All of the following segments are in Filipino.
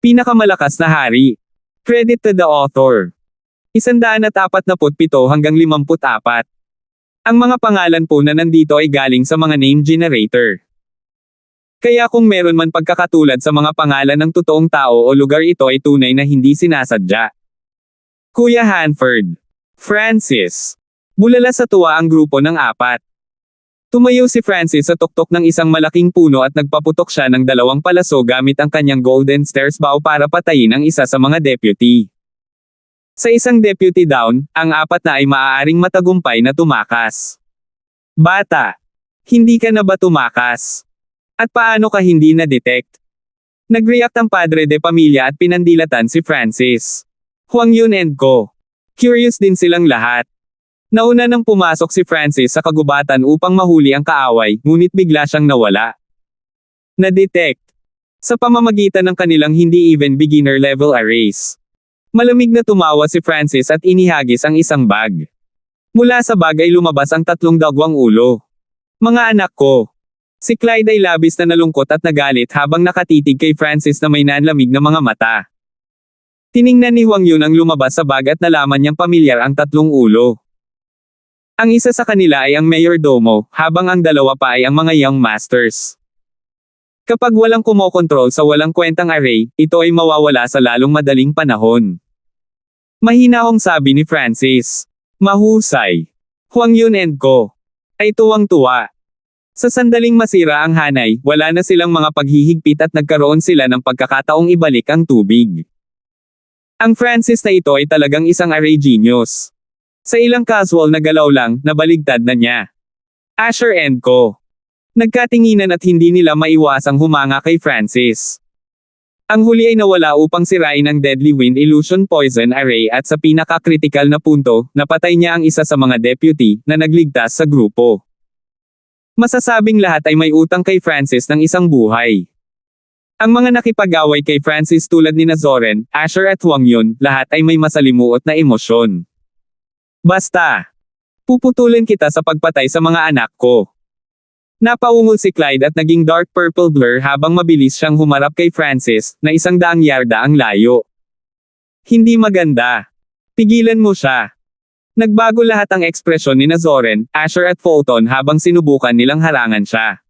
Pinakamalakas na hari. Credit to the author. 147 hanggang 54. Ang mga pangalan po na nandito ay galing sa mga name generator. Kaya kung meron man pagkakatulad sa mga pangalan ng totoong tao o lugar, ito ay tunay na hindi sinasadya. Kuya Hanford. Francis. Bulala sa tuwa ang grupo ng 4. Tumayo si Francis sa tuktok ng isang malaking puno at nagpaputok siya ng 2 palaso gamit ang kanyang golden stairs bow para patayin ang isa sa mga deputy. Sa isang deputy down, ang 4 na ay maaaring matagumpay na tumakas. Bata. Hindi ka na ba tumakas? At paano ka hindi na-detect? Nag-react ang padre de pamilya at pinandilatan si Francis. Huang Yun and Co. Curious din silang lahat. Nauna nang pumasok si Francis sa kagubatan upang mahuli ang kaaway, ngunit bigla siyang nawala. Na-detect. Sa pamamagitan ng kanilang hindi even beginner level arrays. Malamig na tumawa si Francis at inihagis ang isang bag. Mula sa bag ay lumabas ang 3 dagwang ulo. Mga anak ko. Si Clyde ay labis na nalungkot at nagalit habang nakatitig kay Francis na may nanlamig na mga mata. Tiningnan ni Huang Yun ang lumabas sa bag at nalaman niyang pamilyar ang 3 ulo. Ang isa sa kanila ay ang mayordomo, habang ang 2 pa ay ang mga young masters. Kapag walang kumokontrol sa walang kwentang array, ito ay mawawala sa lalong madaling panahon. Mahinahong sabi ni Francis. Mahusay. Huang Yun and Co. ay tuwang-tuwa. Sa sandaling masira ang hanay, wala na silang mga paghihigpit at nagkaroon sila ng pagkakataong ibalik ang tubig. Ang Francis na ito ay talagang isang array genius. Sa ilang casual na galaw lang, nabaligtad na niya. Asher and Co. Nagkatinginan at hindi nila maiwasang humanga kay Francis. Ang huli ay nawala upang sirain ang Deadly Wind Illusion Poison Array at sa pinaka-critical na punto, napatay niya ang isa sa mga deputy na nagligtas sa grupo. Masasabing lahat ay may utang kay Francis ng isang buhay. Ang mga nakipag-away kay Francis tulad ni Zoren, Asher at Huang Yun, lahat ay may masalimuot na emosyon. Basta. Puputulin kita sa pagpatay sa mga anak ko. Napaungol si Clyde at naging dark purple blur habang mabilis siyang humarap kay Francis, na 100 yarda ang layo. Hindi maganda. Pigilan mo siya. Nagbago lahat ang ekspresyon ni Zoren, Asher at Fulton habang sinubukan nilang harangan siya.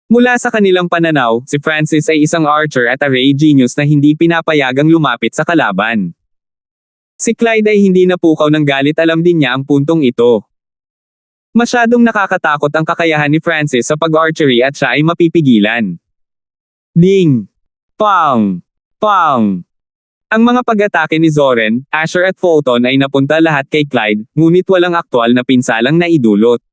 Mula sa kanilang pananaw, si Francis ay isang archer at array genius na hindi pinapayagang lumapit sa kalaban. Si Clyde ay hindi napukaw ng galit, alam din niya ang puntong ito. Masyadong nakakatakot ang kakayahan ni Francis sa pag-archery at siya ay mapipigilan. Ding! Pang! Pang! Ang mga pag-atake ni Zoren, Asher at Fulton ay napunta lahat kay Clyde, ngunit walang aktwal na pinsalang naidulot.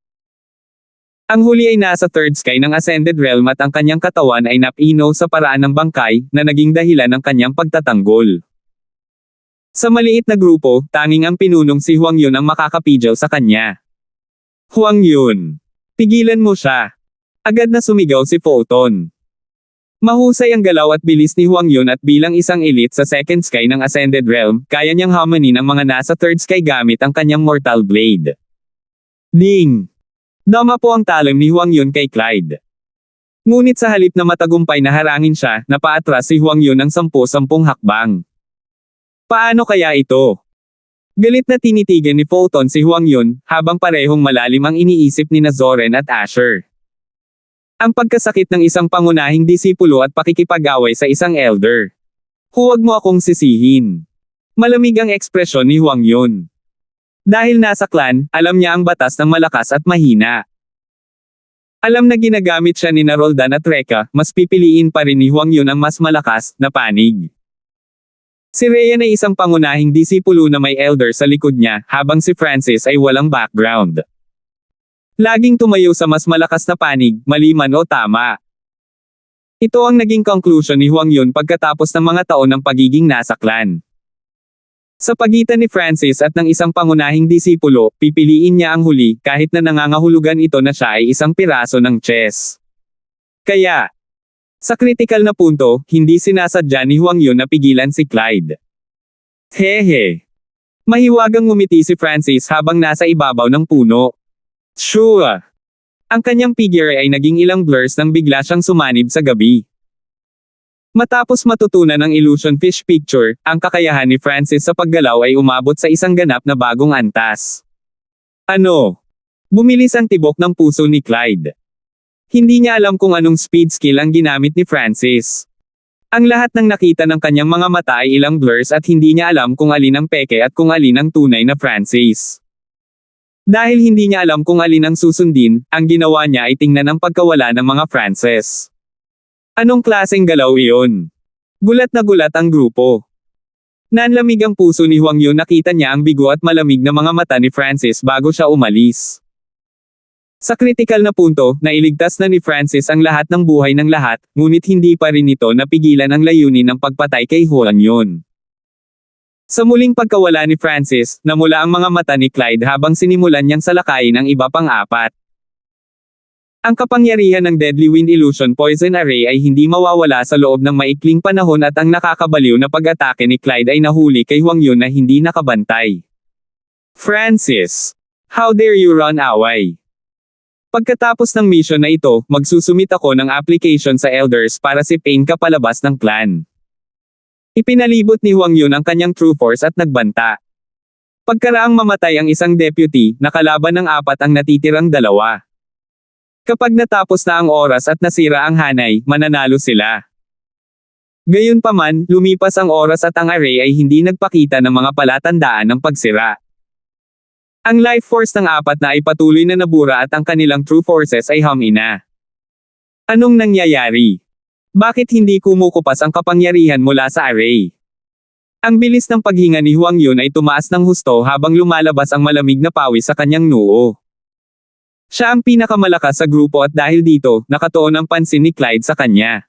Ang huli ay nasa third sky ng Ascended Realm at ang kanyang katawan ay napino sa paraan ng bangkay, na naging dahilan ng kanyang pagtatanggol. Sa maliit na grupo, tanging ang pinunong si Huang Yun ang makakapigil sa kanya. Huang Yun! Pigilan mo siya! Agad na sumigaw si Fulton. Mahusay ang galaw at bilis ni Huang Yun at bilang isang elite sa second sky ng Ascended Realm, kaya niyang hamanin ang mga nasa third sky gamit ang kanyang mortal blade. Ding! Dama po ang talim ni Huang Yun kay Clyde. Ngunit sa halip na matagumpay na harangin siya, napaatras si Huang Yun ng 10 hakbang. Paano kaya ito? Galit na tinitigan ni Fulton si Huang Yun, habang parehong malalim ang iniisip ni Zoren at Asher. Ang pagkasakit ng isang pangunahing disipulo at pakikipag-away sa isang elder. Huwag mo akong sisihin. Malamig ang ekspresyon ni Huang Yun. Dahil nasa clan, alam niya ang batas ng malakas at mahina. Alam na ginagamit siya ni Roldan at Reka, mas pipiliin pa rin ni Huang Yun ang mas malakas na panig. Si Rhea ay isang pangunahing disipulo na may elder sa likod niya, habang si Francis ay walang background. Laging tumayo sa mas malakas na panig, mali man o tama. Ito ang naging conclusion ni Huang Yun pagkatapos ng mga taon ng pagiging nasa clan. Sa pagitan ni Francis at ng isang pangunahing disipulo, pipiliin niya ang huli, kahit na nangangahulugan ito na siya ay isang piraso ng chess. Kaya, sa kritikal na punto, hindi sinasadya ni Huang Yun na pigilan si Clyde. Hehe. Mahiwagang ngumiti si Francis habang nasa ibabaw ng puno. Sure. Ang kanyang figure ay naging ilang blurs nang bigla siyang sumanib sa gabi. Matapos matutunan ng illusion fish picture, ang kakayahan ni Francis sa paggalaw ay umabot sa isang ganap na bagong antas. Ano? Bumilis ang tibok ng puso ni Clyde. Hindi niya alam kung anong speed skill ang ginamit ni Francis. Ang lahat ng nakita ng kanyang mga mata ay ilang blurs at hindi niya alam kung alin ang peke at kung alin ang tunay na Francis. Dahil hindi niya alam kung alin ang susundin, ang ginawa niya ay tingnan ang pagkawala ng mga Francis. Anong klaseng galaw iyon? Gulat na gulat ang grupo. Nanlamig ang puso ni Huang Yun, nakita niya ang bigo at malamig na mga mata ni Francis bago siya umalis. Sa kritikal na punto, nailigtas na ni Francis ang lahat ng buhay ng lahat, ngunit hindi pa rin ito napigilan ang layunin ng pagpatay kay Huang Yun. Sa muling pagkawala ni Francis, namula ang mga mata ni Clyde habang sinimulan niyang salakayin ang iba pang apat. Ang kapangyarihan ng Deadly Wind Illusion Poison Array ay hindi mawawala sa loob ng maikling panahon at ang nakakabaliw na pag-atake ni Clyde ay nahuli kay Huang Yun na hindi nakabantay. Francis! How dare you run away? Pagkatapos ng mission na ito, magsusumit ako ng application sa elders para sipain ka palabas ng clan. Ipinalibot ni Huang Yun ang kanyang true force at nagbanta. Pagkaraang mamatay ang isang deputy, nakalaban ng apat ang natitirang dalawa. Kapag natapos na ang oras at nasira ang hanay, mananalo sila. Gayunpaman, lumipas ang oras at ang array ay hindi nagpakita ng mga palatandaan ng pagsira. Ang life force ng apat na ay patuloy na nabura at ang kanilang true forces ay humina. Anong nangyayari? Bakit hindi kumukupas ang kapangyarihan mula sa array? Ang bilis ng paghinga ni Huang Yun ay tumaas ng husto habang lumalabas ang malamig na pawis sa kanyang noo. Siya ang pinakamalakas sa grupo at dahil dito, nakatuon ang pansin ni Clyde sa kanya.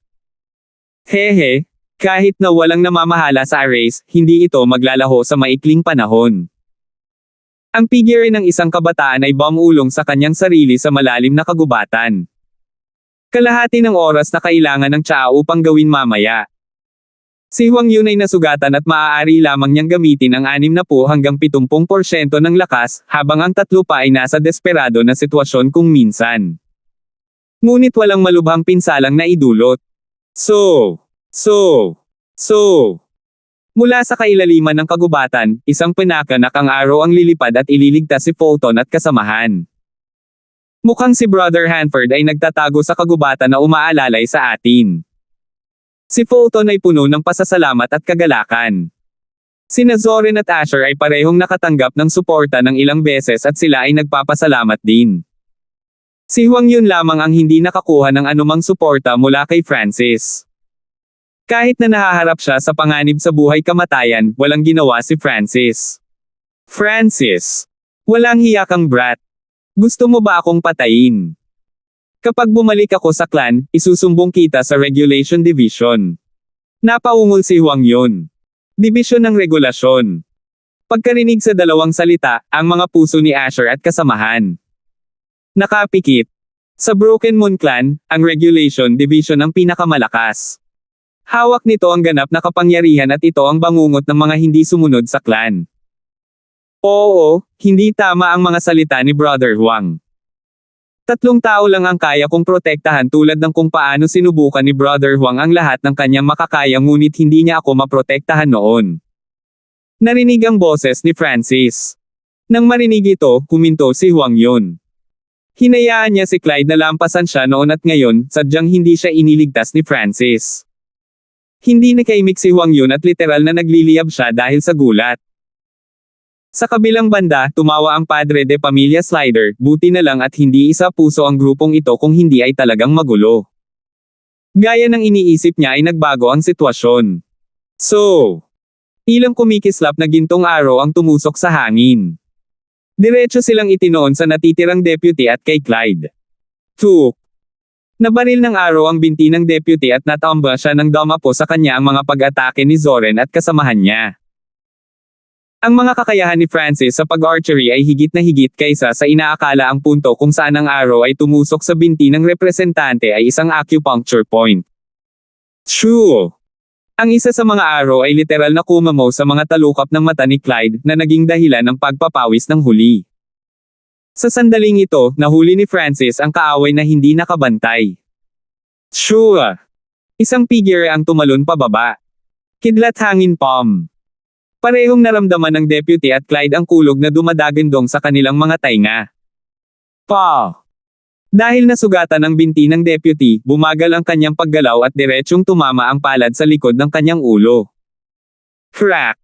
Hehe, kahit na walang namamahala sa arrays, hindi ito maglalaho sa maikling panahon. Ang figure ng isang kabataan ay bumulong sa kanyang sarili sa malalim na kagubatan. Kalahati ng oras na kailangan ng tsaa upang gawin mamaya. Si Huang Yun ay nasugatan at maaari lamang niyang gamitin ang 60 hanggang 70% ng lakas, habang ang tatlo pa ay nasa desperado na sitwasyon kung minsan. Ngunit walang malubhang pinsalang naidulot. Mula sa kailaliman ng kagubatan, isang pinakanak ang araw ang lilipad at ililigtas si Fulton at kasamahan. Mukhang si Brother Hanford ay nagtatago sa kagubatan na umaalalay sa atin. Si Fulton ay puno ng pasasalamat at kagalakan. Sina Zorin at Asher ay parehong nakatanggap ng suporta ng ilang beses at sila ay nagpapasalamat din. Si Huang Yun lamang ang hindi nakakuha ng anumang suporta mula kay Francis. Kahit na nahaharap siya sa panganib sa buhay kamatayan, walang ginawa si Francis. Francis! Walang hiya kang brat. Gusto mo ba akong patayin? Kapag bumalik ako sa clan, isusumbong kita sa Regulation Division. Napaungol si Huang Yun. Dibisyon ng regulasyon. Pagkarinig sa dalawang salita, ang mga puso ni Asher at kasamahan nakapikit. Sa Broken Moon Clan, ang Regulation Division ang pinakamalakas. Hawak nito ang ganap na kapangyarihan at ito ang bangungot ng mga hindi sumunod sa clan. Oo, hindi tama ang mga salita ni Brother Huang. 3 tao lang ang kaya kong protektahan tulad ng kung paano sinubukan ni Brother Huang ang lahat ng kanyang makakaya ngunit hindi niya ako maprotektahan noon. Narinig ang boses ni Francis. Nang marinig ito, huminto si Huang Yun. Hinayaan niya si Clyde na lampasan siya noon at ngayon, sadyang hindi siya iniligtas ni Francis. Hindi nakaimik si Huang Yun at literal na nagliliyab siya dahil sa gulat. Sa kabilang banda, tumawa ang Padre de Pamilya Slider, buti na lang at hindi isa puso ang grupong ito kung hindi ay talagang magulo. Gaya ng iniisip niya ay nagbago ang sitwasyon. Ilang kumikislap na gintong araw ang tumusok sa hangin. Diretso silang itinoon sa natitirang deputy at kay Clyde. Nabaril ng araw ang binti ng deputy at natamba siya ng damapo sa kanya ang mga pag-atake ni Zoren at kasamahan niya. Ang mga kakayahan ni Francis sa pag-archery ay higit na higit kaysa sa inaakala ang punto kung saan ang araw ay tumusok sa binti ng representante ay isang acupuncture point. Ang isa sa mga araw ay literal na kumamaw sa mga talukap ng mata ni Clyde na naging dahilan ng pagpapawis ng huli. Sa sandaling ito, nahuli ni Francis ang kaaway na hindi nakabantay. Isang figure ang tumalon pababa. Kidlat hangin palm. Parehong naramdaman ng deputy at Clyde ang kulog na dumadagandong sa kanilang mga tainga. Pa! Dahil nasugatan ang binti ng deputy, bumagal ang kanyang paggalaw at diretsyong tumama ang palad sa likod ng kanyang ulo. Crack!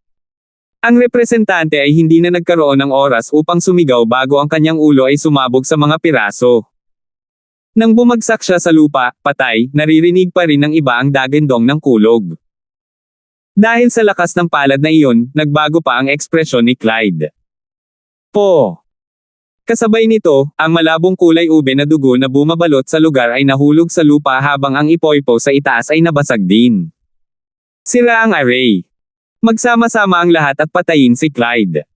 Ang representante ay hindi na nagkaroon ng oras upang sumigaw bago ang kanyang ulo ay sumabog sa mga piraso. Nang bumagsak siya sa lupa, patay, naririnig pa rin ng iba ang dagandong ng kulog. Dahil sa lakas ng palad na iyon, nagbago pa ang ekspresyon ni Clyde. Po! Kasabay nito, ang malabong kulay ube na dugo na bumabalot sa lugar ay nahulog sa lupa habang ang ipoypo sa itaas ay nabasag din. Sira ang array. Magsama-sama ang lahat at patayin si Clyde.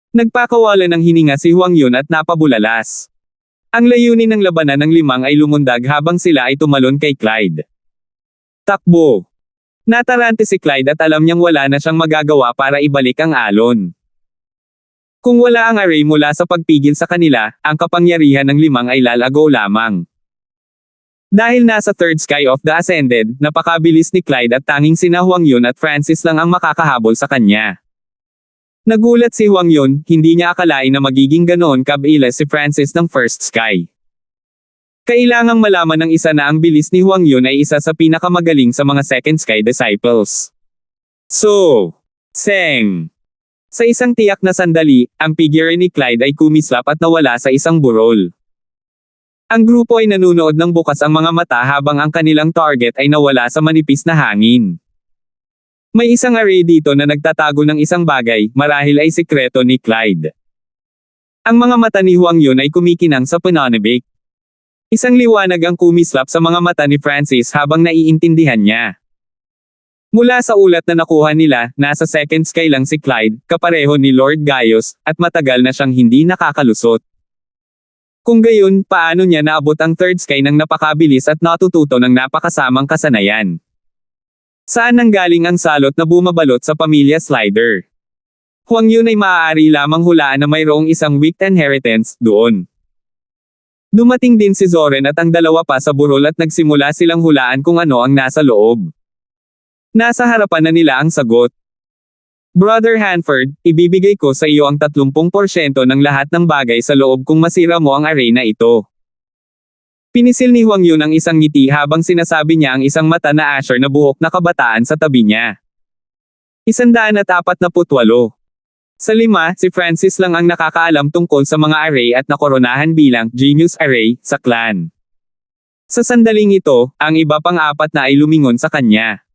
Nagpakawala ng hininga si Hwang Yun at napabulalas. Ang layunin ng labanan ng limang ay lumundag habang sila ay tumalon kay Clyde. Takbo! Natarante si Clyde at alam niyang wala na siyang magagawa para ibalik ang alon. Kung wala ang array mula sa pagpigil sa kanila, ang kapangyarihan ng limang ay lalago lamang. Dahil nasa third sky of the Ascended, napakabilis ni Clyde at tanging sina Hwang Yun at Francis lang ang makakahabol sa kanya. Nagulat si Hwang Yun, hindi niya akalain na magiging ganoon kabilis si Francis ng first sky. Kailangang malaman ng isa na ang bilis ni Hwang Yun ay isa sa pinakamagaling sa mga second sky disciples. So, Seng! Sa isang tiyak na sandali, ang figure ni Clyde ay kumislap at nawala sa isang burol. Ang grupo ay nanunood ng bukas ang mga mata habang ang kanilang target ay nawala sa manipis na hangin. May isang array dito na nagtatago ng isang bagay, marahil ay sikreto ni Clyde. Ang mga mata ni Hwang Yun ay kumikinang sa pananabik. Isang liwanag ang kumislap sa mga mata ni Francis habang naiintindihan niya. Mula sa ulat na nakuha nila, nasa second sky lang si Clyde, kapareho ni Lord Gaius, at matagal na siyang hindi nakakalusot. Kung gayon, paano niya naabot ang third sky ng napakabilis at natututo ng napakasamang kasanayan? Saan nanggaling ang salot na bumabalot sa pamilya Slider? Hwang Yun ay maaari lamang hulaan na mayroong isang weak inheritance doon. Dumating din si Zoren at ang dalawa pa sa burol at nagsimula silang hulaan kung ano ang nasa loob. Nasa harapan na nila ang sagot. Brother Hanford, ibibigay ko sa iyo ang 30% ng lahat ng bagay sa loob kung masira mo ang array na ito. Pinisil ni Hwang Yun ang isang ngiti habang sinasabi niya ang isang mata na Asher na buhok na kabataan sa tabi niya. 148. Sa 5, si Francis lang ang nakakaalam tungkol sa mga array at nakoronahan bilang Genius Array sa clan. Sa sandaling ito, ang iba pang 4 na ay lumingon sa kanya.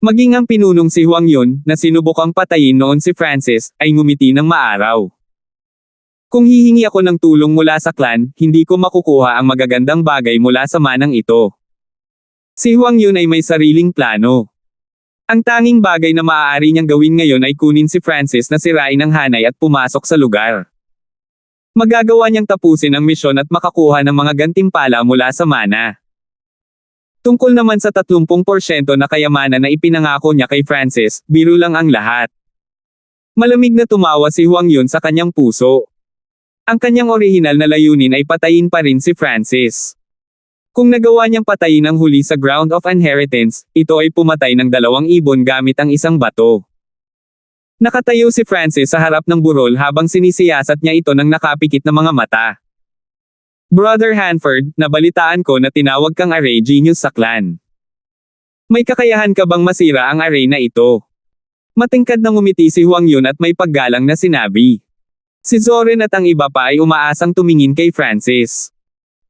Maging ang pinunong si Hwang Yun, na sinubukang patayin noon si Francis, ay ngumiti ng maaraw. Kung hihingi ako ng tulong mula sa clan, hindi ko makukuha ang magagandang bagay mula sa manang ito. Si Hwang Yun ay may sariling plano. Ang tanging bagay na maaari niyang gawin ngayon ay kunin si Francis na sirain ang hanay at pumasok sa lugar. Magagawa niyang tapusin ang misyon at makakuha ng mga gantimpala mula sa mana. Tungkol naman sa 30% na kayamanan na ipinangako niya kay Francis, biro lang ang lahat. Malamig na tumawa si Hwang Yun sa kanyang puso. Ang kanyang orihinal na layunin ay patayin pa rin si Francis. Kung nagawa niyang patayin ang huli sa Ground of Inheritance, ito ay pumatay ng 2 ibon gamit ang isang bato. Nakatayo si Francis sa harap ng burol habang sinisiyasat niya ito ng nakapikit na mga mata. Brother Hanford, nabalitaan ko na tinawag kang array genius sa clan. May kakayahan ka bang masira ang array na ito? Matingkad na ngumiti si Hwang Yun at may paggalang na sinabi. Si Zoren at ang iba pa ay umaasang tumingin kay Francis.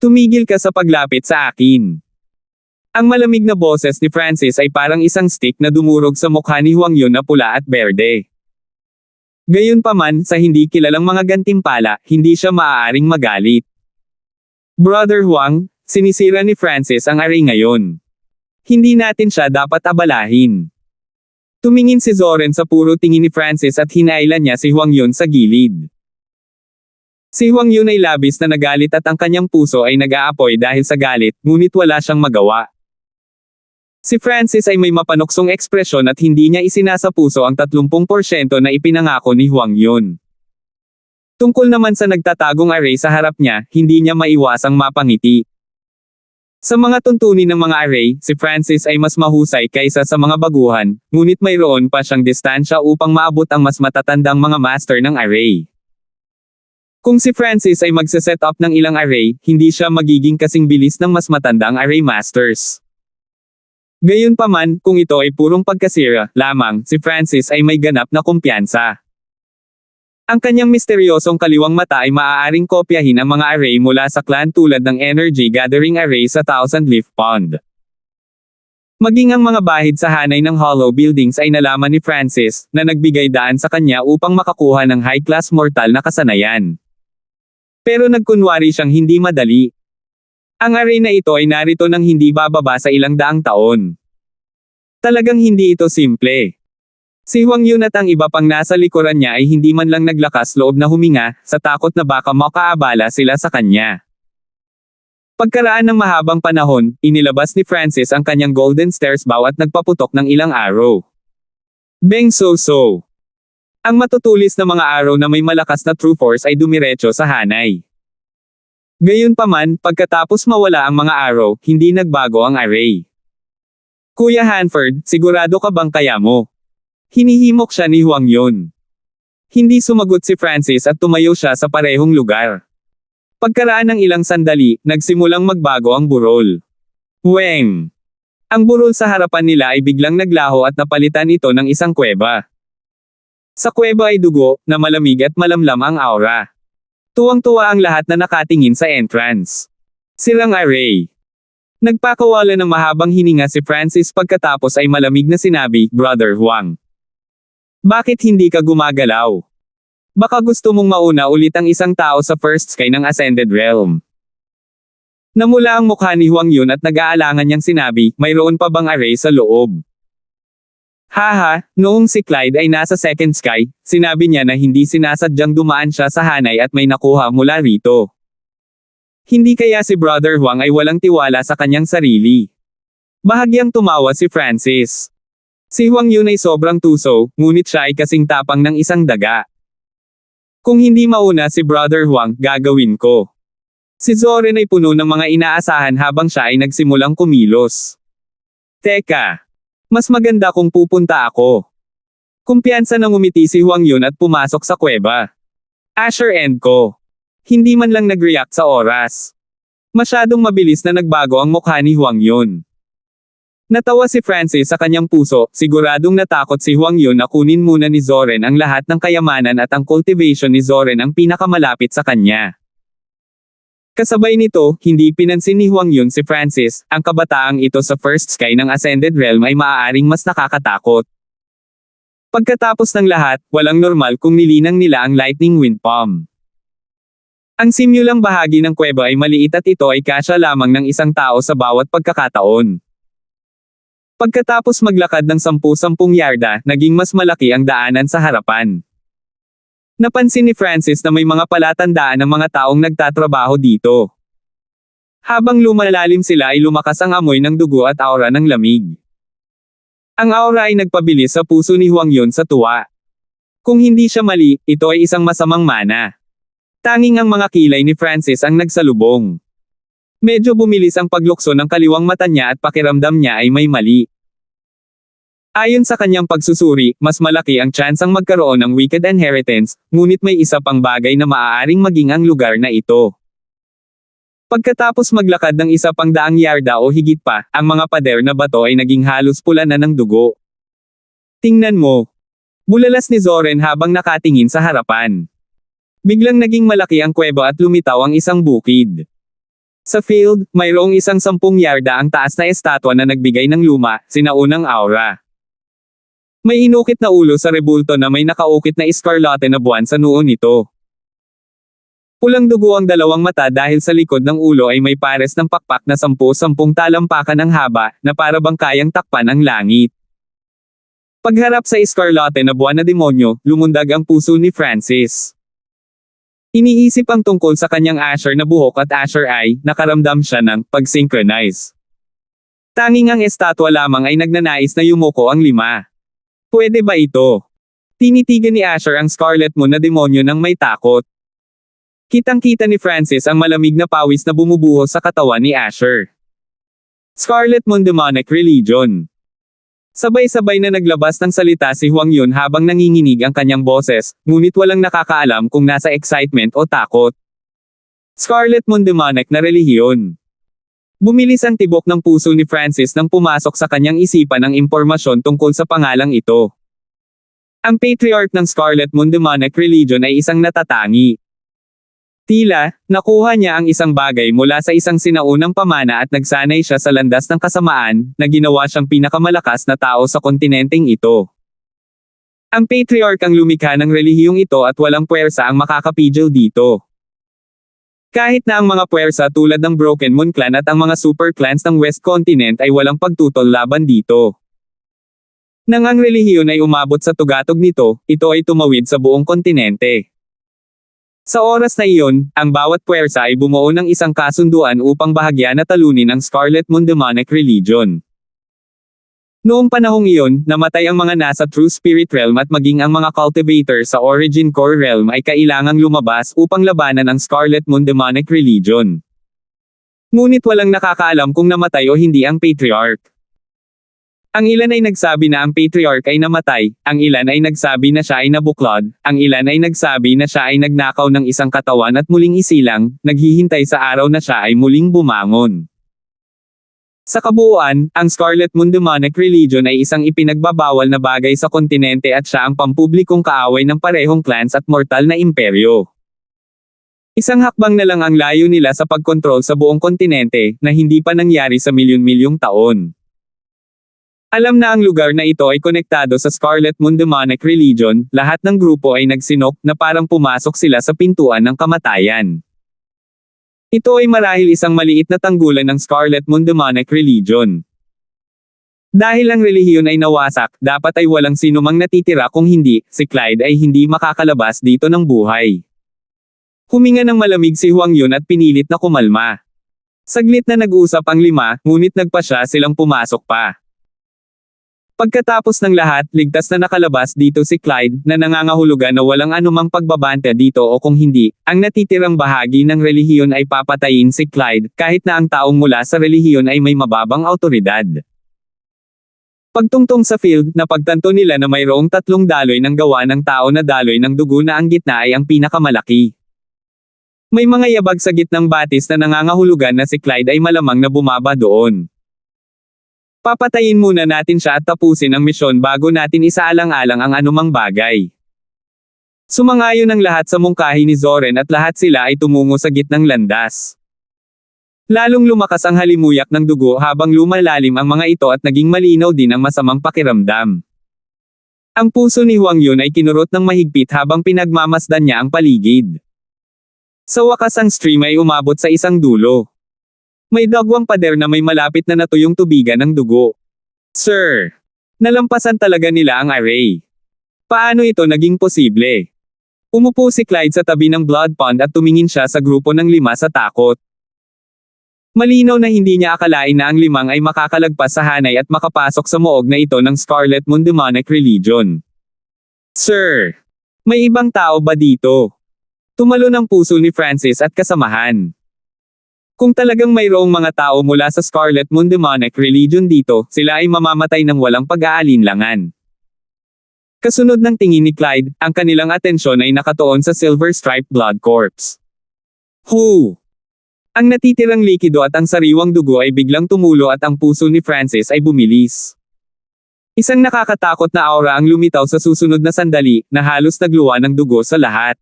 Tumigil ka sa paglapit sa akin. Ang malamig na boses ni Francis ay parang isang stick na dumurog sa mukha ni Hwang Yun na pula at berde. Gayunpaman, sa hindi kilalang mga gantimpala, hindi siya maaaring magalit. Brother Hwang, sinisira ni Francis ang array ngayon. Hindi natin siya dapat abalahin. Tumingin si Zoren sa puro tingin ni Francis at hinailan niya si Hwang Yun sa gilid. Si Hwang Yun ay labis na nagalit at ang kanyang puso ay nag-aapoy dahil sa galit, ngunit wala siyang magawa. Si Francis ay may mapanuksong ekspresyon at hindi niya isinasapuso ang 30% na ipinangako ni Hwang Yun. Tungkol naman sa nagtatagong array sa harap niya, hindi niya maiwasang mapangiti. Sa mga tuntunin ng mga array, si Francis ay mas mahusay kaysa sa mga baguhan, ngunit mayroon pa siyang distansya upang maabot ang mas matatandang mga master ng array. Kung si Francis ay magse-set up ng ilang array, hindi siya magiging kasing bilis ng mas matandang array masters. Gayunpaman, kung ito ay purong pagkasira lamang, si Francis ay may ganap na kumpiyansa. Ang kanyang misteryosong kaliwang mata ay maaaring kopyahin ang mga array mula sa clan tulad ng Energy Gathering Array sa Thousand Leaf Pond. Maging ang mga bahid sa hanay ng Hollow Buildings ay nalaman ni Francis, na nagbigay daan sa kanya upang makakuha ng high-class mortal na kasanayan. Pero nagkunwari siyang hindi madali. Ang array na ito ay narito nang hindi bababa sa ilang daang taon. Talagang hindi ito simple. Si Huang Yun at ang iba pang nasa likuran niya ay hindi man lang naglakas loob na huminga, sa takot na baka makaabala sila sa kanya. Pagkaraan ng mahabang panahon, inilabas ni Francis ang kanyang golden stairs bow at nagpaputok ng ilang arrow. Beng so. Ang matutulis na mga arrow na may malakas na true force ay dumiretso sa hanay. Gayunpaman, pagkatapos mawala ang mga arrow, hindi nagbago ang array. Kuya Hanford, sigurado ka bang kaya mo? Hinihimok siya ni Huang Yun. Hindi sumagot si Francis at tumayo siya sa parehong lugar. Pagkaraan ng ilang sandali, nagsimulang magbago ang burol. Weng! Ang burol sa harapan nila ay biglang naglaho at napalitan ito ng isang kuweba. Sa kuweba ay dugo, na malamig at malamlam ang aura. Tuwang-tuwa ang lahat na nakatingin sa entrance. Sirang array. Nagpakawala ng mahabang hininga si Francis pagkatapos ay malamig na sinabi, Brother Huang. Bakit hindi ka gumagalaw? Baka gusto mong mauna ulit ang isang tao sa first sky ng Ascended Realm. Namula ang mukha ni Huang Yun at nag-aalangan niyang sinabi, mayroon pa bang array sa loob? Haha, noong si Clyde ay nasa second sky, sinabi niya na hindi sinasadyang dumaan siya sa hanay at may nakuha mula rito. Hindi kaya si Brother Huang ay walang tiwala sa kanyang sarili. Bahagyang tumawa si Francis. Si Huang Yun ay sobrang tuso, ngunit siya ay kasing tapang ng isang daga. Kung hindi mauna si Brother Huang, gagawin ko. Si Zoren ay puno ng mga inaasahan habang siya ay nagsimulang kumilos. Teka. Mas maganda kung pupunta ako. Kumpiyansa nang umiti si Huang Yun at pumasok sa kuweba. Asher and ko. Hindi man lang nag-react sa oras. Masyadong mabilis na nagbago ang mukha ni Huang Yun. Natawa si Francis sa kanyang puso, siguradong natakot si Huang Yun na kunin muna ni Zoren ang lahat ng kayamanan at ang cultivation ni Zoren ang pinakamalapit sa kanya. Kasabay nito, hindi pinansin ni Huang Yun si Francis, ang kabataang ito sa first sky ng Ascended Realm ay maaaring mas nakakatakot. Pagkatapos ng lahat, walang normal kung nilinang nila ang Lightning Wind Palm. Ang simulang bahagi ng kuweba ay maliit at ito ay kasya lamang ng isang tao sa bawat pagkakataon. Pagkatapos maglakad ng 10 yarda, naging mas malaki ang daanan sa harapan. Napansin ni Francis na may mga palatandaan ng mga taong nagtatrabaho dito. Habang lumalalim sila ay lumakas ang amoy ng dugo at aura ng lamig. Ang aura ay nagpabilis sa puso ni Huang Yun sa tuwa. Kung hindi siya mali, ito ay isang masamang mana. Tanging ang mga kilay ni Francis ang nagsalubong. Medyo bumilis ang paglukso ng kaliwang mata niya at pakiramdam niya ay may mali. Ayon sa kanyang pagsusuri, mas malaki ang tsansang magkaroon ng wicked inheritance, ngunit may isa pang bagay na maaaring maging ang lugar na ito. Pagkatapos maglakad ng 100 yarda o higit pa, ang mga pader na bato ay naging halos pula na ng dugo. Tingnan mo. Bulalas ni Zoren habang nakatingin sa harapan. Biglang naging malaki ang kuweba at lumitaw ang isang bukid. Sa field, mayroong isang 10 yarda ang taas na estatwa na nagbigay ng luma, sinaunang aura. May inukit na ulo sa rebulto na may nakaukit na iskarlate na buwan sa noo nito. Pulang dugo ang dalawang mata dahil sa likod ng ulo ay may pares ng pakpak na 10 talampakan ang haba, na para bang kayang takpan ang langit. Pagharap sa iskarlate na buwan na demonyo, lumundag ang puso ni Francis. Iniisip ang tungkol sa kanyang Asher na buhok at Asher Eye, nakaramdam siya ng pag-synchronize. Tanging ang estatwa lamang ay nagnanais na yumuko ang 5. Pwede ba ito? Tinitigan ni Asher ang Scarlet Moon na demonyo ng may takot. Kitang-kita ni Francis ang malamig na pawis na bumubuhos sa katawan ni Asher. Scarlet Moon Demonic Religion. Sabay-sabay na naglabas ng salita si Huang Yun habang nanginginig ang kanyang boses, ngunit walang nakakaalam kung nasa excitement o takot. Scarlet Moon Demonic na relihiyon. Bumilis ang tibok ng puso ni Francis nang pumasok sa kanyang isipan ang impormasyon tungkol sa pangalang ito. Ang patriarch ng Scarlet Moon Demonic Religion ay isang natatangi. Tila, nakuha niya ang isang bagay mula sa isang sinaunang pamana at nagsanay siya sa landas ng kasamaan, na ginawa siyang pinakamalakas na tao sa kontinenteng ito. Ang patriarch ang lumikha ng relihiyong ito at walang puwersa ang makakapigil dito. Kahit na ang mga puwersa tulad ng Broken Moon Clan at ang mga super clans ng West Continent ay walang pagtutol laban dito. Nang ang relihiyon ay umabot sa tugatog nito, ito ay tumawid sa buong kontinente. Sa oras na iyon, ang bawat puwersa ay bumuo ng isang kasunduan upang bahagya na talunin ang Scarlet Moon Demonic Religion. Noong panahong iyon, namatay ang mga nasa True Spirit Realm at maging ang mga cultivator sa Origin Core Realm ay kailangang lumabas upang labanan ang Scarlet Moon Demonic Religion. Ngunit walang nakakaalam kung namatay o hindi ang Patriarch. Ang ilan ay nagsabi na ang Patriarch ay namatay, ang ilan ay nagsabi na siya ay nabuklod, ang ilan ay nagsabi na siya ay nagnakaw ng isang katawan at muling isilang, naghihintay sa araw na siya ay muling bumangon. Sa kabuuan, ang Scarlet Moon Demonic Religion ay isang ipinagbabawal na bagay sa kontinente at siya ang pampublikong kaaway ng parehong clans at mortal na imperyo. Isang hakbang na lang ang layo nila sa pagkontrol sa buong kontinente, na hindi pa nangyari sa milyon-milyong taon. Alam na ang lugar na ito ay konektado sa Scarlet Moon Demonic Religion, lahat ng grupo ay nagsinok na parang pumasok sila sa pintuan ng kamatayan. Ito ay marahil isang maliit na tanggulan ng Scarlet Moon Demonic Religion. Dahil ang relihiyon ay nawasak, dapat ay walang sinumang natitira kung hindi, si Clyde ay hindi makakalabas dito ng buhay. Huminga ng malamig si Huang Yun at pinilit na kumalma. Saglit na nag-usap ang lima, ngunit nagpasya silang pumasok pa. Pagkatapos ng lahat, ligtas na nakalabas dito si Clyde, na nangangahulugan na walang anumang pagbabanta dito o kung hindi, ang natitirang bahagi ng relihiyon ay papatayin si Clyde, kahit na ang taong mula sa relihiyon ay may mababang awtoridad. Pagtungtong sa field, napagtanto nila na mayroong 3 daloy ng gawa ng tao na daloy ng dugo na ang gitna ay ang pinakamalaki. May mga yabag sa gitnang batis na nangangahulugan na si Clyde ay malamang na bumaba doon. Papatayin muna natin siya at tapusin ang misyon bago natin isaalang-alang ang anumang bagay. Sumangayon ang lahat sa mungkahi ni Zoren at lahat sila ay tumungo sa gitnang landas. Lalong lumakas ang halimuyak ng dugo habang lumalalim ang mga ito at naging malinaw din ang masamang pakiramdam. Ang puso ni Huang Yun ay kinurot ng mahigpit habang pinagmamasdan niya ang paligid. Sa wakas ang stream ay umabot sa isang dulo. May dagwang pader na may malapit na natuyong tubigan ng dugo. Sir! Nalampasan talaga nila ang array. Paano ito naging posible? Umupo si Clyde sa tabi ng blood pond at tumingin siya sa grupo ng 5 sa takot. Malinaw na hindi niya akalain na ang 5 ay makakalagpas sa hanay at makapasok sa moog na ito ng Scarlet Moon Demonic Religion. Sir! May ibang tao ba dito? Tumalo ng puso ni Francis at kasamahan. Kung talagang mayroong mga tao mula sa Scarlet Moon Demonic Religion dito, sila ay mamamatay ng walang pag-aalinlangan. Kasunod ng tingin ni Clyde, ang kanilang atensyon ay nakatuon sa Silver Striped Blood Corpse. Hu! Ang natitirang likido at ang sariwang dugo ay biglang tumulo at ang puso ni Francis ay bumilis. Isang nakakatakot na aura ang lumitaw sa susunod na sandali, na halos nagluwa ng dugo sa lahat.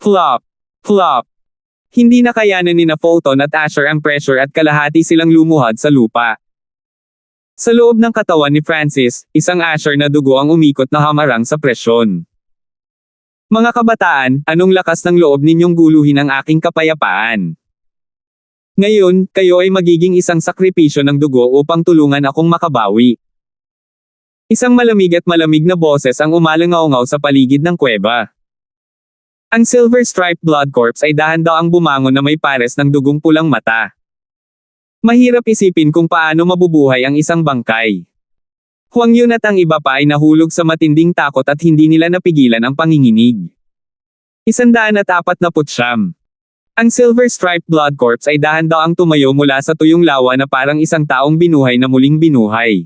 Plop! Plop! Hindi na kayanan ni na Fulton at Asher ang pressure at kalahati silang lumuhad sa lupa. Sa loob ng katawan ni Francis, isang Asher na dugo ang umikot na hamarang sa presyon. Mga kabataan, anong lakas ng loob ninyong guluhin ang aking kapayapaan? Ngayon, kayo ay magiging isang sakripisyo ng dugo upang tulungan akong makabawi. Isang malamig at malamig na boses ang umalangaw-ngaw sa paligid ng kuweba. Ang Silver Striped Blood Corpse ay dahan-daang bumangon na may pares ng dugong pulang mata. Mahirap isipin kung paano mabubuhay ang isang bangkay. Huang Yun at ang iba pa ay nahulog sa matinding takot at hindi nila napigilan ang panginginig. 149. Ang Silver Stripe Blood Corpse ay dahan-daang tumayo mula sa tuyong lawa na parang isang taong binuhay na muling binuhay.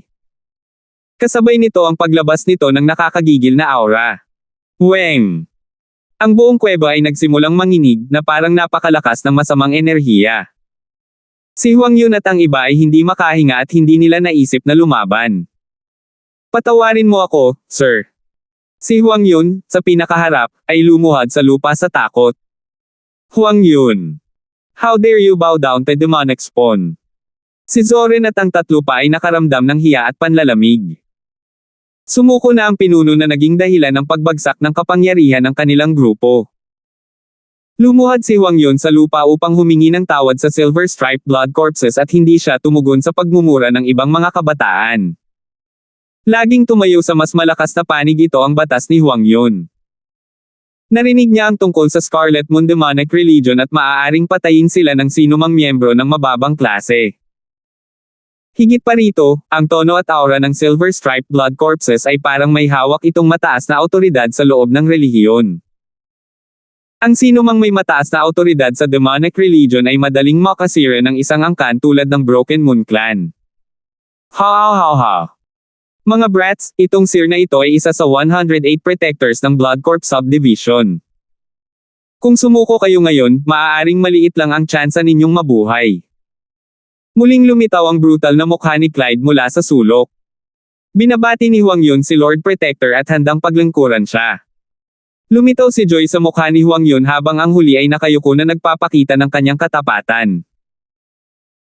Kasabay nito ang paglabas nito ng nakakagigil na aura. Weng! Ang buong kuweba ay nagsimulang manginig na parang napakalakas ng masamang enerhiya. Si Huang Yun at ang iba ay hindi makahinga at hindi nila naisip na lumaban. Patawarin mo ako, sir. Si Huang Yun, sa pinakaharap, ay lumuhad sa lupa sa takot. Huang Yun. How dare you bow down to demonic spawn? Si Zoren at ang tatlo pa ay nakaramdam ng hiya at panlalamig. Sumuko na ang pinuno na naging dahilan ng pagbagsak ng kapangyarihan ng kanilang grupo. Lumuhad si Huang Yun sa lupa upang humingi ng tawad sa Silver Stripe Blood Corpses at hindi siya tumugon sa pagmumura ng ibang mga kabataan. Laging tumayo sa mas malakas na panig ito ang batas ni Huang Yun. Narinig niya ang tungkol sa Scarlet Moon Demonic Religion at maaaring patayin sila ng sinumang miyembro ng mababang klase. Higit pa rito, ang tono at aura ng Silver Stripe Blood Corpses ay parang may hawak itong mataas na awtoridad sa loob ng relihiyon. Ang sinumang may mataas na awtoridad sa demonic religion ay madaling makasira ng isang angkan tulad ng Broken Moon Clan. Ha. Mga brats, itong seer na ito ay isa sa 108 protectors ng Blood Corp Subdivision. Kung sumuko kayo ngayon, maaaring maliit lang ang tsansa ninyong mabuhay. Muling lumitaw ang brutal na mukha ni Clyde mula sa sulok. Binabati ni Huang Yun si Lord Protector at handang paglingkuran siya. Lumitaw si Joy sa mukha ni Huang Yun habang ang huli ay nakayuko na nagpapakita ng kanyang katapatan.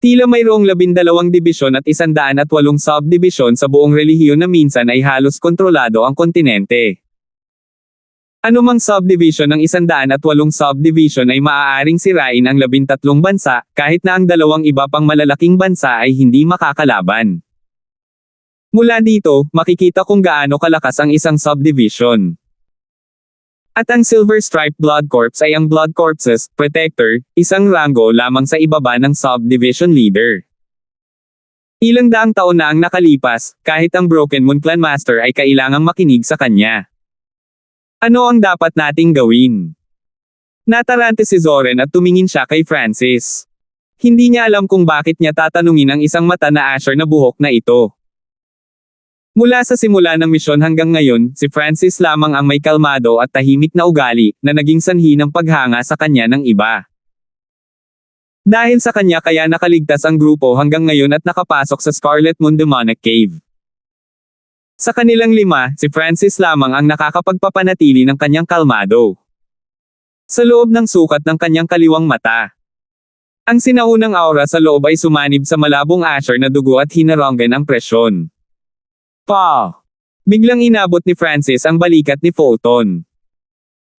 Tila mayroong 12 dibisyon at 108 subdivision sa buong relihiyon na minsan ay halos kontrolado ang kontinente. Anumang subdivision ng 108 subdivision ay maaaring sirain ang 13 bansa, kahit na ang dalawang iba pang malalaking bansa ay hindi makakalaban. Mula dito, makikita kung gaano kalakas ang isang subdivision. At ang Silver Stripe Blood Corps ay ang Blood Corpses Protector, isang ranggo lamang sa ibaba ng subdivision leader. Ilang daang taon na ang nakalipas, kahit ang Broken Moon Clan Master ay kailangang makinig sa kanya. Ano ang dapat nating gawin? Natarante si Zoren at tumingin siya kay Francis. Hindi niya alam kung bakit niya tatanungin ang isang mata na Asher na buhok na ito. Mula sa simula ng misyon hanggang ngayon, si Francis lamang ang may kalmado at tahimik na ugali, na naging sanhi ng paghanga sa kanya ng iba. Dahil sa kanya kaya nakaligtas ang grupo hanggang ngayon at nakapasok sa Scarlet Moon Demonic Cave. Sa kanilang 5, si Francis lamang ang nakakapagpapanatili ng kanyang kalmado. Sa loob ng sukat ng kanyang kaliwang mata. Ang sinaunang aura sa loob ay sumanib sa malabong Asher na dugo at hinaranggan ang presyon. Biglang inabot ni Francis ang balikat ni Fulton.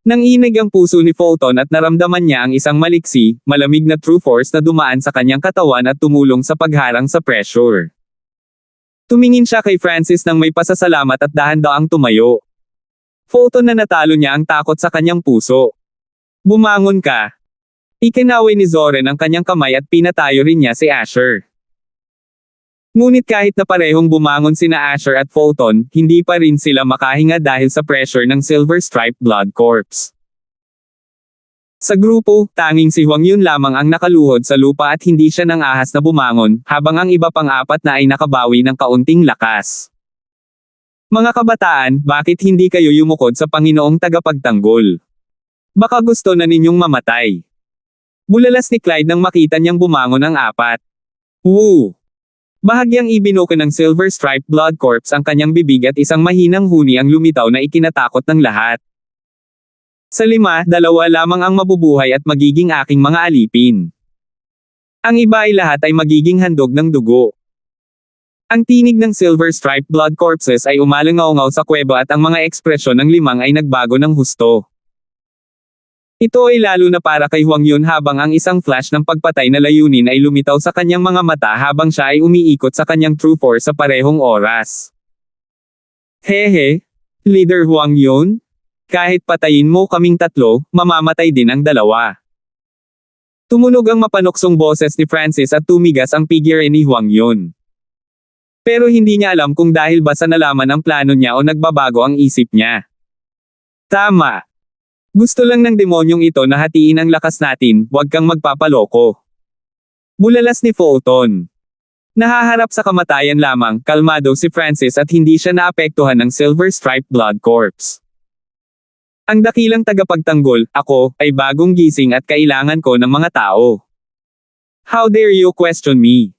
Nanginig ang puso ni Fulton at naramdaman niya ang isang maliksi, malamig na true force na dumaan sa kanyang katawan at tumulong sa pagharang sa pressure. Tumingin siya kay Francis nang may pasasalamat at dahan-daang tumayo. Fulton na natalo niya ang takot sa kanyang puso. Bumangon ka. Ikinaway ni Zoren ang kanyang kamay at pinatayo rin niya si Asher. Ngunit kahit na parehong bumangon sina Asher at Fulton, hindi pa rin sila makahinga dahil sa pressure ng Silver Stripe Blood Corps. Sa grupo, tanging si Huang Yun lamang ang nakaluhod sa lupa at hindi siya nang ahas na bumangon, habang ang iba pang 4 na ay nakabawi ng kaunting lakas. Mga kabataan, bakit hindi kayo yumukod sa Panginoong tagapagtanggol? Baka gusto na ninyong mamatay. Bulalas ni Clyde nang makita niyang bumangon ang 4. Woo! Bahagyang ibinuko ng Silver Stripe Blood Corps ang kanyang bibig at isang mahinang huni ang lumitaw na ikinatakot ng lahat. Sa 5, 2 lamang ang mabubuhay at magiging aking mga alipin. Ang iba ay lahat ay magiging handog ng dugo. Ang tinig ng Silver Stripe Blood Corpses ay umalangaw sa kuweba at ang mga ekspresyon ng 5 ay nagbago ng husto. Ito ay lalo na para kay Huang Yun habang ang isang flash ng pagpatay na layunin ay lumitaw sa kanyang mga mata habang siya ay umiikot sa kanyang true force sa parehong oras. Hehe, Leader Huang Yun? Kahit patayin mo kaming 3, mamamatay din ang 2. Tumunog ang mapanuksong boses ni Francis at tumigas ang figure ni Huang Yun. Pero hindi niya alam kung dahil ba sa nalaman ang plano niya o nagbabago ang isip niya. Tama. Gusto lang ng demonyong ito na hatiin ang lakas natin, huwag kang magpapaloko. Bulalas ni Fulton. Nahaharap sa kamatayan lamang, kalmado si Francis at hindi siya naapektuhan ng Silver Stripe Blood Corps. Ang dakilang tagapagtanggol, ako, ay bagong gising at kailangan ko ng mga tao. How dare you question me?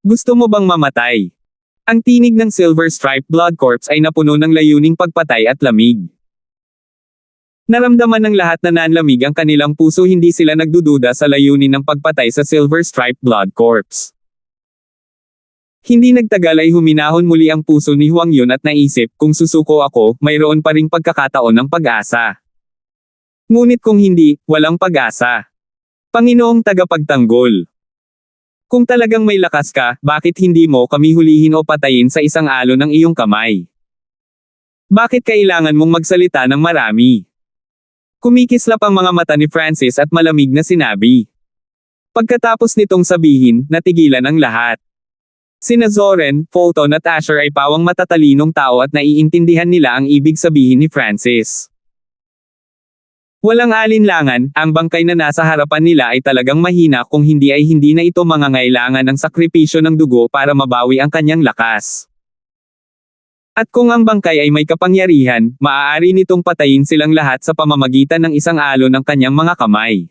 Gusto mo bang mamatay? Ang tinig ng Silver Stripe Blood Corps ay napuno ng layuning pagpatay at lamig. Naramdaman ng lahat na nanlamig ang kanilang puso, hindi sila nagdududa sa layunin ng pagpatay sa Silver Stripe Blood Corps. Hindi nagtagal ay huminahon muli ang puso ni Huang Yun at naisip, kung susuko ako, mayroon pa ring pagkakataon ng pag-asa. Ngunit kung hindi, walang pag-asa. Panginoong tagapagtanggol. Kung talagang may lakas ka, bakit hindi mo kami hulihin o patayin sa isang alon ng iyong kamay? Bakit kailangan mong magsalita ng marami? Kumikislap ang mga mata ni Francis at malamig na sinabi. Pagkatapos nitong sabihin, natigilan ang lahat. Sina Zoren, Fulton at Asher ay pawang matatalinong tao at naiintindihan nila ang ibig sabihin ni Francis. Walang alinlangan, ang bangkay na nasa harapan nila ay talagang mahina, kung hindi ay hindi na ito mangangailangan ng sakripisyo ng dugo para mabawi ang kanyang lakas. At kung ang bangkay ay may kapangyarihan, maaari nitong patayin silang lahat sa pamamagitan ng isang alon ng kanyang mga kamay.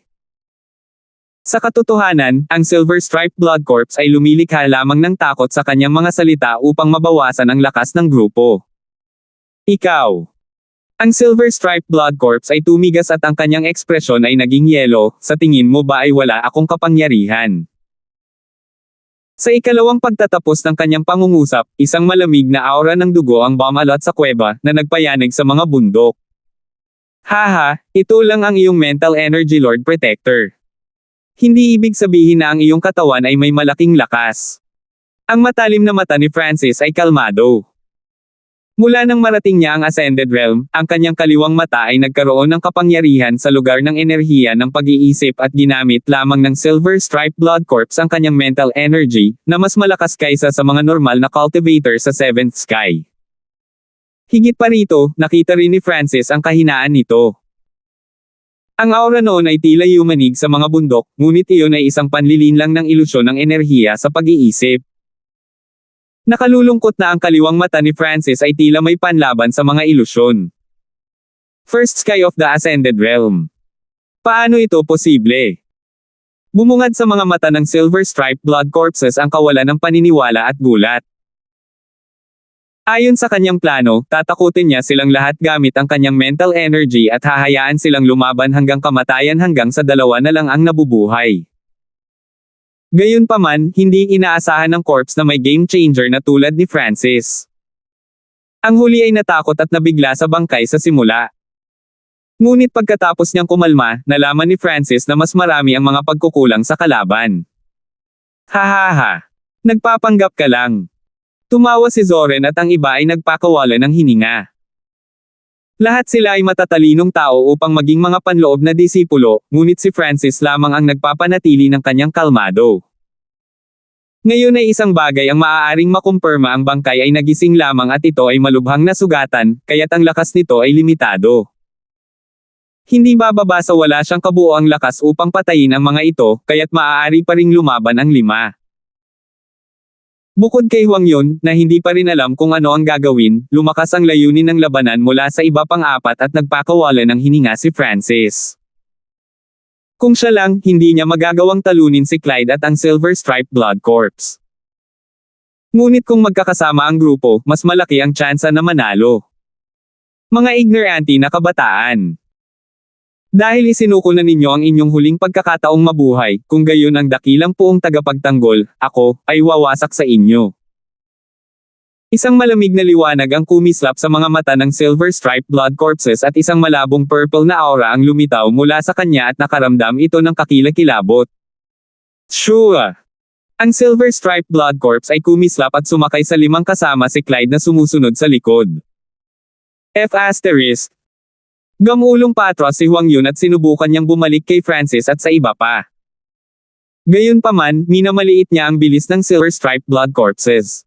Sa katotohanan, ang Silver Stripe Blood Corps ay lumilikha lamang ng takot sa kanyang mga salita upang mabawasan ang lakas ng grupo. Ikaw. Ang Silver Stripe Blood Corps ay tumigas at ang kanyang ekspresyon ay naging yelo, sa tingin mo ba ay wala akong kapangyarihan? Sa ikalawang pagtatapos ng kanyang pangungusap, isang malamig na aura ng dugo ang bumalot sa kuweba, na nagpayanig sa mga bundok. Haha, ito lang ang iyong mental energy Lord Protector. Hindi ibig sabihin na ang iyong katawan ay may malaking lakas. Ang matalim na mata ni Francis ay kalmado. Mula nang marating niya ang Ascended Realm, ang kanyang kaliwang mata ay nagkaroon ng kapangyarihan sa lugar ng enerhiya ng pag-iisip at ginamit lamang ng Silver Stripe Blood Corps ang kanyang mental energy, na mas malakas kaysa sa mga normal na cultivator sa Seventh Sky. Higit pa rito, nakita rin ni Francis ang kahinaan nito. Ang aura noon ay tila yumanig sa mga bundok, ngunit iyon ay isang panlilinlang ng ilusyon ng enerhiya sa pag-iisip. Nakalulungkot na ang kaliwang mata ni Francis ay tila may panlaban sa mga ilusyon. First Sky of the Ascended Realm. Paano ito posible? Bumungad sa mga mata ng Silver Stripe Blood Corpses ang kawalan ng paniniwala at gulat. Ayon sa kanyang plano, tatakutin niya silang lahat gamit ang kanyang mental energy at hahayaan silang lumaban hanggang kamatayan, hanggang sa dalawa na lang ang nabubuhay. Gayunpaman, hindi inaasahan ng corps na may game changer na tulad ni Francis. Ang huli ay natakot at nabigla sa bangkay sa simula. Ngunit pagkatapos niyang kumalma, nalaman ni Francis na mas marami ang mga pagkukulang sa kalaban. Hahaha. Nagpapanggap ka lang. Tumawa si Zoren at ang iba ay nagpakawala ng hininga. Lahat sila ay matatalinong tao upang maging mga panloob na disipulo, ngunit si Francis lamang ang nagpapanatili ng kanyang kalmado. Ngayon ay isang bagay ang maaaring makumpirma, ang bangkay ay nagising lamang at ito ay malubhang nasugatan, kaya't ang lakas nito ay limitado. Hindi bababa sa wala siyang kabuoang lakas upang patayin ang mga ito, kaya't maaari pa ring lumaban ang 5. Bukod kay Huang Yun, na hindi pa rin alam kung ano ang gagawin, lumakas ang layunin ng labanan mula sa iba pang 4 at nagpakawala ng hininga si Francis. Kung siya lang, hindi niya magagawang talunin si Clyde at ang Silver Stripe Blood Corps. Ngunit kung magkakasama ang grupo, mas malaki ang tsansa na manalo. Mga ignorante na kabataan. Dahil isinuko na ninyo ang inyong huling pagkakataong mabuhay, kung gayon ang dakilang puong tagapagtanggol, ako, ay wawasak sa inyo. Isang malamig na liwanag ang kumislap sa mga mata ng Silver Stripe Blood Corpses at isang malabong purple na aura ang lumitaw mula sa kanya at nakaramdam ito ng kakilakilabot. Shua! Ang Silver Stripe Blood Corps ay kumislap at sumakay sa 5 kasama si Clyde na sumusunod sa likod. F***. Gamulong patros si Huang Yun at sinubukan niyang bumalik kay Francis at sa iba pa. Gayunpaman, minamaliit niya ang bilis ng Silver Stripe Blood Corpses.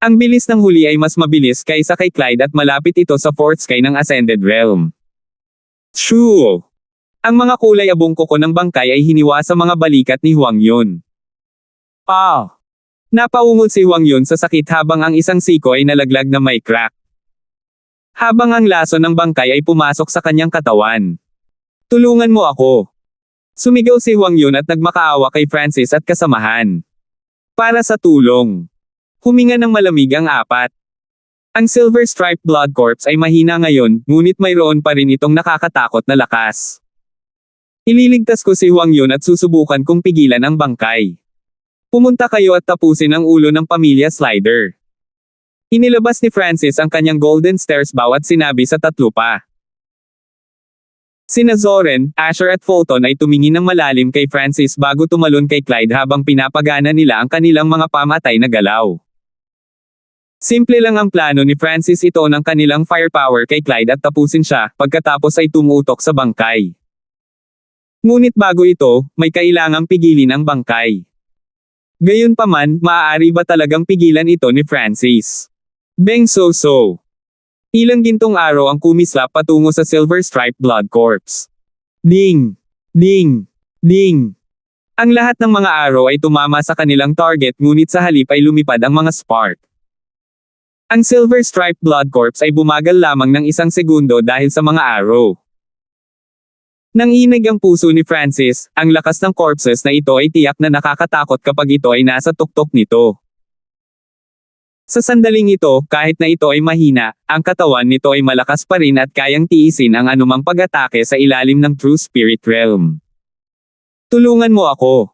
Ang bilis ng huli ay mas mabilis kaysa kay Clyde at malapit ito sa 4th Sky ng Ascended Realm. True. Ang mga kulay abong kuko ng bangkay ay hiniwa sa mga balikat ni Huang Yun. Napaungol si Huang Yun sa sakit habang ang isang siko ay nalaglag na may crack. Habang ang laso ng bangkay ay pumasok sa kanyang katawan. Tulungan mo ako. Sumigaw si Huang Yun at nagmakaawa kay Francis at kasamahan. Para sa tulong. Huminga ng malamig ang apat. Ang Silver Stripe Blood Corps ay mahina ngayon, ngunit mayroon pa rin itong nakakatakot na lakas. Ililigtas ko si Huang Yun at susubukan kong pigilan ang bangkay. Pumunta kayo at tapusin ang ulo ng pamilya Slider. Inilabas ni Francis ang kanyang Golden Stairs bow at sinabi sa tatlo pa. Sina Zoren, Asher at Fulton ay tumingin ng malalim kay Francis bago tumalon kay Clyde habang pinapagana nila ang kanilang mga pamatay na galaw. Simple lang ang plano ni Francis, ito ng kanilang firepower kay Clyde at tapusin siya, pagkatapos ay tumutok sa bangkay. Ngunit bago ito, may kailangang pigilin ang bangkay. Gayunpaman, maaari ba talagang pigilan ito ni Francis? Beng so. Ilang gintong araw ang kumislap patungo sa Silver Stripe Blood Corps. Ding! Ding! Ding! Ang lahat ng mga araw ay tumama sa kanilang target, ngunit sa halip ay lumipad ang mga spark. Ang Silver Stripe Blood Corps ay bumagal lamang ng isang segundo dahil sa mga arrow. Nanginig ang puso ni Francis, ang lakas ng corpses na ito ay tiyak na nakakatakot kapag ito ay nasa tuktok nito. Sa sandaling ito, kahit na ito ay mahina, ang katawan nito ay malakas pa rin at kayang tiisin ang anumang pag-atake sa ilalim ng True Spirit Realm. Tulungan mo ako.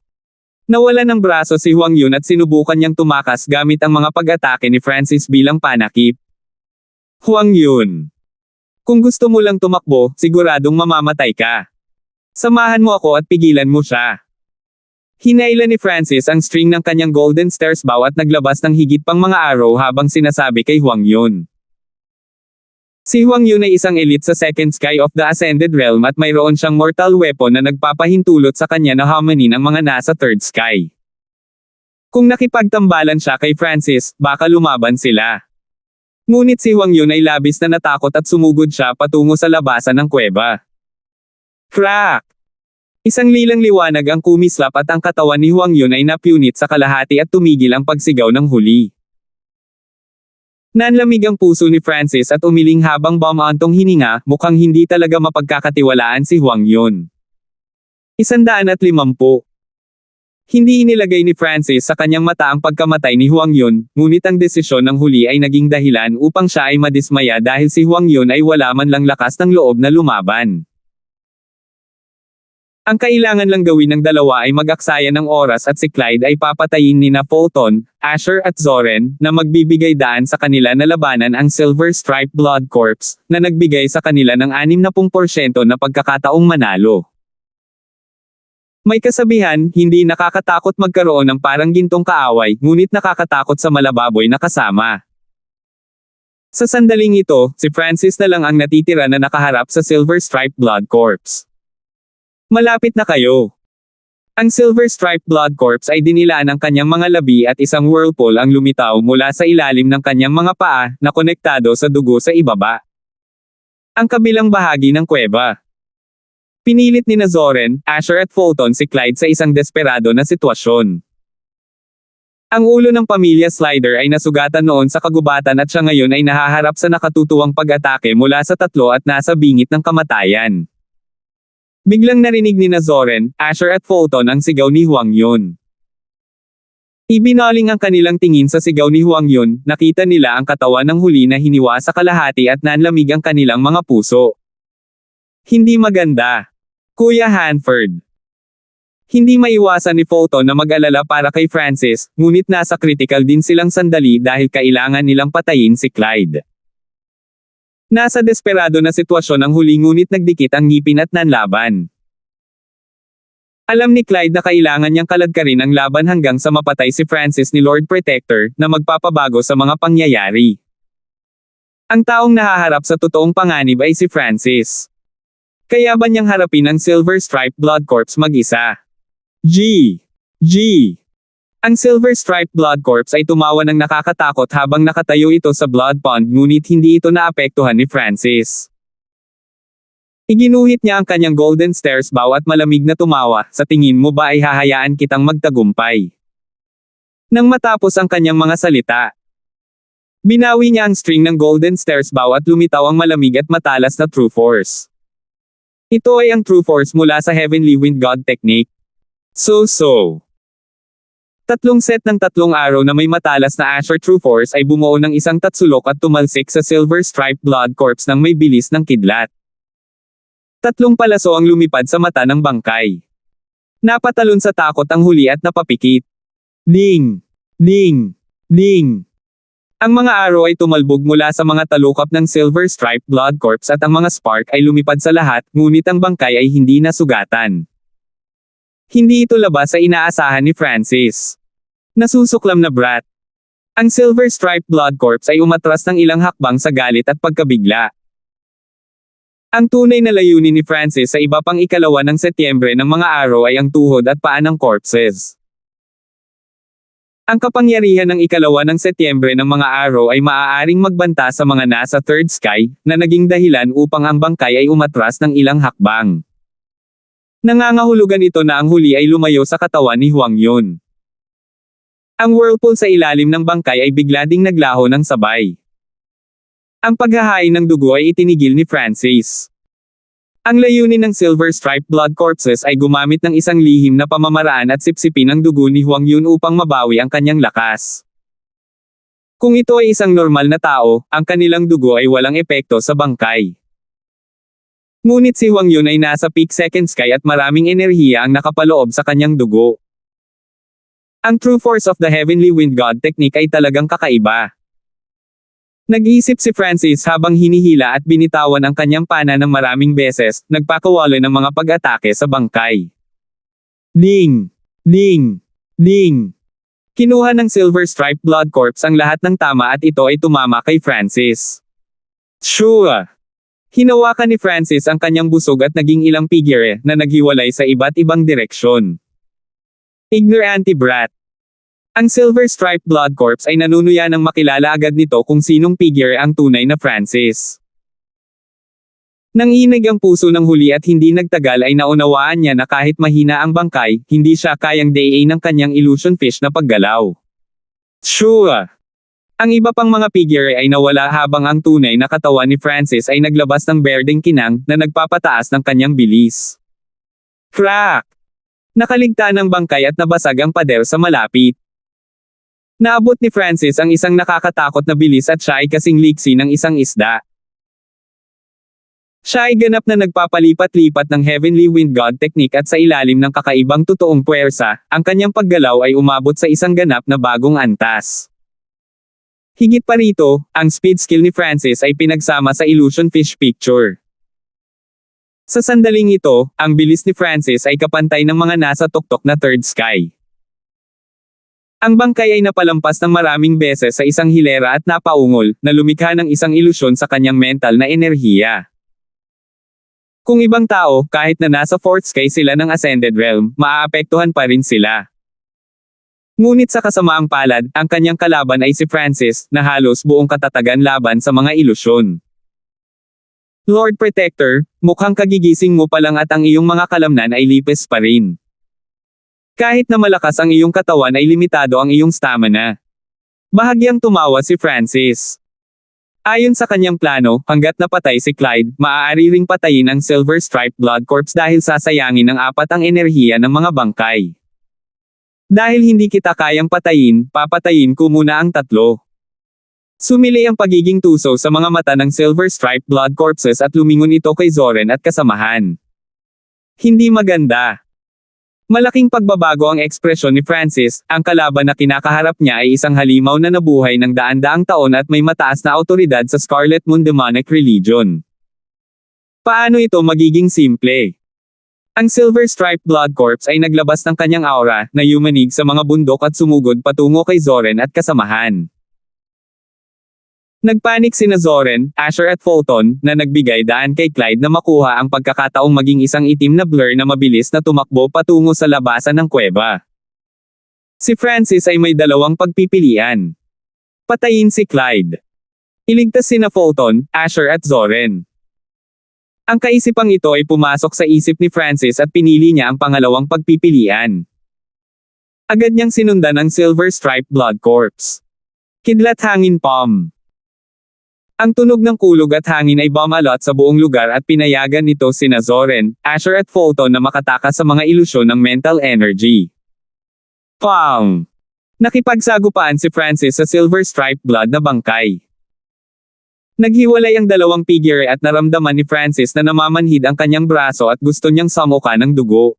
Nawala ng braso si Huang Yun at sinubukan niyang tumakas gamit ang mga pag-atake ni Francis bilang panakip. Huang Yun. Kung gusto mo lang tumakbo, siguradong mamamatay ka. Samahan mo ako at pigilan mo siya. Hinailan ni Francis ang string ng kanyang Golden Stairs bow at naglabas ng higit pang mga arrow habang sinasabi kay Huang Yun. Si Huang Yun ay isang elite sa Second Sky of the Ascended Realm at mayroon siyang mortal weapon na nagpapahintulot sa kanya na hamanin ang mga nasa Third Sky. Kung nakipagtambalan siya kay Francis, baka lumaban sila. Ngunit si Huang Yun ay labis na natakot at sumugod siya patungo sa labasan ng kuweba. Crack! Isang lilang liwanag ang kumislap at ang katawan ni Huang Yun ay napunit sa kalahati at tumigil ang pagsigaw ng huli. Nanlamig ang puso ni Francis at umiling habang bumantong hininga, mukhang hindi talaga mapagkakatiwalaan si Huang Yun. 150. Hindi inilagay ni Francis sa kanyang mata ang pagkamatay ni Huang Yun, ngunit ang desisyon ng huli ay naging dahilan upang siya ay madismaya dahil si Huang Yun ay wala man lang lakas ng loob na lumaban. Ang kailangan lang gawin ng dalawa ay mag-aksaya ng oras at si Clyde ay papatayin nina Fulton, Asher at Zoren, na magbibigay daan sa kanila na labanan ang Silver Stripe Blood Corps, na nagbigay sa kanila ng 60% na pagkakataong manalo. May kasabihan, hindi nakakatakot magkaroon ng parang gintong kaaway, ngunit nakakatakot sa malababoy na kasama. Sa sandaling ito, si Francis na lang ang natitira na nakaharap sa Silver Stripe Blood Corps. Malapit na kayo. Ang Silver Stripe Blood Corps ay dinilaan ng kanyang mga labi at isang whirlpool ang lumitaw mula sa ilalim ng kanyang mga paa, na konektado sa dugo sa ibaba. Ang kabilang bahagi ng kuweba. Pinilit ni Zoren, Asher at Fulton si Clyde sa isang desperado na sitwasyon. Ang ulo ng pamilya Slider ay nasugatan noon sa kagubatan at siya ngayon ay nahaharap sa nakatutuwang pag-atake mula sa tatlo at nasa bingit ng kamatayan. Biglang narinig ni Zoren, Asher at Fulton ang sigaw ni Huang Yun. Ibinaling ang kanilang tingin sa sigaw ni Huang Yun, nakita nila ang katawan ng huli na hiniwa sa kalahati at nanlamig ang kanilang mga puso. Hindi maganda. Kuya Hanford. Hindi maiwasan ni Fulton na mag-alala para kay Francis, ngunit nasa critical din silang sandali dahil kailangan nilang patayin si Clyde. Nasa desperado na sitwasyon ang huli ngunit nagdikit ang ngipin at nanlaban. Alam ni Clyde na kailangan niyang kaladkarin ang laban hanggang sa mapatay si Francis ni Lord Protector, na magpapabago sa mga pangyayari. Ang taong nahaharap sa totoong panganib ay si Francis. Kaya ba niyang harapin ang Silver Stripe Blood Corps mag-isa? G. Ang Silver Stripe Blood Corps ay tumawa ng nakakatakot habang nakatayo ito sa blood pond, ngunit hindi ito naapektuhan ni Francis. Iginuhit niya ang kanyang golden stares bow at malamig na tumawa, sa tingin mo ba ay hahayaan kitang magtagumpay? Nang matapos ang kanyang mga salita, binawi niya ang string ng golden stairs bow at lumitaw ang malamig at matalas na true force. Ito ay ang true force mula sa Heavenly Wind God Technique. So. Tatlong set ng tatlong araw na may matalas na Asher True Force ay bumuo ng isang tatsulok at tumalsik sa Silver Striped Blood Corpse ng may bilis ng kidlat. Tatlong palaso ang lumipad sa mata ng bangkay. Napatalon sa takot ang huli at napapikit. Ding! Ding! Ding! Ang mga arrow ay tumalbog mula sa mga talukap ng Silver Striped Blood Corpse at ang mga spark ay lumipad sa lahat, ngunit ang bangkay ay hindi nasugatan. Hindi ito labas sa inaasahan ni Francis. Nasusuklam na brat. Ang Silver Striped Blood Corpse ay umatras ng ilang hakbang sa galit at pagkabigla. Ang tunay na layunin ni Francis sa iba pang ikalawa ng Setyembre ng mga arrow ay ang tuhod at paa ng corpses. Ang kapangyarihan ng ikalawa ng Setyembre ng mga arrow ay maaaring magbanta sa mga nasa third sky, na naging dahilan upang ang bangkay ay umatras ng ilang hakbang. Nangangahulugan ito na ang huli ay lumayo sa katawan ni Huang Yun. Ang whirlpool sa ilalim ng bangkay ay bigla ding naglaho ng sabay. Ang paghahain ng dugo ay itinigil ni Francis. Ang layunin ng Silver Striped Blood Corpses ay gumamit ng isang lihim na pamamaraan at sipsipin ang dugo ni Huang Yun upang mabawi ang kanyang lakas. Kung ito ay isang normal na tao, ang kanilang dugo ay walang epekto sa bangkay. Ngunit si Huang Yun ay nasa peak second sky at maraming enerhiya ang nakapaloob sa kanyang dugo. Ang True Force of the Heavenly Wind God Technique ay talagang kakaiba. Nag-iisip si Francis habang hinihila at binitawan ang kanyang pana ng maraming beses, nagpakawala ng mga pag-atake sa bangkay. Ding! Ding! Ding! Kinuha ng Silver Striped Blood Corpse ang lahat ng tama at ito ay tumama kay Francis. Sure! Hinawakan ni Francis ang kanyang busog at naging ilang figure na naghiwalay sa iba't ibang direksyon. Ignorante brat. Ang Silver Striped Blood Corpse ay nanunuya ng makilala agad nito kung sinong figure ang tunay na Francis. Nanginig ang puso ng huli at hindi nagtagal ay naunawaan niya na kahit mahina ang bangkay, hindi siya kayang daain ng kanyang illusion fish na paggalaw. Sure! Ang iba pang mga figure ay nawala habang ang tunay na katawan ni Francis ay naglabas ng berdeng kinang na nagpapataas ng kanyang bilis. Crack! Nakaligtaan ng bangkay at nabasag ang pader sa malapit. Naabot ni Francis ang isang nakakatakot na bilis at siya ay kasing liksi ng isang isda. Siya ay ganap na nagpapalipat-lipat ng Heavenly Wind God Technique at sa ilalim ng kakaibang totoong puwersa, ang kanyang paggalaw ay umabot sa isang ganap na bagong antas. Higit pa rito, ang speed skill ni Francis ay pinagsama sa illusion fish picture. Sa sandaling ito, ang bilis ni Francis ay kapantay ng mga nasa tuktok na third sky. Ang bangkay ay napalampas ng maraming beses sa isang hilera at napaungol, na lumikha ng isang ilusyon sa kanyang mental na enerhiya. Kung ibang tao, kahit na nasa fourth sky sila ng Ascended Realm, maaapektuhan pa rin sila. Ngunit sa kasamaang palad, ang kanyang kalaban ay si Francis, na halos buong katatagan laban sa mga ilusyon. Lord Protector, mukhang kagigising mo pa lang at ang iyong mga kalamnan ay lipes pa rin. Kahit na malakas ang iyong katawan ay limitado ang iyong stamina. Bahagyang tumawa si Francis. Ayon sa kanyang plano, hanggat napatay si Clyde, maaari ring patayin ang Silver Striped Blood Corpse dahil sasayangin ng apat ang enerhiya ng mga bangkay. Dahil hindi kita kayang patayin, papatayin ko muna ang tatlo. Sumili ang pagiging tuso sa mga mata ng Silver Striped Blood Corpses at lumingon ito kay Zoren at kasamahan. Hindi maganda. Malaking pagbabago ang ekspresyon ni Francis, ang kalaban na kinakaharap niya ay isang halimaw na nabuhay ng daan-daang taon at may mataas na autoridad sa Scarlet Moon Demonic Religion. Paano ito magiging simple? Ang Silver Striped Blood Corpse ay naglabas ng kanyang aura, na yumanig sa mga bundok at sumugod patungo kay Zoren at kasamahan. Nagpanik sina Zoren, Asher at Fulton, na nagbigay daan kay Clyde na makuha ang pagkakataong maging isang itim na blur na mabilis na tumakbo patungo sa labasan ng kuweba. Si Francis ay may dalawang pagpipilian. Patayin si Clyde. Iligtas sina Fulton, Asher at Zoren. Ang kaisipang ito ay pumasok sa isip ni Francis at pinili niya ang pangalawang pagpipilian. Agad niyang sinundan ang Silver Stripe Blood Corps. Kidlat hangin palm. Ang tunog ng kulog at hangin ay bumalot sa buong lugar at pinayagan nito sina Zoren, Asher at Fulton na makatakas sa mga ilusyon ng mental energy. Pang! Nakipagsagupaan si Francis sa Silver Stripe Blood na bangkay. Naghiwalay ang dalawang figure at naramdaman ni Francis na namamanhid ang kanyang braso at gusto niyang samuka ng dugo.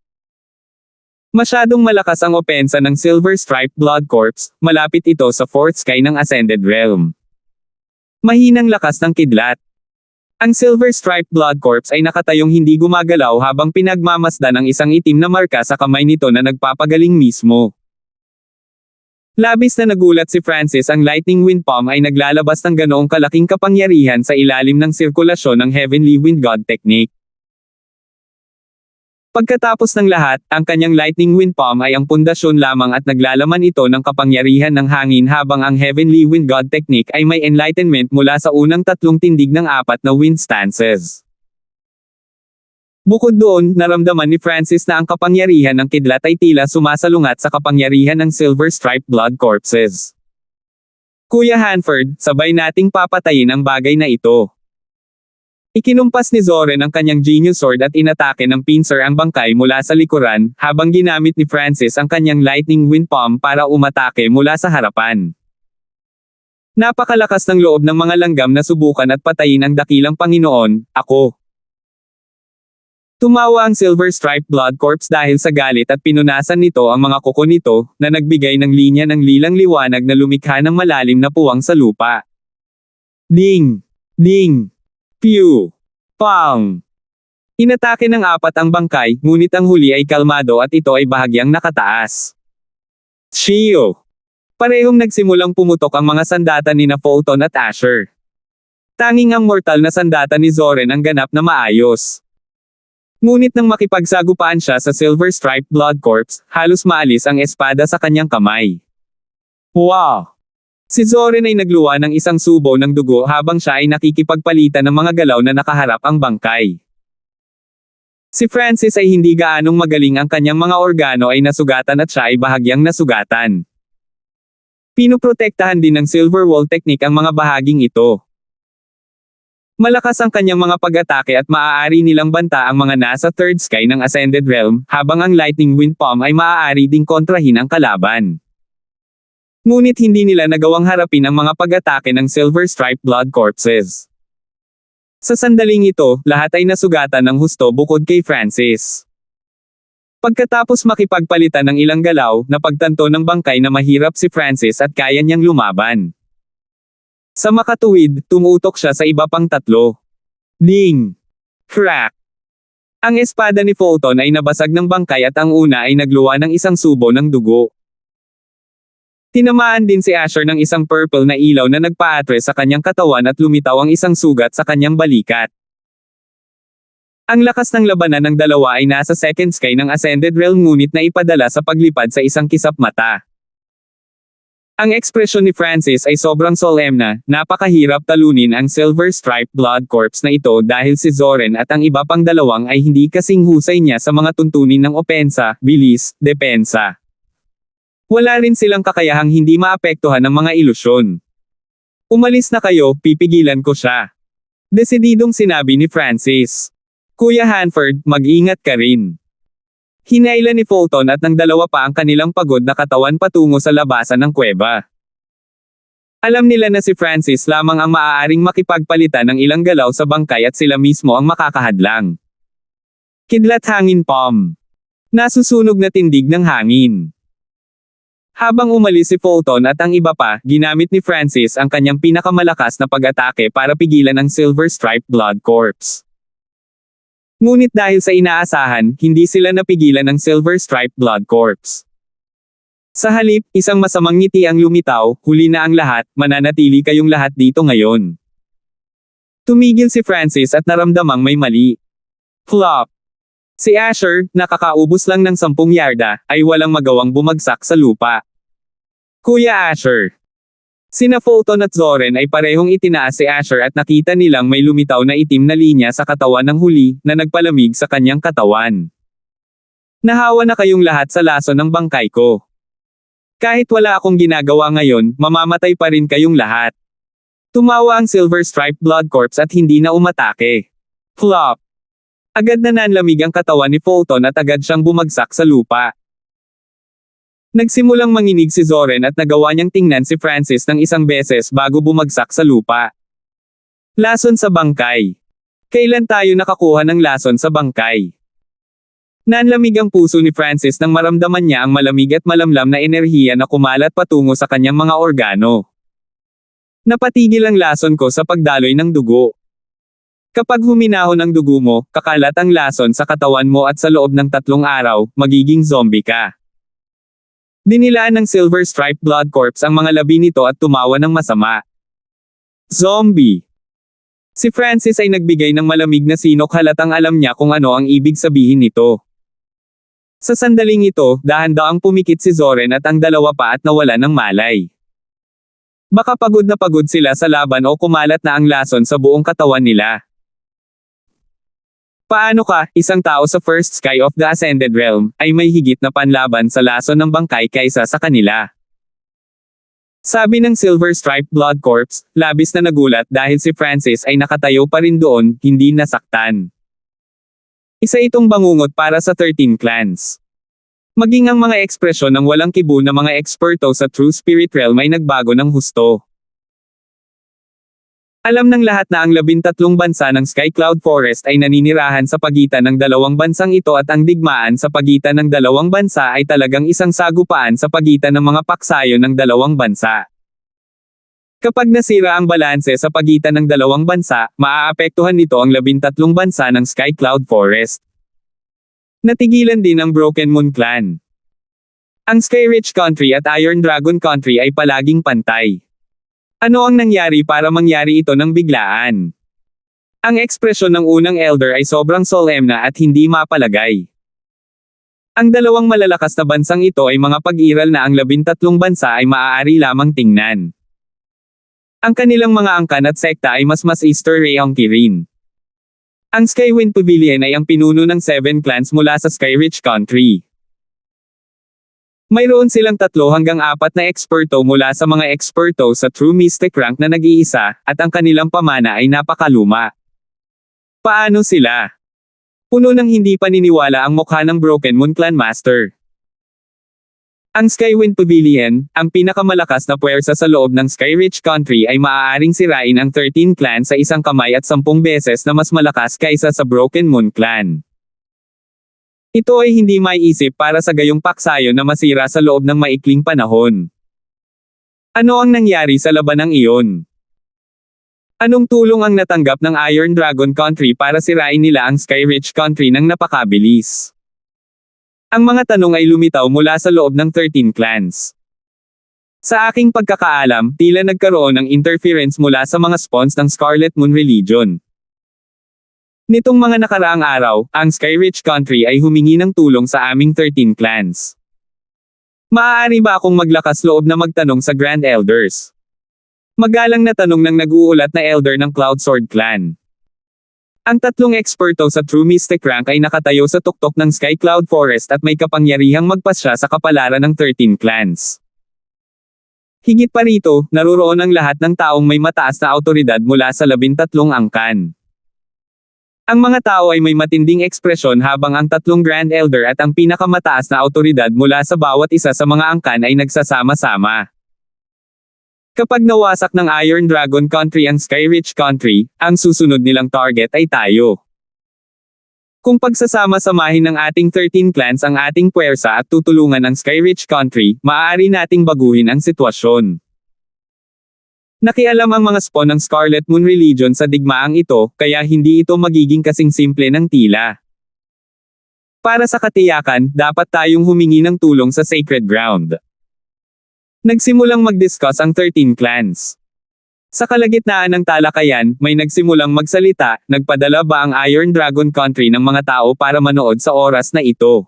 Masyadong malakas ang opensa ng Silver Stripe Blood Corps, malapit ito sa fourth sky ng Ascended Realm. Mahinang lakas ng kidlat. Ang Silver Stripe Blood Corps ay nakatayong hindi gumagalaw habang pinagmamasdan ang isang itim na marka sa kamay nito na nagpapagaling mismo. Labis na nagulat si Francis, ang Lightning Wind Palm ay naglalabas ng ganoong kalaking kapangyarihan sa ilalim ng sirkulasyon ng Heavenly Wind God Technique. Pagkatapos ng lahat, ang kanyang Lightning Wind Palm ay ang pundasyon lamang at naglalaman ito ng kapangyarihan ng hangin habang ang Heavenly Wind God Technique ay may enlightenment mula sa unang tatlong tindig ng apat na wind stances. Bukod doon, naramdaman ni Francis na ang kapangyarihan ng kidlat ay tila sumasalungat sa kapangyarihan ng Silver Stripe Blood Corpses. Kuya Hanford, sabay nating papatayin ang bagay na ito. Ikinumpas ni Zoren ang kanyang Genius Sword at inatake ng pincer ang bangkay mula sa likuran, habang ginamit ni Francis ang kanyang Lightning Wind Palm para umatake mula sa harapan. Napakalakas ng loob ng mga langgam na subukan at patayin ang dakilang Panginoon, ako. Tumawa ang Silver Stripe Blood Corps dahil sa galit at pinunasan nito ang mga kuko nito, na nagbigay ng linya ng lilang liwanag na lumikha ng malalim na puwang sa lupa. Ding! Ding! Pew! Pang! Inatake ng apat ang bangkay, ngunit ang huli ay kalmado at ito ay bahagyang nakataas. Shio! Parehong nagsimulang pumutok ang mga sandata ni Fulton at Asher. Tanging ang mortal na sandata ni Zoren ang ganap na maayos. Ngunit nang makipagsagupaan siya sa Silver Stripe Blood Corps, halos maalis ang espada sa kanyang kamay. Wow! Si Zoren ay nagluwa ng isang subo ng dugo habang siya ay nakikipagpalitan ng mga galaw na nakaharap ang bangkay. Si Francis ay hindi gaanong magaling, ang kanyang mga organo ay nasugatan at siya ay bahagyang nasugatan. Pinuprotektahan din ng Silver Wall Technique ang mga bahaging ito. Malakas ang kanyang mga pag-atake at maaari nilang banta ang mga nasa third sky ng Ascended Realm, habang ang Lightning Wind Palm ay maaari ding kontrahin ang kalaban. Ngunit hindi nila nagawang harapin ang mga pag-atake ng Silver Stripe Blood Corpses. Sa sandaling ito, lahat ay nasugatan ng husto bukod kay Francis. Pagkatapos makipagpalitan ng ilang galaw, napagtanto ng bangkay na mahirap si Francis at kaya niyang lumaban. Sa makatuwid, tumutok siya sa iba pang tatlo. Ding! Crack! Ang espada ni Fulton ay nabasag ng bangkay at ang una ay nagluwa ng isang subo ng dugo. Tinamaan din si Asher ng isang purple na ilaw na nagpaatre sa kanyang katawan at lumitaw ang isang sugat sa kanyang balikat. Ang lakas ng labanan ng dalawa ay nasa second sky ng Ascended Realm, ngunit na ipadala sa paglipad sa isang kisap mata. Ang ekspresyon ni Francis ay sobrang solemn, napakahirap talunin ang Silver Stripe Blood Corps na ito dahil si Zoren at ang iba pang dalawang ay hindi kasing husay niya sa mga tuntunin ng opensa, bilis, depensa. Wala rin silang kakayahang hindi maapektuhan ng mga ilusyon. Umalis na kayo, pipigilan ko siya. Desididong sinabi ni Francis. Kuya Hanford, mag-ingat ka rin. Hinailan ni Fulton at ng dalawa pa ang kanilang pagod na katawan patungo sa labasan ng kuweba. Alam nila na si Francis lamang ang maaaring makipagpalitan ng ilang galaw sa bangkay at sila mismo ang makakahadlang. Kidlat hangin palm. Nasusunog na tindig ng hangin. Habang umalis si Fulton at ang iba pa, ginamit ni Francis ang kanyang pinakamalakas na pag-atake para pigilan ang Silver Stripe Blood Corps. Ngunit dahil sa inaasahan, hindi sila napigilan ng Silver Stripe Blood Corps. Sa halip, isang masamang ngiti ang lumitaw, huli na ang lahat, mananatili kayong lahat dito ngayon. Tumigil si Francis at naramdamang may mali. Flop! Si Asher, nakakaubos lang ng 10 yarda, ay walang magawang bumagsak sa lupa. Kuya Asher! Sina Fulton at Zoren ay parehong itinaas si Asher at nakita nilang may lumitaw na itim na linya sa katawan ng huli, na nagpalamig sa kanyang katawan. Nahawa na kayong lahat sa lason ng bangkay ko. Kahit wala akong ginagawa ngayon, mamamatay pa rin kayong lahat. Tumawa ang Silver Striped Blood Corps at hindi na umatake. Plop! Agad na nanlamig ang katawan ni Fulton at agad siyang bumagsak sa lupa. Nagsimulang manginig si Zoren at nagawa niyang tingnan si Francis ng isang beses bago bumagsak sa lupa. Lason sa bangkay. Kailan tayo nakakuha ng lason sa bangkay? Nanlamig ang puso ni Francis nang maramdaman niya ang malamig at malamlam na enerhiya na kumalat patungo sa kanyang mga organo. Napatigil ang lason ko sa pagdaloy ng dugo. Kapag huminahon ang dugo mo, kakalat ang lason sa katawan mo at sa loob ng 3 araw, magiging zombie ka. Dinilaan ng Silver Striped Blood Corps ang mga labi nito at tumawa ng masama. Zombie! Si Francis ay nagbigay ng malamig na sinok halatang alam niya kung ano ang ibig sabihin nito. Sa sandaling ito, dahan-daang pumikit si Zoren at ang dalawa pa at nawala ng malay. Baka pagod na pagod sila sa laban o kumalat na ang lason sa buong katawan nila. Paano ka, isang tao sa First Sky of the Ascended Realm, ay may higit na panlaban sa lason ng bangkay kaysa sa kanila? Sabi ng Silver Striped Blood Corps, labis na nagulat dahil si Francis ay nakatayo pa rin doon, hindi nasaktan. Isa itong bangungot para sa 13 clans. Maging ang mga ekspresyon ng walang kibo na mga eksperto sa True Spirit Realm ay nagbago ng husto. Alam ng lahat na ang 13 bansa ng Sky Cloud Forest ay naninirahan sa pagitan ng dalawang bansang ito at ang digmaan sa pagitan ng dalawang bansa ay talagang isang sagupaan sa pagitan ng mga paksayo ng dalawang bansa. Kapag nasira ang balanse sa pagitan ng dalawang bansa, maaapektuhan nito ang 13 bansa ng Sky Cloud Forest. Natigilan din ang Broken Moon Clan. Ang Sky Rich Country at Iron Dragon Country ay palaging pantay. Ano ang nangyari para mangyari ito ng biglaan? Ang ekspresyon ng unang elder ay sobrang solemn na at hindi mapalagay. Ang dalawang malalakas na bansang ito ay mga pag-iral na ang 13 bansa ay maaari lamang tingnan. Ang kanilang mga angkan at sekta ay mas Easter Reonki rin. Ang Skywind Pavilion ay ang pinuno ng 7 clans mula sa Sky Rich Country. Mayroon silang 3 hanggang 4 na eksperto mula sa mga eksperto sa True Mystic rank na nag-iisa, at ang kanilang pamana ay napakaluma. Paano sila? Puno ng hindi paniniwala ang mukha ng Broken Moon Clan Master. Ang Skywind Pavilion, ang pinakamalakas na puwersa sa loob ng Sky Rich Country ay maaaring sirain ang 13 clan sa isang kamay at 10 beses na mas malakas kaysa sa Broken Moon Clan. Ito ay hindi maiisip para sa gayong paksayo na masira sa loob ng maikling panahon. Ano ang nangyari sa labanang iyon? Anong tulong ang natanggap ng Iron Dragon Country para sirain nila ang Sky Rich Country ng napakabilis? Ang mga tanong ay lumitaw mula sa loob ng 13 clans. Sa aking pagkakaalam, tila nagkaroon ng interference mula sa mga spawns ng Scarlet Moon Religion. Nitong mga nakaraang araw, ang Sky Rich Country ay humingi ng tulong sa aming 13 clans. Maaari ba akong maglakas loob na magtanong sa Grand Elders? Magalang na tanong ng nag-uulat na elder ng Cloud Sword Clan. Ang 3 eksperto sa True Mystic rank ay nakatayo sa tuktok ng Sky Cloud Forest at may kapangyarihang magpasya sa kapalaran ng 13 clans. Higit pa rito, naruroon ang lahat ng taong may mataas na awtoridad mula sa 13 angkan. Ang mga tao ay may matinding ekspresyon habang ang 3 Grand Elder at ang pinakamataas na awtoridad mula sa bawat isa sa mga angkan ay nagsasama-sama. Kapag nawasak ng Iron Dragon Country ang Sky Rich Country, ang susunod nilang target ay tayo. Kung pagsasama-samahin ng ating 13 clans ang ating puwersa at tutulungan ang Sky Rich Country, maaari nating baguhin ang sitwasyon. Nakialam ang mga spawn ng Scarlet Moon Religion sa digmaang ito, kaya hindi ito magiging kasing simple ng tila. Para sa katiyakan, dapat tayong humingi ng tulong sa Sacred Ground. Nagsimulang mag-discuss ang 13 clans. Sa kalagitnaan ng talakayan, may nagsimulang magsalita, nagpadala ba ang Iron Dragon Country ng mga tao para manood sa oras na ito?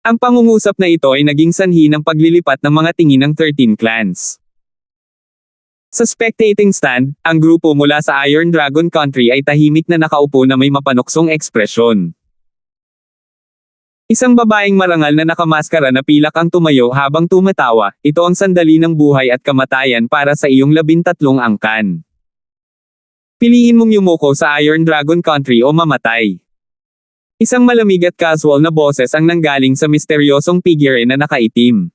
Ang pangungusap na ito ay naging sanhi ng paglilipat ng mga tingin ng 13 clans. Sa spectating stand, ang grupo mula sa Iron Dragon Country ay tahimik na nakaupo na may mapanuksong ekspresyon. Isang babaeng marangal na nakamaskara na pilak ang tumayo habang tumatawa, ito ang sandali ng buhay at kamatayan para sa iyong 13 angkan. Piliin mong yumuko sa Iron Dragon Country o mamatay. Isang malamig at casual na boses ang nanggaling sa misteryosong figure na nakaitim.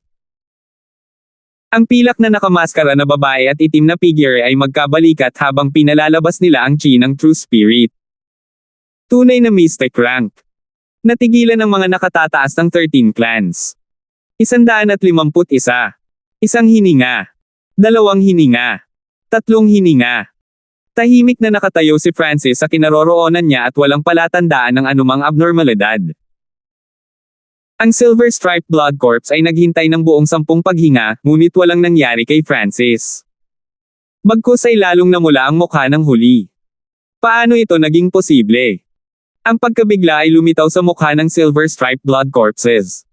Ang pilak na nakamaskara na babae at itim na figure ay magkabalikat habang pinalalabas nila ang chi ng True Spirit. Tunay na mystic rank. Natigilan ng mga nakatataas ng 13 clans. 151. Isang hininga. 2 hininga. 3 hininga. Tahimik na nakatayo si Francis sa kinaroroonan niya at walang palatandaan ng anumang abnormalidad. Ang Silver Stripe Blood Corps ay naghintay ng buong 10 paghinga, ngunit walang nangyari kay Francis. Bagkus ay lalong namula ang mukha ng huli. Paano ito naging posible? Ang pagkabigla ay lumitaw sa mukha ng Silver Stripe Blood Corpses.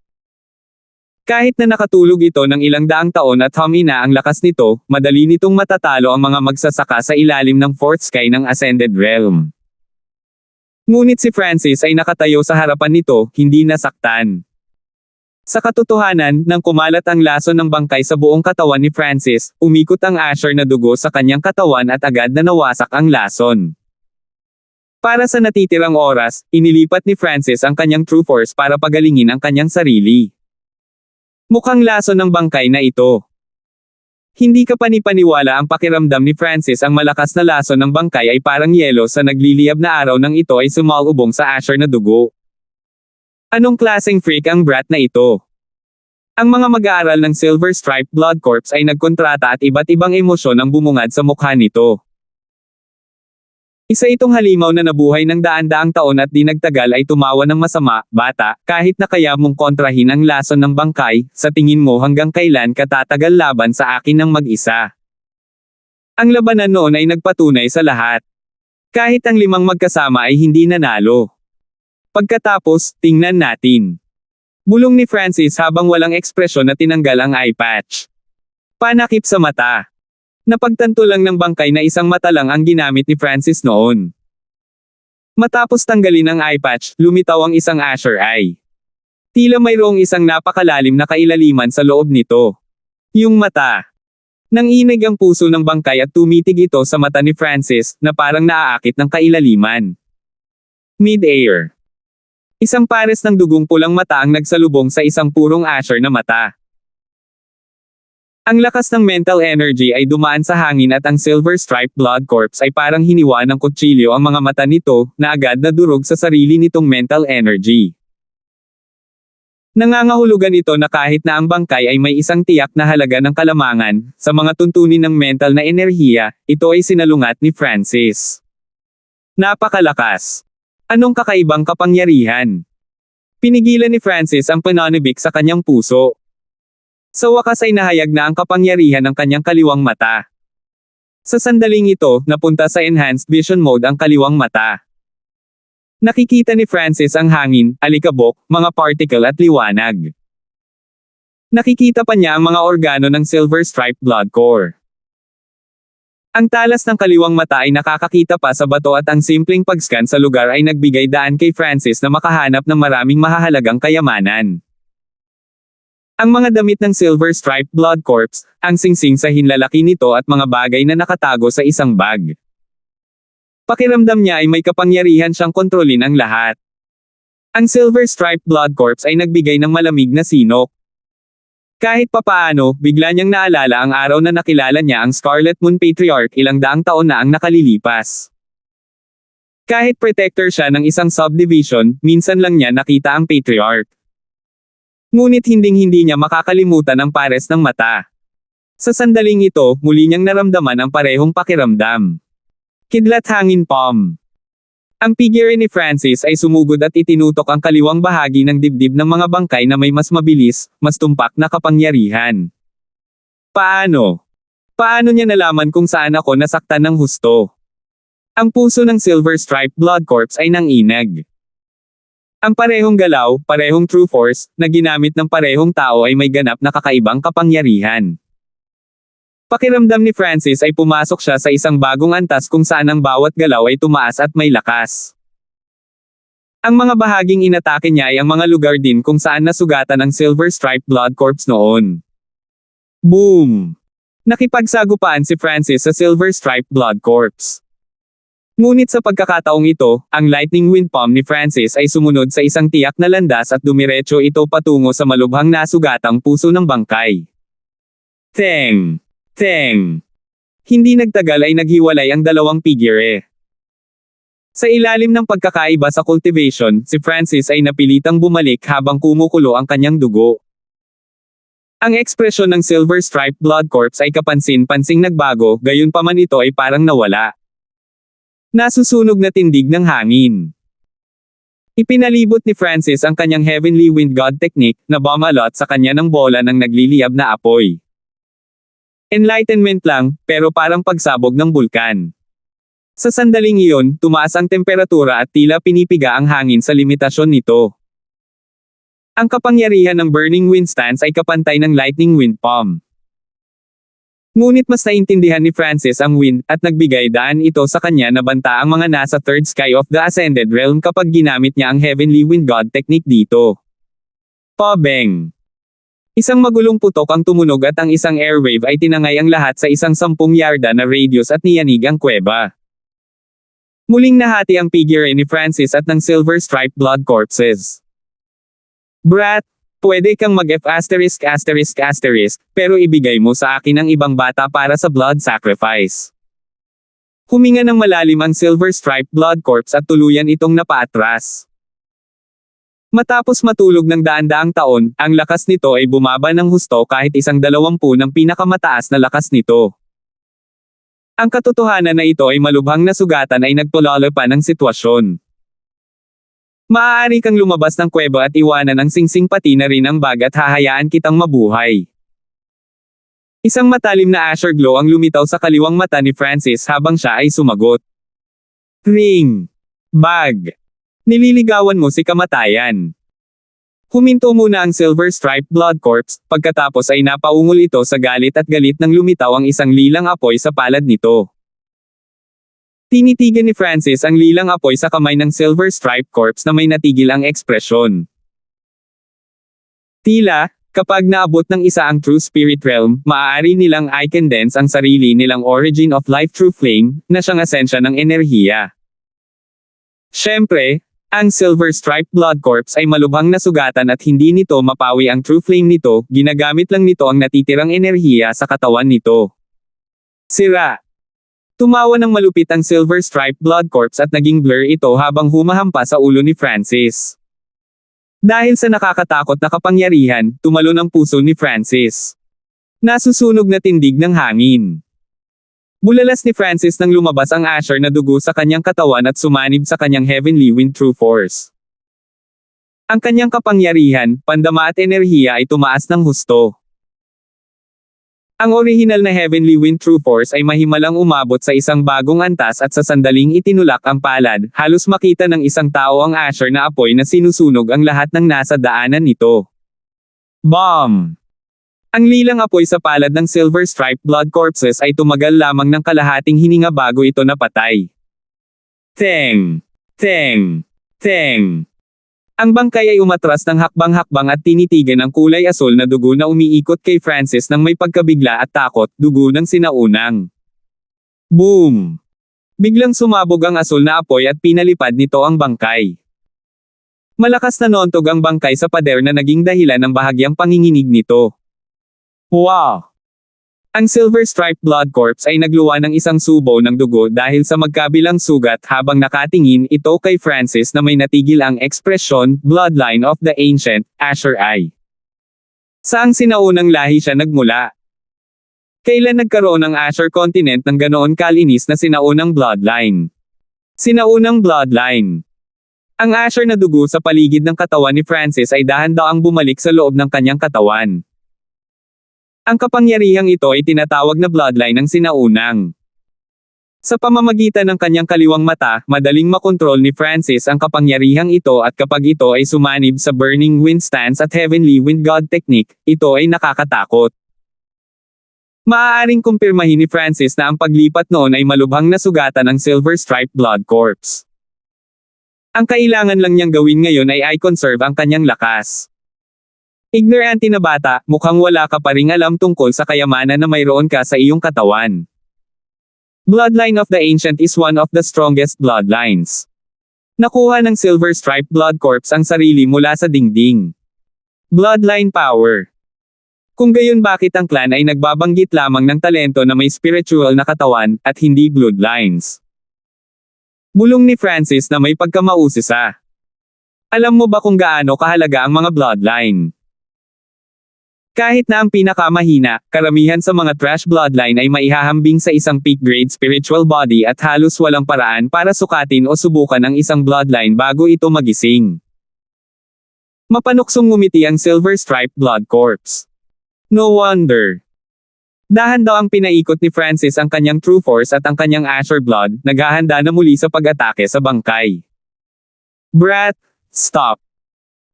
Kahit na nakatulog ito ng ilang daang taon at humina ang lakas nito, madali nitong matatalo ang mga magsasaka sa ilalim ng Fourth Sky ng Ascended Realm. Ngunit si Francis ay nakatayo sa harapan nito, hindi nasaktan. Sa katotohanan, nang kumalat ang lason ng bangkay sa buong katawan ni Francis, umikot ang asher na dugo sa kanyang katawan at agad na nawasak ang lason. Para sa natitirang oras, inilipat ni Francis ang kanyang True Force para pagalingin ang kanyang sarili. Mukhang lason ng bangkay na ito. Hindi ka panipaniwala ang pakiramdam ni Francis, ang malakas na lason ng bangkay ay parang yelo sa nagliliyab na araw nang ito ay sumalubong sa asher na dugo. Anong klaseng freak ang brat na ito? Ang mga mag-aaral ng Silver Stripe Blood Corps ay nagkontrata at iba't ibang emosyon ang bumungad sa mukha nito. Isa itong halimaw na nabuhay ng daan-daang taon at di nagtagal ay tumawa ng masama, bata, kahit na kaya mong kontrahin ang lason ng bangkay, sa tingin mo hanggang kailan ka tatagal laban sa akin ng mag-isa? Ang labanan noon ay nagpatunay sa lahat. Kahit ang 5 magkasama ay hindi nanalo. Pagkatapos, tingnan natin. Bulong ni Francis habang walang ekspresyon na tinanggal ang eye patch. Panakip sa mata. Napagtanto lang ng bangkay na isang mata lang ang ginamit ni Francis noon. Matapos tanggalin ang eye patch, lumitaw ang isang asher eye. Tila mayroong isang napakalalim na kailaliman sa loob nito. Yung mata. Nanginig ang puso ng bangkay at tumitig ito sa mata ni Francis, na parang naaakit ng kailaliman. Mid-air. Isang pares ng dugong pulang mata ang nagsalubong sa isang purong asher na mata. Ang lakas ng mental energy ay dumaan sa hangin at ang Silver Stripe Blood Corps ay parang hiniwa ng kutsilyo ang mga mata nito, na agad na durog sa sarili nitong mental energy. Nangangahulugan ito na kahit na ang bangkay ay may isang tiyak na halaga ng kalamangan, sa mga tuntunin ng mental na enerhiya, ito ay sinalungat ni Francis. Napakalakas. Anong kakaibang kapangyarihan? Pinigilan ni Francis ang pananibik sa kanyang puso. Sa wakas ay nahayag na ang kapangyarihan ng kanyang kaliwang mata. Sa sandaling ito, napunta sa enhanced vision mode ang kaliwang mata. Nakikita ni Francis ang hangin, alikabok, mga particle at liwanag. Nakikita pa niya ang mga organo ng Silver Stripe Blood Core. Ang talas ng kaliwang mata ay nakakakita pa sa bato at ang simpleng pag-scan sa lugar ay nagbigay daan kay Francis na makahanap ng maraming mahahalagang kayamanan. Ang mga damit ng Silver Stripe Blood Corps, ang singsing sa hinlalaki nito at mga bagay na nakatago sa isang bag. Pakiramdam niya ay may kapangyarihan siyang kontrolin ang lahat. Ang Silver Stripe Blood Corps ay nagbigay ng malamig na sinok. Kahit papaano, bigla niyang naalala ang araw na nakilala niya ang Scarlet Moon Patriarch ilang daang taon na ang nakalilipas. Kahit protector siya ng isang subdivision, minsan lang niya nakita ang Patriarch. Ngunit hinding-hindi niya makakalimutan ang pares ng mata. Sa sandaling ito, muli niyang naramdaman ang parehong pakiramdam. Kidlat hangin palm. Ang figure ni Francis ay sumugod at itinutok ang kaliwang bahagi ng dibdib ng mga bangkay na may mas mabilis, mas tumpak na kapangyarihan. Paano? Paano niya nalaman kung saan ako nasaktan ng husto? Ang puso ng Silver Stripe Blood Corps ay nanginag. Ang parehong galaw, parehong True Force, na ginamit ng parehong tao ay may ganap na kakaibang kapangyarihan. Pakiramdam ni Francis ay pumasok siya sa isang bagong antas kung saan ang bawat galaw ay tumaas at may lakas. Ang mga bahaging inatake niya ay ang mga lugar din kung saan nasugatan ang Silver Stripe Blood Corps noon. Boom! Nakipagsagupaan si Francis sa Silver Stripe Blood Corps. Ngunit sa pagkakataong ito, ang Lightning Wind Palm ni Francis ay sumunod sa isang tiyak na landas at dumiretso ito patungo sa malubhang nasugatang puso ng bangkay. Teng! Teng! Hindi nagtagal ay naghiwalay ang dalawang figure. Sa ilalim ng pagkakaiba sa cultivation, si Francis ay napilitang bumalik habang kumukulo ang kanyang dugo. Ang ekspresyon ng Silver Stripe Blood Corps ay kapansin-pansing nagbago, gayunpaman ito ay parang nawala. Nasusunog na tindig ng hangin. Ipinalibot ni Francis ang kanyang Heavenly Wind God technique, na bumalot sa kanya ng bola ng nagliliyab na apoy. Enlightenment lang, pero parang pagsabog ng bulkan. Sa sandaling iyon, tumaas ang temperatura at tila pinipiga ang hangin sa limitasyon nito. Ang kapangyarihan ng Burning Wind Stance ay kapantay ng Lightning Wind Palm. Ngunit mas naintindihan ni Francis ang wind, at nagbigay daan ito sa kanya na banta ang mga nasa third sky of the Ascended Realm kapag ginamit niya ang Heavenly Wind God technique dito. Pabeng! Isang magulong putok ang tumunog at ang isang airwave ay tinangay ang lahat sa isang 10 yarda na radius at niyanig ang kuweba. Muling nahati ang figure ni Francis at ng Silver Stripe Blood Corpses. Brat, pwede kang mag-F******, pero ibigay mo sa akin ang ibang bata para sa blood sacrifice. Huminga ng malalim ang Silver Stripe Blood Corps at tuluyan itong napaatras. Matapos matulog ng daan-daang taon, ang lakas nito ay bumaba ng husto kahit 120 ng pinakamataas na lakas nito. Ang katotohanan na ito ay malubhang na sugatan ay nagpulalo pa ng sitwasyon. Maaari kang lumabas ng kuweba at iwanan ang singsing pati na rin ang bag at hahayaan kitang mabuhay. Isang matalim na azure glow ang lumitaw sa kaliwang mata ni Francis habang siya ay sumagot. Ring! Bag! Nililigawan mo si kamatayan. Huminto muna ang Silver Stripe Blood Corps, pagkatapos ay napaungol ito sa galit at galit nang lumitaw ang isang lilang apoy sa palad nito. Tinitigan ni Francis ang lilang apoy sa kamay ng Silver Stripe Corps na may natigil ang ekspresyon. Tila, kapag naabot ng isa ang True Spirit Realm, maaari nilang i-condense ang sarili nilang Origin of Life True Flame, na siyang esensya ng enerhiya. Siyempre, ang Silver Stripe Blood Corps ay malubhang nasugatan at hindi nito mapawi ang True Flame nito, ginagamit lang nito ang natitirang enerhiya sa katawan nito. Sira. Tumawa ng malupit ang Silver Stripe Blood Corps at naging blur ito habang humahampa sa ulo ni Francis. Dahil sa nakakatakot na kapangyarihan, tumalon ang puso ni Francis. Nasusunog na tindig ng hangin. Bulalas ni Francis nang lumabas ang asher na dugo sa kanyang katawan at sumanib sa kanyang Heavenly Wind True Force. Ang kanyang kapangyarihan, pandama at enerhiya ay tumaas ng husto. Ang orihinal na Heavenly Wind True Force ay mahimalang umabot sa isang bagong antas at sa sandaling itinulak ang palad, halos makita ng isang tao ang asher na apoy na sinusunog ang lahat ng nasa daanan nito. Bomb! Ang lilang apoy sa palad ng Silver Stripe Blood Corpses ay tumagal lamang ng kalahating hininga bago ito napatay. Teng! Teng! Teng! Ang bangkay ay umatras ng hakbang-hakbang at tinitigan ang kulay asul na dugo na umiikot kay Francis nang may pagkabigla at takot, dugo ng sinaunang. Boom! Biglang sumabog ang asul na apoy at pinalipad nito ang bangkay. Malakas na nontog ang bangkay sa pader na naging dahilan ng bahagyang panginginig nito. Wow! Ang Silver Stripe Blood Corps ay nagluwa ng isang subo ng dugo dahil sa magkabilang sugat habang nakatingin ito kay Francis na may natigil ang ekspresyon, Bloodline of the Ancient, Asher Eye. Saang sinaunang lahi siya nagmula? Kailan nagkaroon ang Asher Continent ng ganoon kalinis na sinaunang bloodline? Sinaunang bloodline. Ang Asher na dugo sa paligid ng katawan ni Francis ay dahan-daang bumalik sa loob ng kanyang katawan. Ang kapangyarihang ito ay tinatawag na bloodline ng sinaunang. Sa pamamagitan ng kanyang kaliwang mata, madaling makontrol ni Francis ang kapangyarihang ito at kapag ito ay sumanib sa Burning Wind Stance at Heavenly Wind God Technique, ito ay nakakatakot. Maaaring kumpirmahin ni Francis na ang paglipat noon ay malubhang nasugatan ng Silver Stripe Blood Corps. Ang kailangan lang niyang gawin ngayon ay i-conserve ang kanyang lakas. Ignorante na bata, mukhang wala ka pa ring alam tungkol sa kayamanan na mayroon ka sa iyong katawan. Bloodline of the Ancient is one of the strongest bloodlines. Nakuha ng Silver Stripe Blood Corps ang sarili mula sa dingding. Bloodline power. Kung gayon, bakit ang clan ay nagbabanggit lamang ng talento na may spiritual na katawan, at hindi bloodlines? Bulong ni Francis na may pagkamausisa. Alam mo ba kung gaano kahalaga ang mga bloodline? Kahit na ang pinakamahina, karamihan sa mga trash bloodline ay maihahambing sa isang peak-grade spiritual body at halos walang paraan para sukatin o subukan ang isang bloodline bago ito magising. Mapanuksong ngumiti ang Silver Stripe Blood Corps. No wonder. Dahan daw ang pinaikot ni Francis ang kanyang True Force at ang kanyang Asher Blood, naghahanda na muli sa pag-atake sa bangkay. Brat, stop.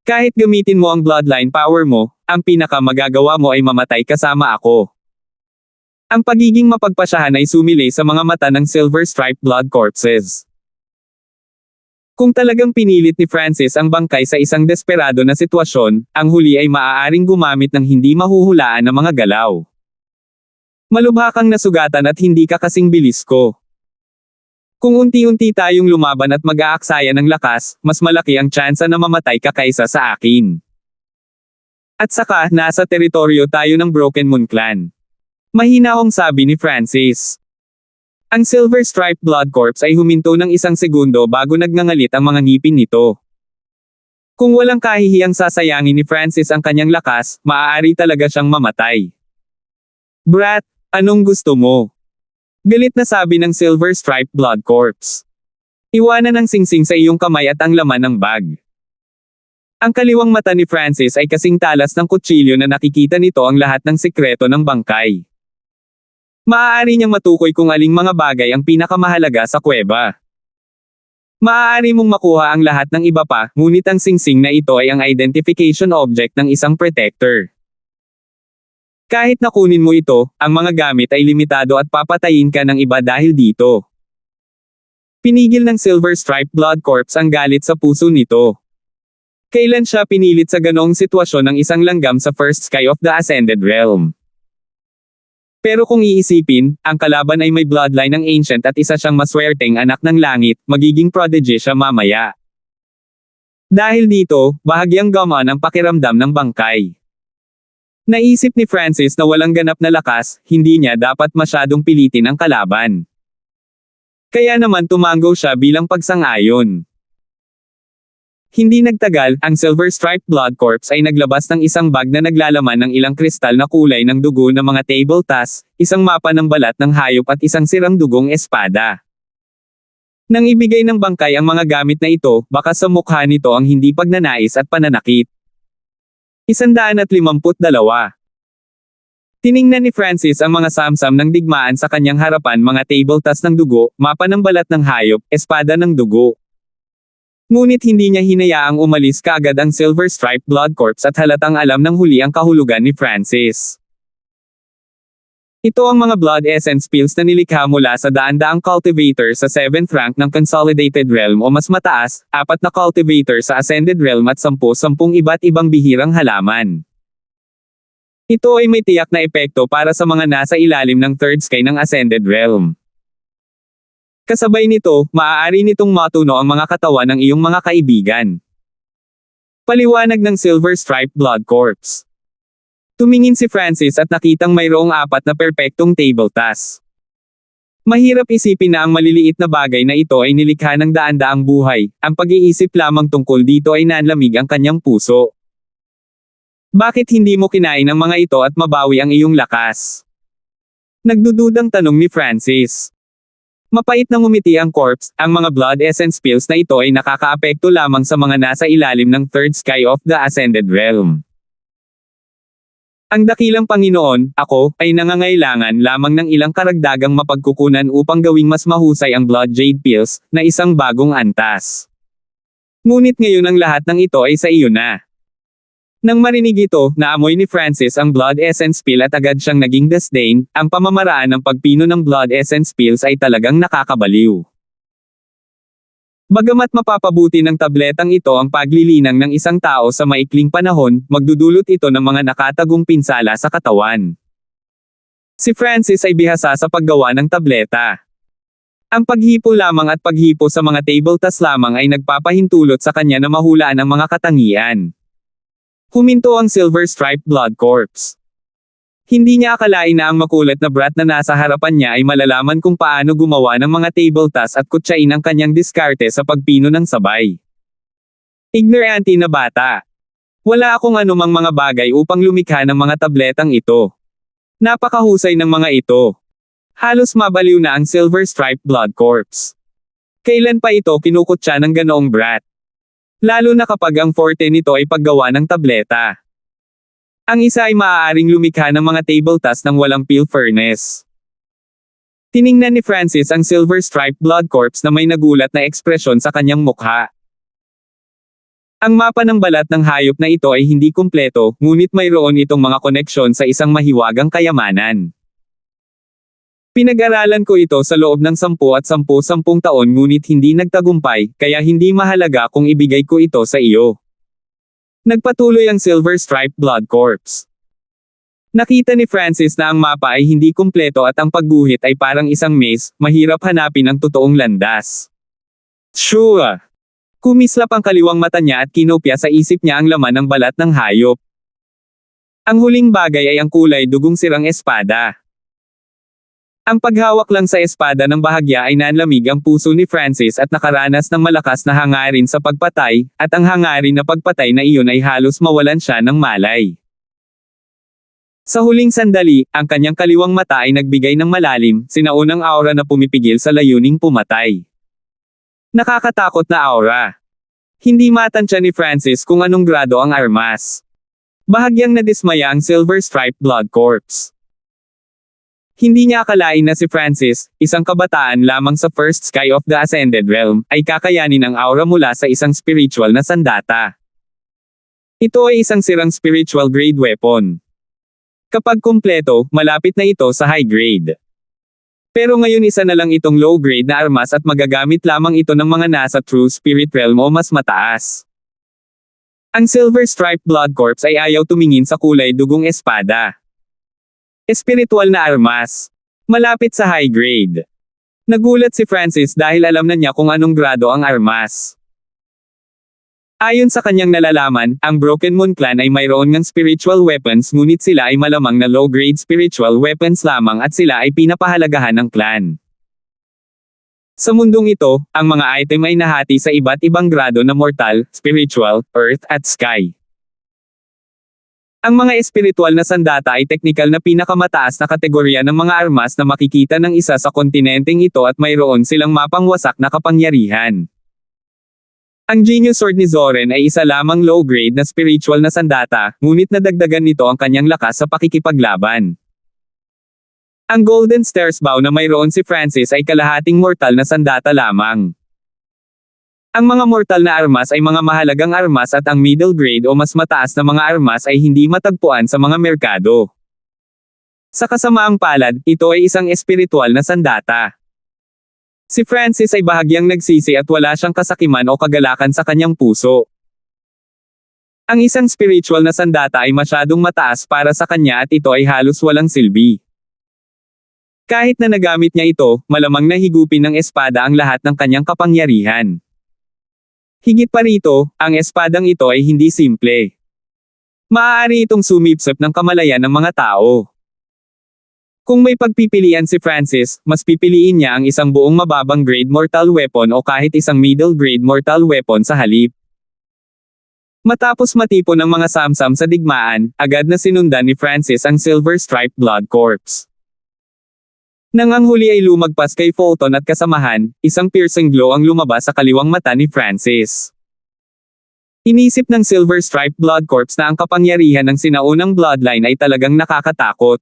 Kahit gamitin mo ang bloodline power mo, ang pinakamagagawa mo ay mamatay kasama ako. Ang pagiging mapagpasyahan ay sumilay sa mga mata ng Silver Stripe Blood Corpses. Kung talagang pinilit ni Francis ang bangkay sa isang desperado na sitwasyon, ang huli ay maaaring gumamit ng hindi mahuhulaan na mga galaw. Malubha kang nasugatan at hindi ka kasing bilis ko. Kung unti-unti tayong lumaban at mag-aaksaya ng lakas, mas malaki ang tsansa na mamatay ka kaysa sa akin. At saka, nasa teritoryo tayo ng Broken Moon Clan. Mahinahong sabi ni Francis. Ang Silver Stripe Blood Corps ay huminto ng isang segundo bago nagngangalit ang mga ngipin nito. Kung walang kahihiyang sasayangin ni Francis ang kanyang lakas, maaari talaga siyang mamatay. Brat, anong gusto mo? Galit na sabi ng Silver Stripe Blood Corps. Iwanan ang singsing sa iyong kamay at ang laman ng bag. Ang kaliwang mata ni Francis ay kasing talas ng kutsilyo na nakikita nito ang lahat ng sikreto ng bangkay. Maaari niyang matukoy kung aling mga bagay ang pinakamahalaga sa kuweba. Maaari mong makuha ang lahat ng iba pa, ngunit ang singsing na ito ay ang identification object ng isang protector. Kahit nakunin mo ito, ang mga gamit ay limitado at papatayin ka ng iba dahil dito. Pinigil ng Silver Stripe Blood Corps ang galit sa puso nito. Kailan siya pinilit sa ganoong sitwasyon ng isang langgam sa First Sky of the Ascended Realm? Pero kung iisipin, ang kalaban ay may bloodline ng Ancient at isa siyang maswerteng anak ng langit, magiging prodigy siya mamaya. Dahil dito, bahagyang gamaan ang pakiramdam ng bangkay. Naisip ni Francis na walang ganap na lakas, hindi niya dapat masyadong pilitin ang kalaban. Kaya naman tumango siya bilang pagsang-ayon. Hindi nagtagal, ang Silver Stripe Blood Corps ay naglabas ng isang bag na naglalaman ng ilang kristal na kulay ng dugo ng mga table tas, isang mapa ng balat ng hayop at isang sirang dugong espada. Nang ibigay ng bangkay ang mga gamit na ito, baka sa mukha nito ang hindi pagnanais at pananakit. 152. Tiningnan ni Francis ang mga samsam ng digmaan sa kanyang harapan, mga table tas ng dugo, mapa ng balat ng hayop, espada ng dugo. Ngunit hindi niya hinayaang umalis kaagad ang Silver Stripe Blood Corps at halatang alam ng huli ang kahulugan ni Francis. Ito ang mga blood essence pills na nilikha mula sa daan-daang cultivator sa 7th rank ng Consolidated Realm o mas mataas, 4 na cultivator sa Ascended Realm at 10 iba't ibang bihirang halaman. Ito ay may tiyak na epekto para sa mga nasa ilalim ng 3rd sky ng Ascended Realm. Kasabay nito, maaari nitong matuno ang mga katawan ng iyong mga kaibigan. Paliwanag ng Silver Stripe Blood Corps. Tumingin si Francis at nakitang mayroong 4 na perpektong table tas. Mahirap isipin na ang maliliit na bagay na ito ay nilikha ng daan-daang buhay, ang pag-iisip lamang tungkol dito ay nanlamig ang kanyang puso. Bakit hindi mo kinain ang mga ito at mabawi ang iyong lakas? Nagdududang tanong ni Francis. Mapait na ngumiti ang corpse, ang mga blood essence pills na ito ay nakakaapekto lamang sa mga nasa ilalim ng 3rd sky of the Ascended Realm. Ang dakilang Panginoon, ako, ay nangangailangan lamang ng ilang karagdagang mapagkukunan upang gawing mas mahusay ang Blood Jade Pills, na isang bagong antas. Ngunit ngayon ang lahat ng ito ay sa iyo na. Nang marinig ito, naamoy ni Francis ang blood essence pill at agad siyang naging disdain. Ang pamamaraan ng pagpino ng blood essence pills ay talagang nakakabaliw. Bagamat mapapabuti ng tabletang ito ang paglilinang ng isang tao sa maikling panahon, magdudulot ito ng mga nakatagong pinsala sa katawan. Si Francis ay bihasa sa paggawa ng tableta. Ang paghipo lamang at paghipo sa mga table tas lamang ay nagpapahintulot sa kanya na mahulaan ang mga katangian. Huminto ang Silver Stripe Blood Corps. Hindi niya akalain na ang makulat na brat na nasa harapan niya ay malalaman kung paano gumawa ng mga table tas at kutsain ang kanyang diskarte sa pagpino ng sabay. Ignorante na bata. Wala akong anumang mga bagay upang lumikha ng mga tabletang ito. Napakahusay ng mga ito. Halos mabaliw na ang Silver Stripe Blood Corps. Kailan pa ito kinukutsa ng ganoong brat? Lalo na kapag ang forte nito ay paggawa ng tableta. Ang isa ay maaaring lumikha ng mga table tas ng walang peel furnace. Tiningnan ni Francis ang Silver Stripe Blood Corps na may nagulat na ekspresyon sa kanyang mukha. Ang mapa ng balat ng hayop na ito ay hindi kumpleto, ngunit mayroon itong mga koneksyon sa isang mahiwagang kayamanan. Pinag-aralan ko ito sa loob ng 10 at 10 taon ngunit hindi nagtagumpay, kaya hindi mahalaga kung ibigay ko ito sa iyo. Nagpatuloy ang Silver Stripe Blood Corps. Nakita ni Francis na ang mapa ay hindi kumpleto at ang pagguhit ay parang isang maze, mahirap hanapin ang totoong landas. Sure! Kumislap ang kaliwang mata niya at kinopya sa isip niya ang laman ng balat ng hayop. Ang huling bagay ay ang kulay dugong sirang espada. Ang paghawak lang sa espada ng bahagya ay nanlamig ang puso ni Francis at nakaranas ng malakas na hangarin sa pagpatay, at ang hangarin na pagpatay na iyon ay halos mawalan siya ng malay. Sa huling sandali, ang kanyang kaliwang mata ay nagbigay ng malalim, sinaunang aura na pumipigil sa layuning pumatay. Nakakatakot na aura. Hindi matansya ni Francis kung anong grado ang armas. Bahagyang nadismaya ang Silver Stripe Blood Corps. Hindi niya akalain na si Francis, isang kabataan lamang sa First Sky of the Ascended Realm, ay kakayanin ang aura mula sa isang spiritual na sandata. Ito ay isang sirang spiritual grade weapon. Kapag kumpleto, malapit na ito sa high grade. Pero ngayon isa na lang itong low grade na armas at magagamit lamang ito ng mga nasa True Spirit Realm o mas mataas. Ang Silver Stripe Blood Corps ay ayaw tumingin sa kulay dugong espada. Espiritual na armas. Malapit sa high grade. Nagulat si Francis dahil alam na niya kung anong grado ang armas. Ayon sa kanyang nalalaman, ang Broken Moon Clan ay mayroon ngang spiritual weapons ngunit sila ay malamang na low-grade spiritual weapons lamang at sila ay pinapahalagahan ng clan. Sa mundong ito, ang mga item ay nahati sa iba't ibang grado na mortal, spiritual, earth at sky. Ang mga espiritual na sandata ay teknikal na pinakamataas na kategorya ng mga armas na makikita ng isa sa kontinenteng ito at mayroon silang mapangwasak na kapangyarihan. Ang Genius Sword ni Zoren ay isa lamang low-grade na spiritual na sandata, ngunit nadagdagan nito ang kanyang lakas sa pakikipaglaban. Ang Golden Stairs Bow na mayroon si Francis ay kalahating mortal na sandata lamang. Ang mga mortal na armas ay mga mahalagang armas at ang middle grade o mas mataas na mga armas ay hindi matagpuan sa mga merkado. Sa kasamaang palad, ito ay isang espiritual na sandata. Si Francis ay bahagyang nagsisi at wala siyang kasakiman o kagalakan sa kanyang puso. Ang isang spiritual na sandata ay masyadong mataas para sa kanya at ito ay halos walang silbi. Kahit na nagamit niya ito, malamang nahigupin ng espada ang lahat ng kanyang kapangyarihan. Higit pa rito, ang espadang ito ay hindi simple. Maaari itong sumipsip ng kamalayan ng mga tao. Kung may pagpipilian si Francis, mas pipiliin niya ang isang buong mababang grade mortal weapon o kahit isang middle grade mortal weapon sa halip. Matapos matipon ng mga samsam sa digmaan, agad na sinundan ni Francis ang Silver Stripe Blood Corps. Nang ang huli ay lumagpas kay Fulton at kasamahan, isang piercing glow ang lumabas sa kaliwang mata ni Francis. Inisip ng Silver Stripe Blood Corps na ang kapangyarihan ng sinaunang bloodline ay talagang nakakatakot.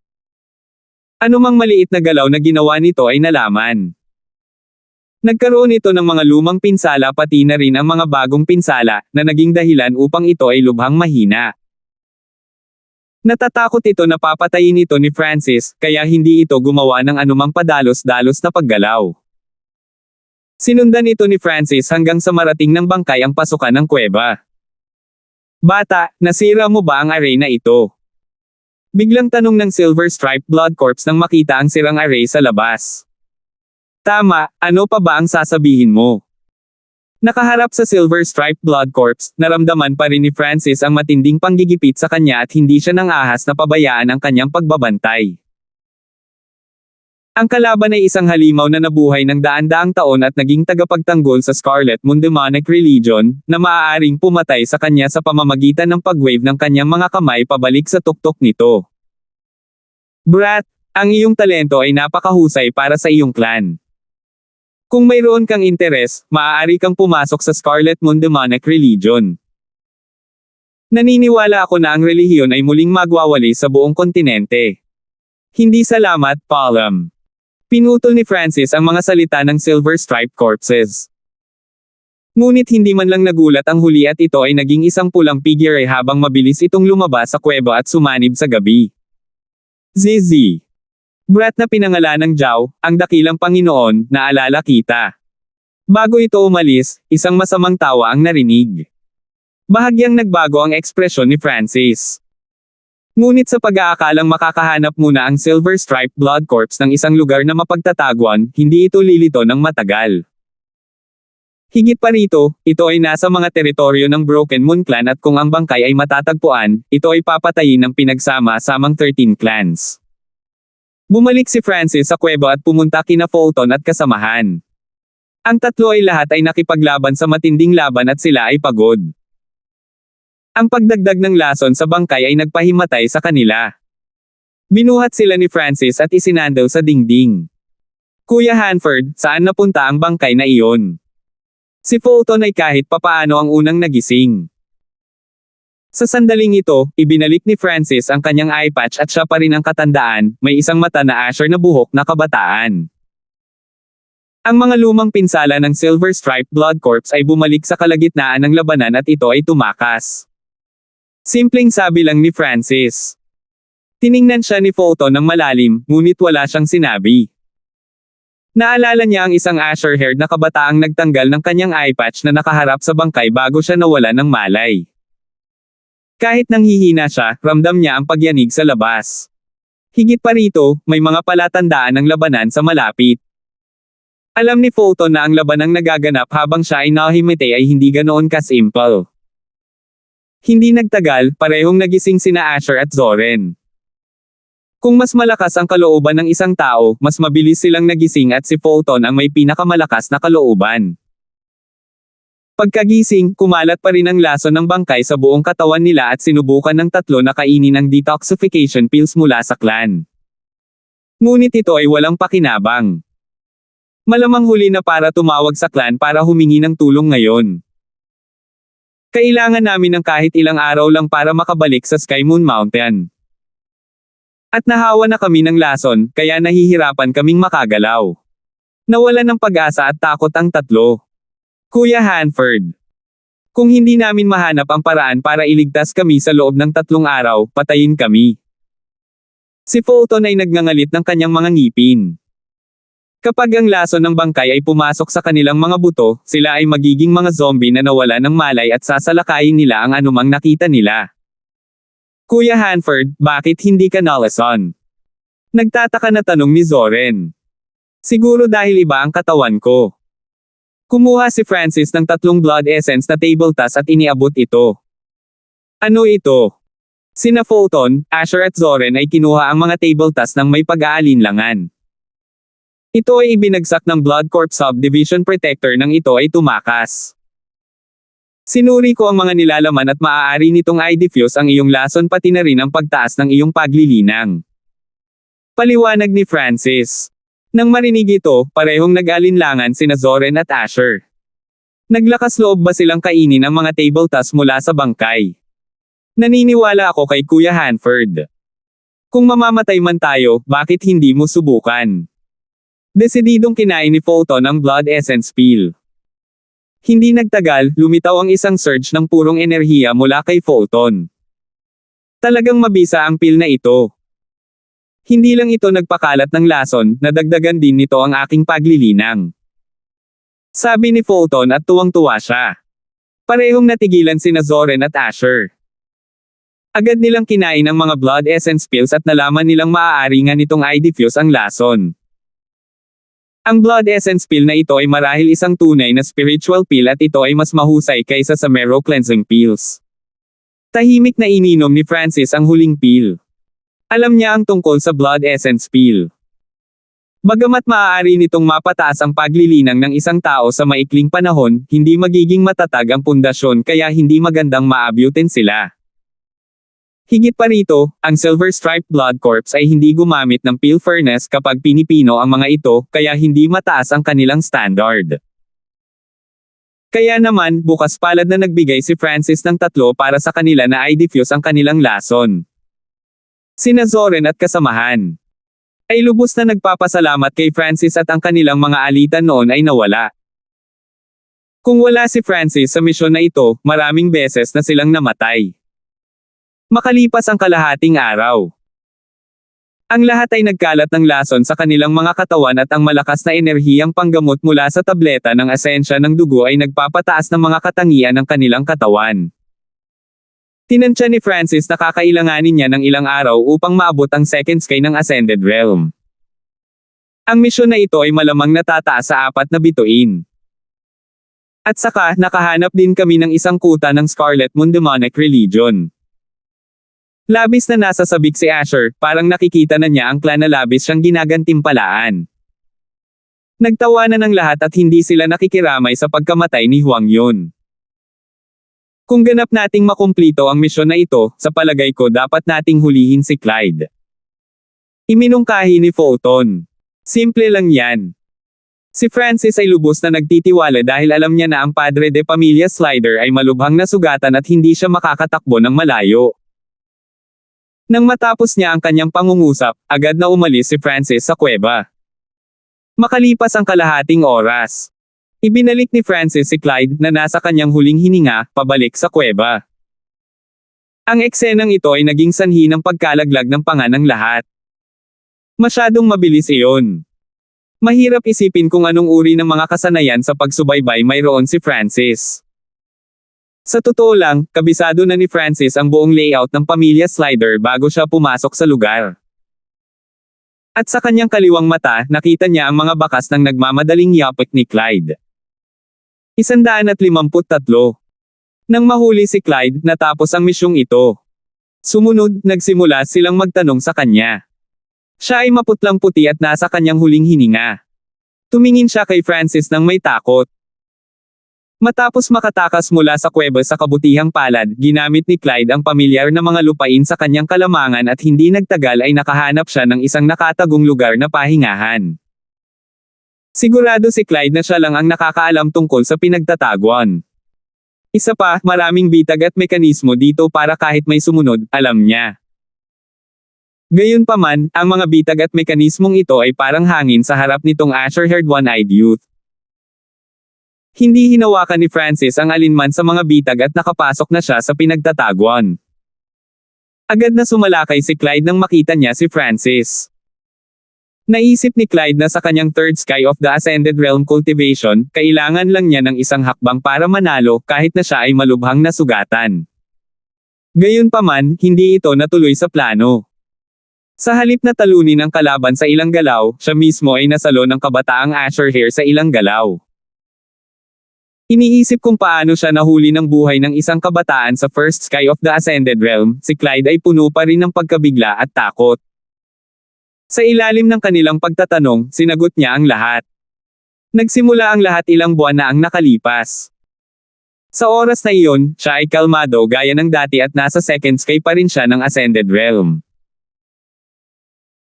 Anumang maliit na galaw na ginawa nito ay nalaman. Nagkaroon ito ng mga lumang pinsala pati na rin ang mga bagong pinsala, na naging dahilan upang ito ay lubhang mahina. Natatakot ito na papatayin ito ni Francis, kaya hindi ito gumawa ng anumang padalos-dalos na paggalaw. Sinundan ito ni Francis hanggang sa marating ng bangkay ang pasukan ng kuweba. Bata, nasira mo ba ang array na ito? Biglang tanong ng Silver Stripe Blood Corps nang makita ang sirang array sa labas. Tama, ano pa ba ang sasabihin mo? Nakaharap sa Silver Stripe Blood Corps, naramdaman pa rin ni Francis ang matinding panggigipit sa kanya at hindi siya nang ahas na pabayaan ang kanyang pagbabantay. Ang kalaban ay isang halimaw na nabuhay ng daan-daang taon at naging tagapagtanggol sa Scarlet Moon Demonic Religion, na maaaring pumatay sa kanya sa pamamagitan ng pag-wave ng kanyang mga kamay pabalik sa tuktok nito. Brat, ang iyong talento ay napakahusay para sa iyong clan. Kung mayroon kang interes, maaari kang pumasok sa Scarlet Moon Demonic Religion. Naniniwala ako na ang relihiyon ay muling magwawali sa buong kontinente. Hindi salamat, Palom. Pinutol ni Francis ang mga salita ng Silver Stripe Corpses. Ngunit hindi man lang nagulat ang huli at ito ay naging isang pulang figure habang mabilis itong lumabas sa kuweba at sumanib sa gabi. ZZ. Brat na pinangalan ng Zhao, ang dakilang Panginoon, naalala kita. Bago ito umalis, isang masamang tawa ang narinig. Bahagyang nagbago ang ekspresyon ni Francis. Ngunit sa pag-aakalang makakahanap muna ang Silver Stripe Blood Corps ng isang lugar na mapagtataguan, hindi ito lilito ng matagal. Higit pa rito, ito ay nasa mga teritoryo ng Broken Moon Clan at kung ang bangkay ay matatagpuan, ito ay papatayin ng pinagsama-samang 13 clans. Bumalik si Francis sa kuweba at pumunta kina Fulton at kasamahan. Ang tatlo ay lahat ay nakipaglaban sa matinding laban at sila ay pagod. Ang pagdagdag ng lason sa bangkay ay nagpahimatay sa kanila. Binuhat sila ni Francis at isinandaw sa dingding. Kuya Hanford, saan napunta ang bangkay na iyon? Si Fulton ay kahit papaano ang unang nagising. Sa sandaling ito, ibinalik ni Francis ang kanyang eye patch at siya pa rin ang katandaan, may isang mata na asher na buhok na kabataan. Ang mga lumang pinsala ng Silver Stripe Blood Corps ay bumalik sa kalagitnaan ng labanan at ito ay tumakas. Simpleng sabi lang ni Francis. Tiningnan siya ni Fulton ng malalim, ngunit wala siyang sinabi. Naalala niya ang isang asher-haired na kabataang nagtanggal ng kanyang eye patch na nakaharap sa bangkay bago siya nawala ng malay. Kahit nanghihina siya, ramdam niya ang pagyanig sa labas. Higit pa rito, may mga palatandaan ng labanan sa malapit. Alam ni Fulton na ang labanang nagaganap habang siya ay nahimite ay hindi ganoon ka-simple. Hindi nagtagal, parehong nagising sina Asher at Zoren. Kung mas malakas ang kalooban ng isang tao, mas mabilis silang nagising at si Fulton ang may pinakamalakas na kalooban. Pagkagising, kumalat pa rin ang lason ng bangkay sa buong katawan nila at sinubukan ng tatlo na kainin ang detoxification pills mula sa clan. Ngunit ito ay walang pakinabang. Malamang huli na para tumawag sa clan para humingi ng tulong ngayon. Kailangan namin ng kahit ilang araw lang para makabalik sa Sky Moon Mountain. At nahawa na kami ng lason, kaya nahihirapan kaming makagalaw. Nawalan ng pag-asa at takot ang tatlo. Kuya Hanford. Kung hindi namin mahanap ang paraan para iligtas kami sa loob ng 3 araw, patayin kami. Si Fulton ay nagngangalit ng kanyang mga ngipin. Kapag ang lason ng bangkay ay pumasok sa kanilang mga buto, sila ay magiging mga zombie na nawala ng malay at sasalakayin nila ang anumang nakita nila. Kuya Hanford, bakit hindi ka nalason? Nagtataka na tanong ni Zoren. Siguro dahil iba ang katawan ko. Kumuha si Francis ng 3 blood essence na table task at iniabot ito. Ano ito? Sina Fulton, Asher at Zoren ay kinuha ang mga table task ng may pag-aalinlangan. Ito ay ibinagsak ng Blood Corp Subdivision Protector nang ito ay tumakas. Sinuri ko ang mga nilalaman at maaari nitong i-diffuse ang iyong lason pati na rin ang pagtaas ng iyong paglilinang. Paliwanag ni Francis. Nang marinig ito, parehong nag-alinlangan sina Zoren at Asher. Naglakas loob ba silang kainin ang mga table tasks mula sa bangkay? Naniniwala ako kay Kuya Hanford. Kung mamamatay man tayo, bakit hindi mo subukan? Desididong kinain ni Fulton ang Blood Essence Pill. Hindi nagtagal, lumitaw ang isang surge ng purong enerhiya mula kay Fulton. Talagang mabisa ang pill na ito. Hindi lang ito nagpakalat ng lason, nadagdagan din nito ang aking paglilinang. Sabi ni Fulton at tuwang-tuwa siya. Parehong natigilan sina Zoren at Asher. Agad nilang kinain ang mga blood essence pills at nalaman nilang maaari nga nitong i-diffuse ang lason. Ang blood essence pill na ito ay marahil isang tunay na spiritual pill at ito ay mas mahusay kaysa sa marrow cleansing pills. Tahimik na ininom ni Francis ang huling pill. Alam niya ang tungkol sa blood essence pill. Bagamat maaari nitong mapataas ang paglilinang ng isang tao sa maikling panahon, hindi magiging matatag ang pundasyon kaya hindi magandang maabutin sila. Higit pa rito, ang Silver Striped Blood Corps ay hindi gumamit ng pill furnace kapag pinipino ang mga ito, kaya hindi mataas ang kanilang standard. Kaya naman, bukas palad na nagbigay si Francis ng 3 para sa kanila na i-diffuse ang kanilang lason. Sina Zoren at kasamahan ay lubos na nagpapasalamat kay Francis at ang kanilang mga alitan noon ay nawala. Kung wala si Francis sa misyon na ito, maraming beses na silang namatay. Makalipas ang kalahating araw, ang lahat ay nagkalat ng lason sa kanilang mga katawan at ang malakas na enerhiyang panggamot mula sa tableta ng asensya ng dugo ay nagpapataas ng mga katangian ng kanilang katawan. Tinansya ni Francis na kakailanganin niya ng ilang araw upang maabot ang second sky ng Ascended Realm. Ang misyon na ito ay malamang natataas sa 4 na bituin. At saka, nakahanap din kami ng isang kuta ng Scarlet Moon Demonic Religion. Labis na nasa sabik si Asher, parang nakikita na niya ang clan na labis siyang ginagantimpalaan. Nagtawanan ng lahat at hindi sila nakikiramay sa pagkamatay ni Huang Yun. Kung ganap nating makumplito ang misyon na ito, sa palagay ko dapat nating hulihin si Clyde. Iminungkahi ni Fulton. Simple lang yan. Si Francis ay lubos na nagtitiwala dahil alam niya na ang Padre de Pamilya Slider ay malubhang nasugatan at hindi siya makakatakbo ng malayo. Nang matapos niya ang kanyang pangungusap, agad na umalis si Francis sa kuweba. Makalipas ang kalahating oras, ibinalik ni Francis si Clyde na nasa kanyang huling hininga, pabalik sa kuweba. Ang eksenang ito ay naging sanhi ng pagkalaglag ng panga ng lahat. Masyadong mabilis iyon. Mahirap isipin kung anong uri ng mga kasanayan sa pagsubaybay mayroon si Francis. Sa totoo lang, kabisado na ni Francis ang buong layout ng Pamilya Slider bago siya pumasok sa lugar. At sa kanyang kaliwang mata, nakita niya ang mga bakas ng nagmamadaling yapik ni Clyde. 153. Nang mahuli si Clyde, natapos ang misyong ito. Sumunod, nagsimula silang magtanong sa kanya. Siya ay maputlang puti at nasa kanyang huling hininga. Tumingin siya kay Francis nang may takot. Matapos makatakas mula sa kuweba sa kabutihang palad, ginamit ni Clyde ang pamilyar na mga lupain sa kanyang kalamangan at hindi nagtagal ay nakahanap siya ng isang nakatagong lugar na pahingahan. Sigurado si Clyde na siya lang ang nakakaalam tungkol sa pinagtataguan. Isa pa, maraming bitag at mekanismo dito para kahit may sumunod, alam niya. Gayunpaman, ang mga bitag at mekanismong ito ay parang hangin sa harap nitong Asher-haired one-eyed youth. Hindi hinawakan ni Francis ang alinman sa mga bitag at nakapasok na siya sa pinagtataguan. Agad na sumalakay si Clyde nang makita niya si Francis. Naisip ni Clyde na sa kanyang third sky of the Ascended Realm cultivation, kailangan lang niya ng isang hakbang para manalo kahit na siya ay malubhang nasugatan. Gayunpaman, hindi ito natuloy sa plano. Sa halip na talunin ang kalaban sa ilang galaw, siya mismo ay nasalo ng kabataang Asher Hair sa ilang galaw. Iniisip kung paano siya nahuli ng buhay ng isang kabataan sa first sky of the Ascended Realm, si Clyde ay puno pa rin ng pagkabigla at takot. Sa ilalim ng kanilang pagtatanong, sinagot niya ang lahat. Nagsimula ang lahat ilang buwan na ang nakalipas. Sa oras na iyon, siya ay kalmado gaya ng dati at nasa second sky pa rin siya ng Ascended Realm.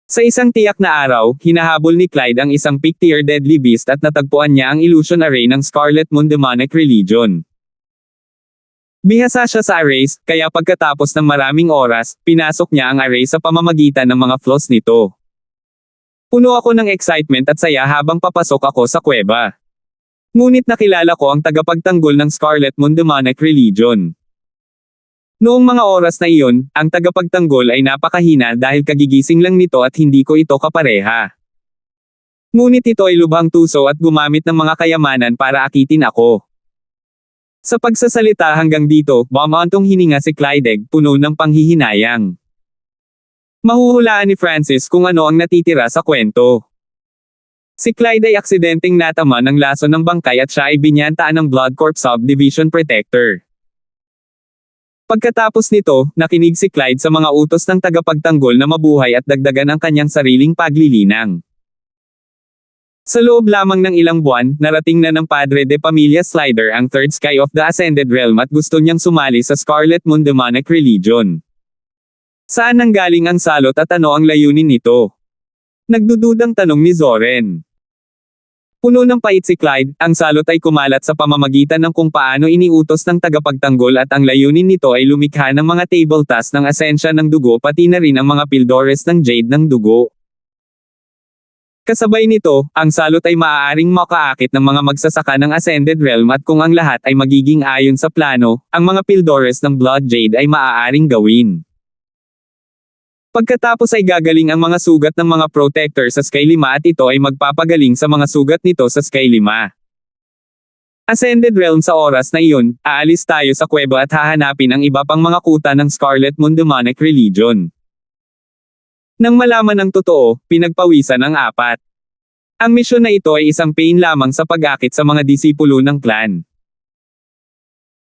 Sa isang tiyak na araw, hinahabol ni Clyde ang isang pick-tier deadly beast at natagpuan niya ang illusion array ng Scarlet Moon Demonic Religion. Bihasa siya sa arrays, kaya pagkatapos ng maraming oras, pinasok niya ang array sa pamamagitan ng mga flaws nito. Puno ako ng excitement at saya habang papasok ako sa kuweba. Ngunit nakilala ko ang tagapagtanggol ng Scarlet Moon Demonic Religion. Noong mga oras na iyon, ang tagapagtanggol ay napakahina dahil kagigising lang nito at hindi ko ito kapareha. Ngunit ito ay lubhang tuso at gumamit ng mga kayamanan para akitin ako. Sa pagsasalita hanggang dito, bumantong hininga si Clydeg, puno ng panghihinayang. Mahuhulaan ni Francis kung ano ang natitira sa kwento. Si Clyde ay aksidenteng natama ng laso ng bangkay at siya ay binyantaan ng Blood Corp Subdivision Protector. Pagkatapos nito, nakinig si Clyde sa mga utos ng tagapagtanggol na mabuhay at dagdagan ang kanyang sariling paglilinang. Sa loob lamang ng ilang buwan, narating na ng Padre de Pamilya Slider ang Third Sky of the Ascended Realm at gusto niyang sumali sa Scarlet Moon Demonic Religion. Saan nanggaling ang salot at ano ang layunin nito? Nagdududang tanong ni Zoren. Puno ng pait si Clyde, ang salot ay kumalat sa pamamagitan ng kung paano iniutos ng tagapagtanggol at ang layunin nito ay lumikha ng mga table task ng asensya ng dugo pati na rin ang mga pildores ng jade ng dugo. Kasabay nito, ang salot ay maaaring makaakit ng mga magsasaka ng Ascended Realm at kung ang lahat ay magiging ayon sa plano, ang mga pildores ng Blood Jade ay maaaring gawin. Pagkatapos ay gagaling ang mga sugat ng mga protector sa Sky 5 at ito ay magpapagaling sa mga sugat nito sa Sky 5. Ascended Realm sa oras na iyon, aalis tayo sa kuweba at hahanapin ang iba pang mga kuta ng Scarlet Moon Demonic Religion. Nang malaman ng totoo, pinagpawisan ang apat. Ang misyon na ito ay isang pain lamang sa pag-akit sa mga disipulo ng clan.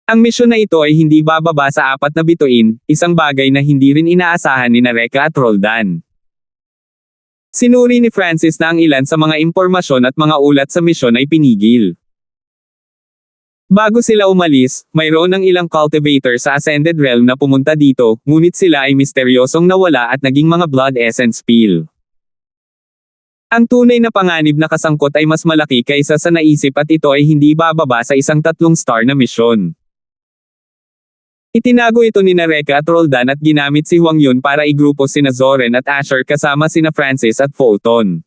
Ang misyon na ito ay hindi bababa sa 4 na bituin, isang bagay na hindi rin inaasahan ni Reka at Roldan. Sinuri ni Francis na ang ilan sa mga impormasyon at mga ulat sa misyon ay pinigil. Bago sila umalis, mayroon ng ilang cultivator sa Ascended Realm na pumunta dito, ngunit sila ay misteryosong nawala at naging mga blood essence pill. Ang tunay na panganib na kasangkot ay mas malaki kaysa sa naisip at ito ay hindi bababa sa isang 3-star na misyon. Itinago ito ni Reka at Roldan at ginamit si Huang Yun para igrupo sina Zoren at Asher kasama sina Francis at Fulton.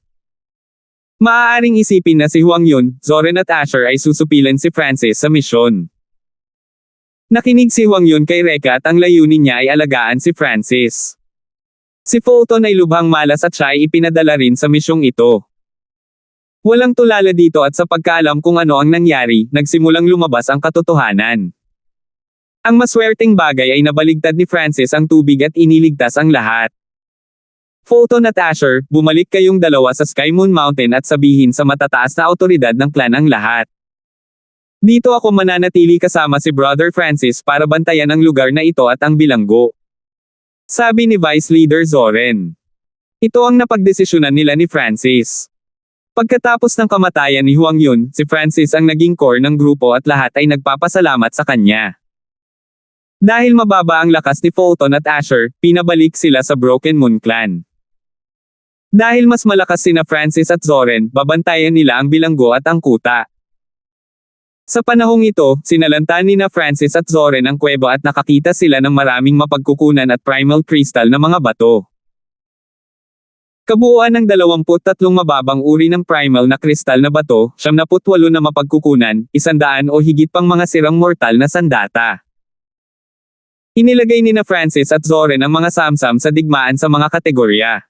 Maaaring isipin na si Huang Yun, Zoren at Asher ay susupilan si Francis sa misyon. Nakinig si Huang Yun kay Reka at ang layunin niya ay alagaan si Francis. Si Fulton ay lubhang malas at siya ay ipinadala rin sa misyong ito. Walang tulala dito at sa pagkaalam kung ano ang nangyari, nagsimulang lumabas ang katotohanan. Ang maswerteng bagay ay nabaligtad ni Francis ang tubig at iniligtas ang lahat. Fulton at Asher, bumalik kayong dalawa sa Sky Moon Mountain at sabihin sa matataas na autoridad ng clan ang lahat. Dito ako mananatili kasama si Brother Francis para bantayan ang lugar na ito at ang bilanggo. Sabi ni Vice Leader Zoren. Ito ang napagdesisyonan nila ni Francis. Pagkatapos ng kamatayan ni Huang Yun, si Francis ang naging core ng grupo at lahat ay nagpapasalamat sa kanya. Dahil mababa ang lakas ni Fulton at Asher, pinabalik sila sa Broken Moon Clan. Dahil mas malakas sina Francis at Zoren, babantayan nila ang bilanggo at ang kuta. Sa panahong ito, sinalanta ni Francis at Zoren ang kuweba at nakakita sila ng maraming mapagkukunan at primal crystal na mga bato. Kabuuan ng 23 mababang uri ng primal na kristal na bato, 78 na mapagkukunan, 100 o higit pang mga sirang mortal na sandata. Inilagay ni Francis at Zoren ang mga samsam sa digmaan sa mga kategorya.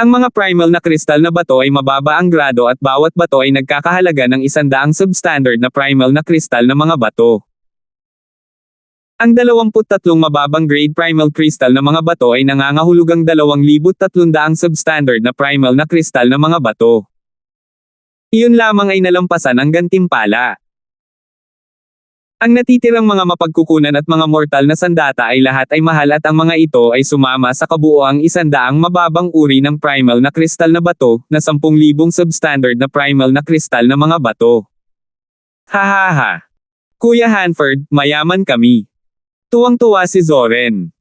Ang mga primal na kristal na bato ay mababa ang grado at bawat bato ay nagkakahalaga ng 100 substandard na primal na kristal na mga bato. Ang 23 mababang grade primal crystal na mga bato ay nangangahulugang 2,300 substandard na primal na kristal na mga bato. Iyon lamang ay nalampasan ang gantimpala. Ang natitirang mga mapagkukunan at mga mortal na sandata ay lahat ay mahal at ang mga ito ay sumama sa kabuoang 100 mababang uri ng primal na kristal na bato, na 10,000 substandard na primal na kristal na mga bato. Hahaha. Kuya Hanford, mayaman kami. Tuwang-tuwa si Zoren.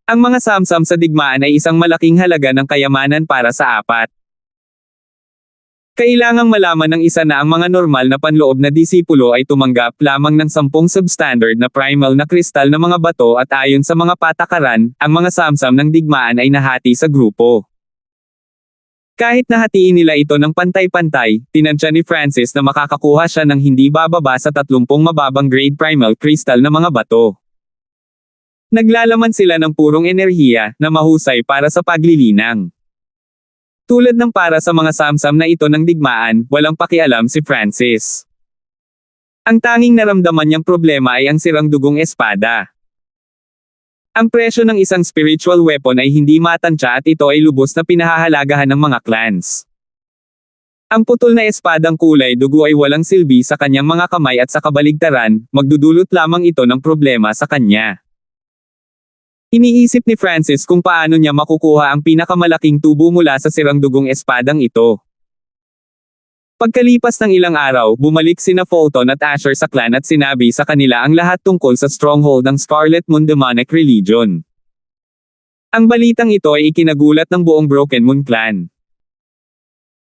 Ang mga samsam sa digmaan ay isang malaking halaga ng kayamanan para sa apat. Kailangang malaman ng isa na ang mga normal na panloob na disipulo ay tumanggap lamang ng 10 substandard na primal na kristal na mga bato at ayon sa mga patakaran, ang mga samsam ng digmaan ay nahati sa grupo. Kahit nahatiin nila ito ng pantay-pantay, tinansya ni Francis na makakakuha siya ng hindi bababa sa 30 mababang grade primal crystal na mga bato. Naglalaman sila ng purong enerhiya na mahusay para sa paglilinang. Tulad ng para sa mga samsam na ito ng digmaan, walang pakialam si Francis. Ang tanging naramdaman niyang problema ay ang sirang dugong espada. Ang presyo ng isang spiritual weapon ay hindi matansya at ito ay lubos na pinahahalagahan ng mga clans. Ang putol na espadang kulay dugo ay walang silbi sa kanyang mga kamay at sa kabaligtaran, magdudulot lamang ito ng problema sa kanya. Iniisip ni Francis kung paano niya makukuha ang pinakamalaking tubo mula sa sirang dugong espadang ito. Pagkalipas ng ilang araw, bumalik sina Fulton at Asher sa clan at sinabi sa kanila ang lahat tungkol sa stronghold ng Scarlet Moon Demonic Religion. Ang balitang ito ay ikinagulat ng buong Broken Moon clan.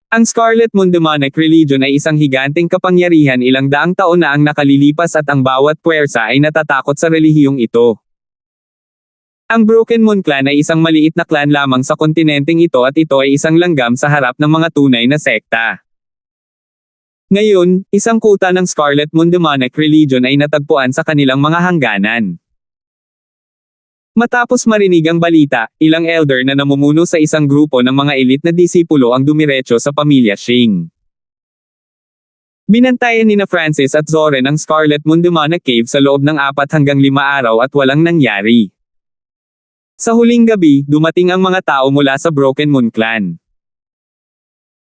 Ang Scarlet Moon Demonic Religion ay isang higanteng kapangyarihan ilang daang taon na ang nakalilipas at ang bawat puwersa ay natatakot sa relihiyong ito. Ang Broken Moon Clan ay isang maliit na clan lamang sa kontinenteng ito at ito ay isang langgam sa harap ng mga tunay na sekta. Ngayon, isang kuta ng Scarlet Moon Demonic Religion ay natagpuan sa kanilang mga hangganan. Matapos marinig ang balita, ilang elder na namumuno sa isang grupo ng mga elite na disipulo ang dumiretso sa pamilya Shing. Binantayan ni Francis at Zoren ang Scarlet Moon Demonic Cave sa loob ng 4 hanggang 5 araw at walang nangyari. Sa huling gabi, dumating ang mga tao mula sa Broken Moon Clan.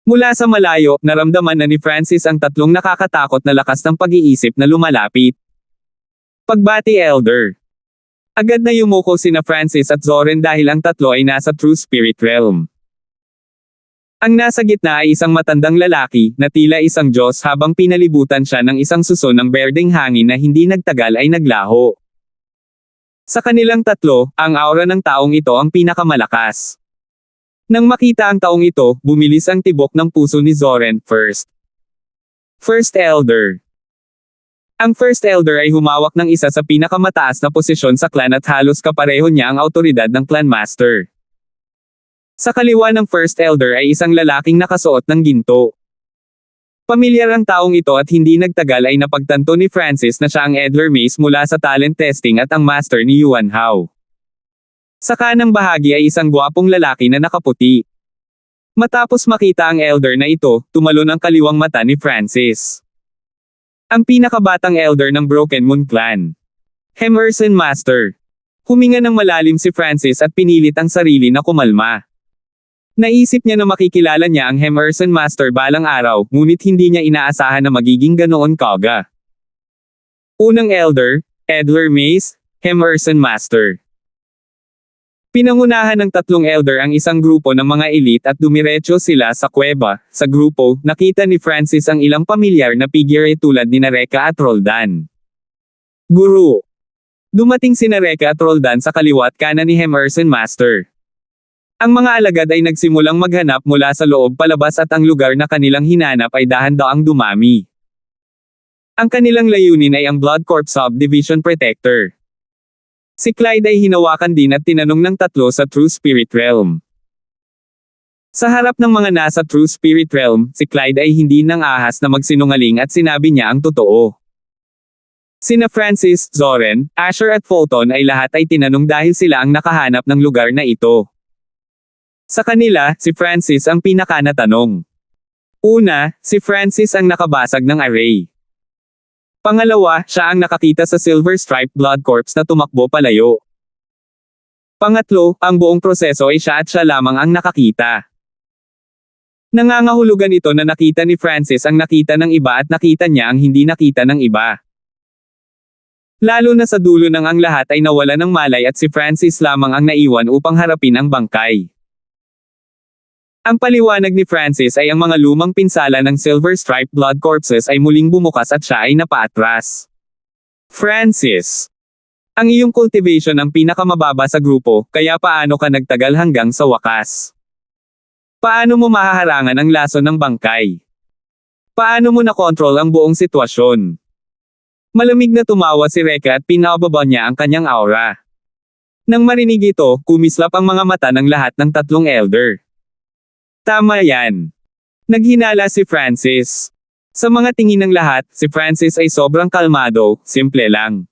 Mula sa malayo, naramdaman na ni Francis ang tatlong nakakatakot na lakas ng pag-iisip na lumalapit. Pagbati Elder. Agad na yumuko sina Francis at Zoren dahil ang tatlo ay nasa True Spirit Realm. Ang nasa gitna ay isang matandang lalaki, na tila isang Diyos habang pinalibutan siya ng isang suso ng berdeng hangin na hindi nagtagal ay naglaho. Sa kanilang tatlo, ang aura ng taong ito ang pinakamalakas. Nang makita ang taong ito, bumilis ang tibok ng puso ni Zoren, First Elder. Ang First Elder ay humawak ng isa sa pinakamataas na posisyon sa clan at halos kapareho niya ang autoridad ng Clan Master. Sa kaliwa ng First Elder ay isang lalaking nakasuot ng ginto. Pamilyar ang taong ito at hindi nagtagal ay napagtanto ni Francis na siya ang Edler Mace mula sa talent testing at ang master ni Yuan Hao. Sa kanang bahagi ay isang gwapong lalaki na nakaputi. Matapos makita ang elder na ito, tumalon ang kaliwang mata ni Francis. Ang pinakabatang elder ng Broken Moon Clan. Emerson Master. Huminga ng malalim si Francis at pinilit ang sarili na kumalma. Naisip niya na makikilala niya ang Emerson Master balang araw, ngunit hindi niya inaasahan na magiging ganoon kaga. Unang Elder, Edler Mace, Emerson Master. Pinangunahan ng tatlong elder ang isang grupo ng mga elite at dumiretso sila sa kuweba. Sa grupo, nakita ni Francis ang ilang pamilyar na figure tulad ni Reka at Roldan. Guru. Dumating sina Reka at Roldan sa kaliwat kanan ni Emerson Master. Ang mga alagad ay nagsimulang maghanap mula sa loob palabas at ang lugar na kanilang hinanap ay dahan-daang dumami. Ang kanilang layunin ay ang Blood Corp Subdivision Protector. Si Clyde ay hinawakan din at tinanong ng tatlo sa True Spirit Realm. Sa harap ng mga nasa True Spirit Realm, si Clyde ay hindi nang ahas na magsinungaling at sinabi niya ang totoo. Sina Francis, Zoren, Asher at Fulton ay lahat ay tinanong dahil sila ang nakahanap ng lugar na ito. Sa kanila, si Francis ang pinakanatanong. Una, si Francis ang nakabasag ng array. Pangalawa, siya ang nakakita sa Silver Stripe Blood Corps na tumakbo palayo. Pangatlo, ang buong proseso ay siya at siya lamang ang nakakita. Nangangahulugan ito na nakita ni Francis ang nakita ng iba at nakita niya ang hindi nakita ng iba. Lalo na sa dulo ng ang lahat ay nawala ng malay at si Francis lamang ang naiwan upang harapin ang bangkay. Ang paliwanag ni Francis ay ang mga lumang pinsala ng Silver Stripe Blood Corpses ay muling bumukas at siya ay napaatras. Francis. Ang iyong cultivation ang pinakamababa sa grupo, kaya paano ka nagtagal hanggang sa wakas? Paano mo mahaharangan ang lason ng bangkay? Paano mo nakontrol ang buong sitwasyon? Malamig na tumawa si Reka at pinababa niya ang kanyang aura. Nang marinig ito, kumislap ang mga mata ng lahat ng tatlong elder. Tama yan. Naghinala si Francis. Sa mga tingin ng lahat, si Francis ay sobrang kalmado, simple lang.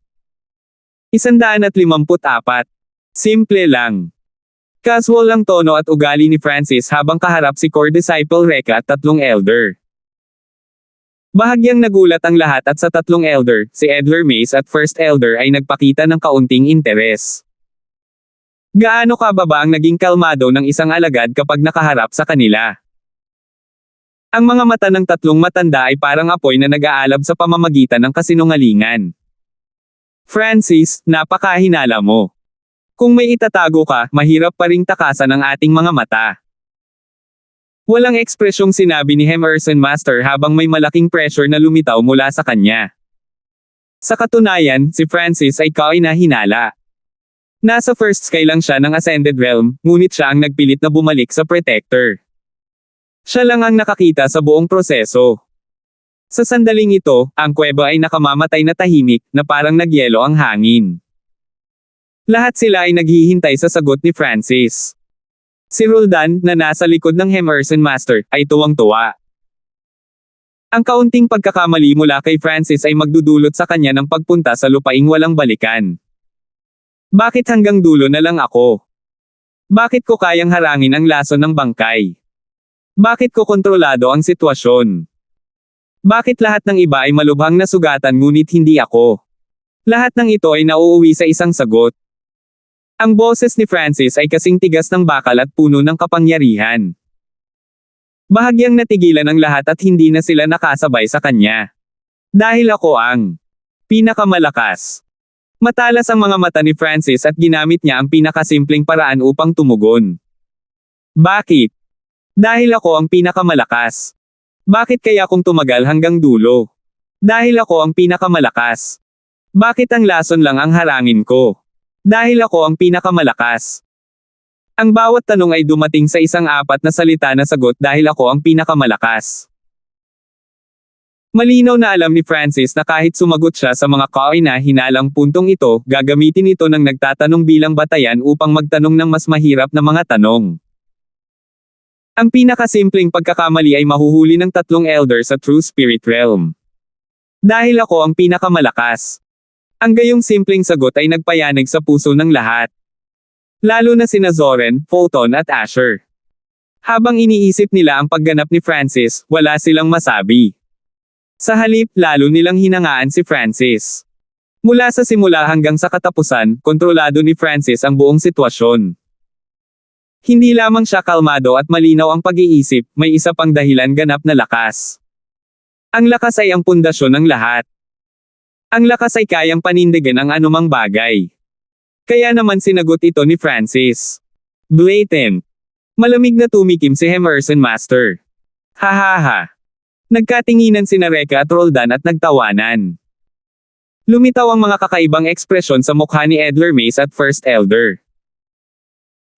154. Simple lang. Casual ang tono at ugali ni Francis habang kaharap si core disciple Reka at tatlong elder. Bahagyang nagulat ang lahat at sa tatlong elder, si Elder Mace at First Elder ay nagpakita ng kaunting interes. Gaano kababa ang naging kalmado ng isang alagad kapag nakaharap sa kanila? Ang mga mata ng tatlong matanda ay parang apoy na nag-aalab sa pamamagitan ng kasinungalingan. Francis, napakahinala mo. Kung may itatago ka, mahirap pa ring takasan ang ating mga mata. Walang ekspresyong sinabi ni Emerson Master habang may malaking pressure na lumitaw mula sa kanya. Sa katunayan, si Francis ay kainahinala. Nasa first sky lang siya ng Ascended Realm, ngunit siya ang nagpilit na bumalik sa Protector. Siya lang ang nakakita sa buong proseso. Sa sandaling ito, ang kuweba ay nakamamatay na tahimik, na parang nagyelo ang hangin. Lahat sila ay naghihintay sa sagot ni Francis. Si Roldan, na nasa likod ng Emerson Master, ay tuwang-tuwa. Ang kaunting pagkakamali mula kay Francis ay magdudulot sa kanya ng pagpunta sa lupaing walang balikan. Bakit hanggang dulo na lang ako? Bakit ko kayang harangin ang lason ng bangkay? Bakit ko kontrolado ang sitwasyon? Bakit lahat ng iba ay malubhang nasugatan ngunit hindi ako? Lahat ng ito ay nauuwi sa isang sagot. Ang boses ni Francis ay kasing tigas ng bakal at puno ng kapangyarihan. Bahagyang natigilan ang lahat at hindi na sila nakasabay sa kanya. Dahil ako ang pinakamalakas. Matalas ang mga mata ni Francis at ginamit niya ang pinakasimpleng paraan upang tumugon. Bakit? Dahil ako ang pinakamalakas. Bakit kaya kung tumagal hanggang dulo? Dahil ako ang pinakamalakas. Bakit ang lason lang ang harangin ko? Dahil ako ang pinakamalakas. Ang bawat tanong ay dumating sa isang apat na salita na sagot dahil ako ang pinakamalakas. Malinaw na alam ni Francis na kahit sumagot siya sa mga kaina-hinalang puntong ito, gagamitin ito ng nagtatanong bilang batayan upang magtanong ng mas mahirap na mga tanong. Ang pinakasimpleng pagkakamali ay mahuhuli ng tatlong elder sa True Spirit Realm. Dahil ako ang pinakamalakas. Ang gayong simpleng sagot ay nagpayanig sa puso ng lahat. Lalo na sina Zoren, Fulton at Asher. Habang iniisip nila ang pagganap ni Francis, wala silang masabi. Sa halip, lalo nilang hinangaan si Francis. Mula sa simula hanggang sa katapusan, kontrolado ni Francis ang buong sitwasyon. Hindi lamang siya kalmado at malinaw ang pag-iisip, may isa pang dahilan ganap na lakas. Ang lakas ay ang pundasyon ng lahat. Ang lakas ay kayang panindigan ang anumang bagay. Kaya naman sinagot ito ni Francis. Blatant. Malamig na tumikim si Emerson Master. Hahaha. Nagkatinginan sina Reka at Roldan at nagtawanan. Lumitaw ang mga kakaibang ekspresyon sa mukha ni Elder Mace at First Elder.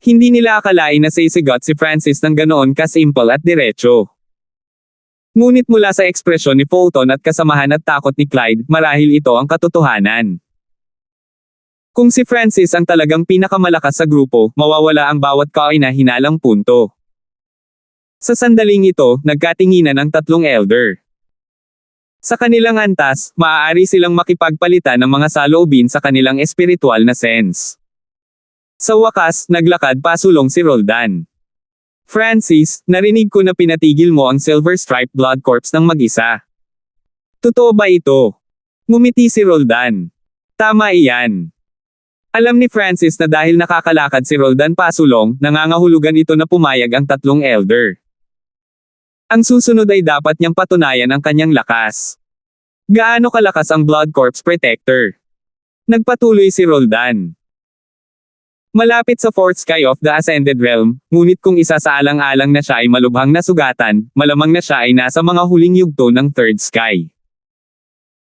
Hindi nila akalain na sisigot si Francis ng ganoon kasimple at diretso. Ngunit mula sa ekspresyon ni Fulton at kasamahan at takot ni Clyde, marahil ito ang katotohanan. Kung si Francis ang talagang pinakamalakas sa grupo, mawawala ang bawat kaina-hinalang punto. Sa sandaling ito, nagkatinginan ang tatlong elder. Sa kanilang antas, maaari silang makipagpalitan ng mga saloobin sa kanilang espiritual na sense. Sa wakas, naglakad pasulong si Roldan. Francis, narinig ko na pinatigil mo ang Silver Stripe Blood Corps ng mag-isa. Totoo ba ito? Ngumiti si Roldan. Tama iyan. Alam ni Francis na dahil nakakalakad si Roldan pasulong, nangangahulugan ito na pumayag ang tatlong elder. Ang susunod ay dapat niyang patunayan ang kanyang lakas. Gaano kalakas ang Blood Corps Protector? Nagpatuloy si Roldan. Malapit sa fourth sky of the Ascended Realm, ngunit kung isa sa alang-alang na siya ay malubhang nasugatan, malamang na siya ay nasa mga huling yugto ng third sky.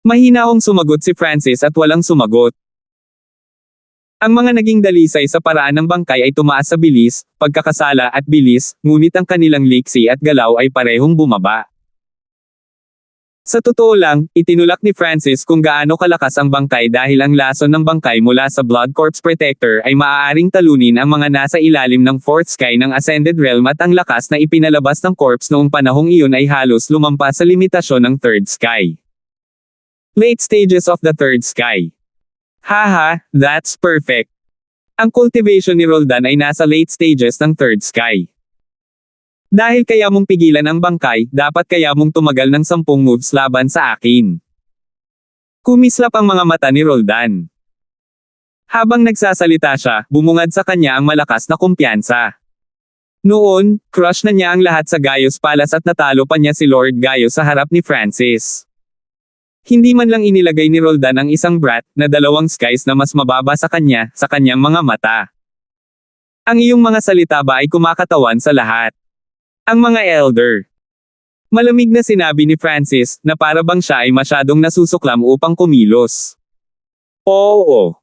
Mahinahong sumagot si Francis at walang sumagot. Ang mga naging dalisay sa paraan ng bangkay ay tumaas sa bilis, pagkakasala at bilis, ngunit ang kanilang liksi at galaw ay parehong bumaba. Sa totoo lang, itinulak ni Francis kung gaano kalakas ang bangkay dahil ang lason ng bangkay mula sa Blood Corps Protector ay maaaring talunin ang mga nasa ilalim ng fourth sky ng Ascended Realm at ang lakas na ipinalabas ng corpse noong panahong iyon ay halos lumampas sa limitasyon ng third sky. Late stages of the third sky. Haha, that's perfect. Ang cultivation ni Roldan ay nasa late stages ng third sky. Dahil kaya mong pigilan ang bangkay, dapat kaya mong tumagal ng 10 moves laban sa akin. Kumislap ang mga mata ni Roldan. Habang nagsasalita siya, bumungad sa kanya ang malakas na kumpiyansa. Noon, crush na niya ang lahat sa Gaius Palace at natalo pa niya si Lord Gaius sa harap ni Francis. Hindi man lang inilagay ni Roldan ang isang brat na 2 skies na mas mababa sa kanya, sa kanyang mga mata. Ang iyong mga salita ba ay kumakatawan sa lahat? Ang mga elder. Malamig na sinabi ni Francis, na para bang siya ay masyadong nasusuklam upang kumilos. Oo.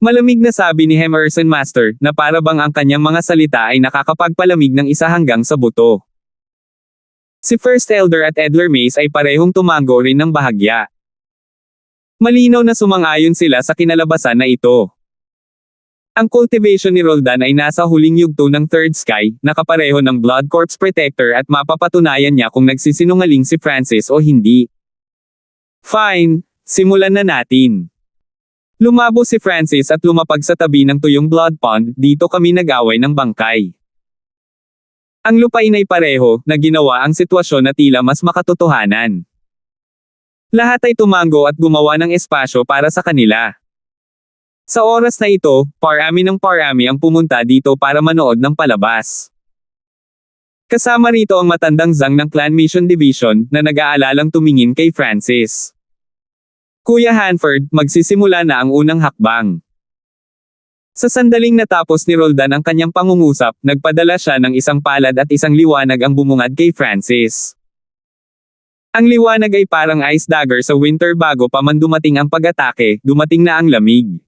Malamig na sabi ni Emerson Master, na para bang ang kanyang mga salita ay nakakapagpalamig ng isa hanggang sa buto. Si First Elder at Edler Mace ay parehong tumango rin ng bahagya. Malinaw na sumang-ayon sila sa kinalabasan na ito. Ang cultivation ni Roldan ay nasa huling yugto ng third sky, nakapareho ng Blood Corpse Protector at mapapatunayan niya kung nagsisinungaling si Francis o hindi. Fine, simulan na natin. Lumabo si Francis at lumapag sa tabi ng tuyong blood pond, dito kami nag-away ng bangkay. Ang lupain ay pareho, na ginawa ang sitwasyon na tila mas makatotohanan. Lahat ay tumango at gumawa ng espasyo para sa kanila. Sa oras na ito, parami ng parami ang pumunta dito para manood ng palabas. Kasama rito ang matandang Zhang ng Clan Mission Division, na nag-aalalang tumingin kay Francis. Kuya Hanford, magsisimula na ang unang hakbang. Sa sandaling natapos ni Roldan ang kanyang pangungusap, nagpadala siya ng isang palad at isang liwanag ang bumungad kay Francis. Ang liwanag ay parang ice dagger sa winter bago pa man dumating ang pag-atake, dumating na ang lamig.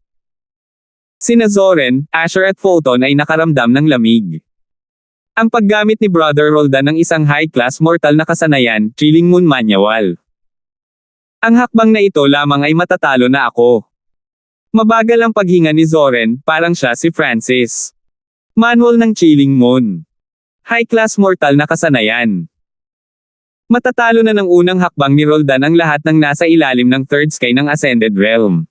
Sina Zoren, Asher at Fulton ay nakaramdam ng lamig. Ang paggamit ni Brother Roldan ng isang high-class mortal na kasanayan, Chilling Moon Manual. Ang hakbang na ito lamang ay matatalo na ako. Mabagal ang paghinga ni Zoren, parang siya si Francis. Manual ng Chilling Moon. High-class mortal na kasanayan. Matatalo na ng unang hakbang ni Roldan ang lahat ng nasa ilalim ng third sky ng Ascended Realm.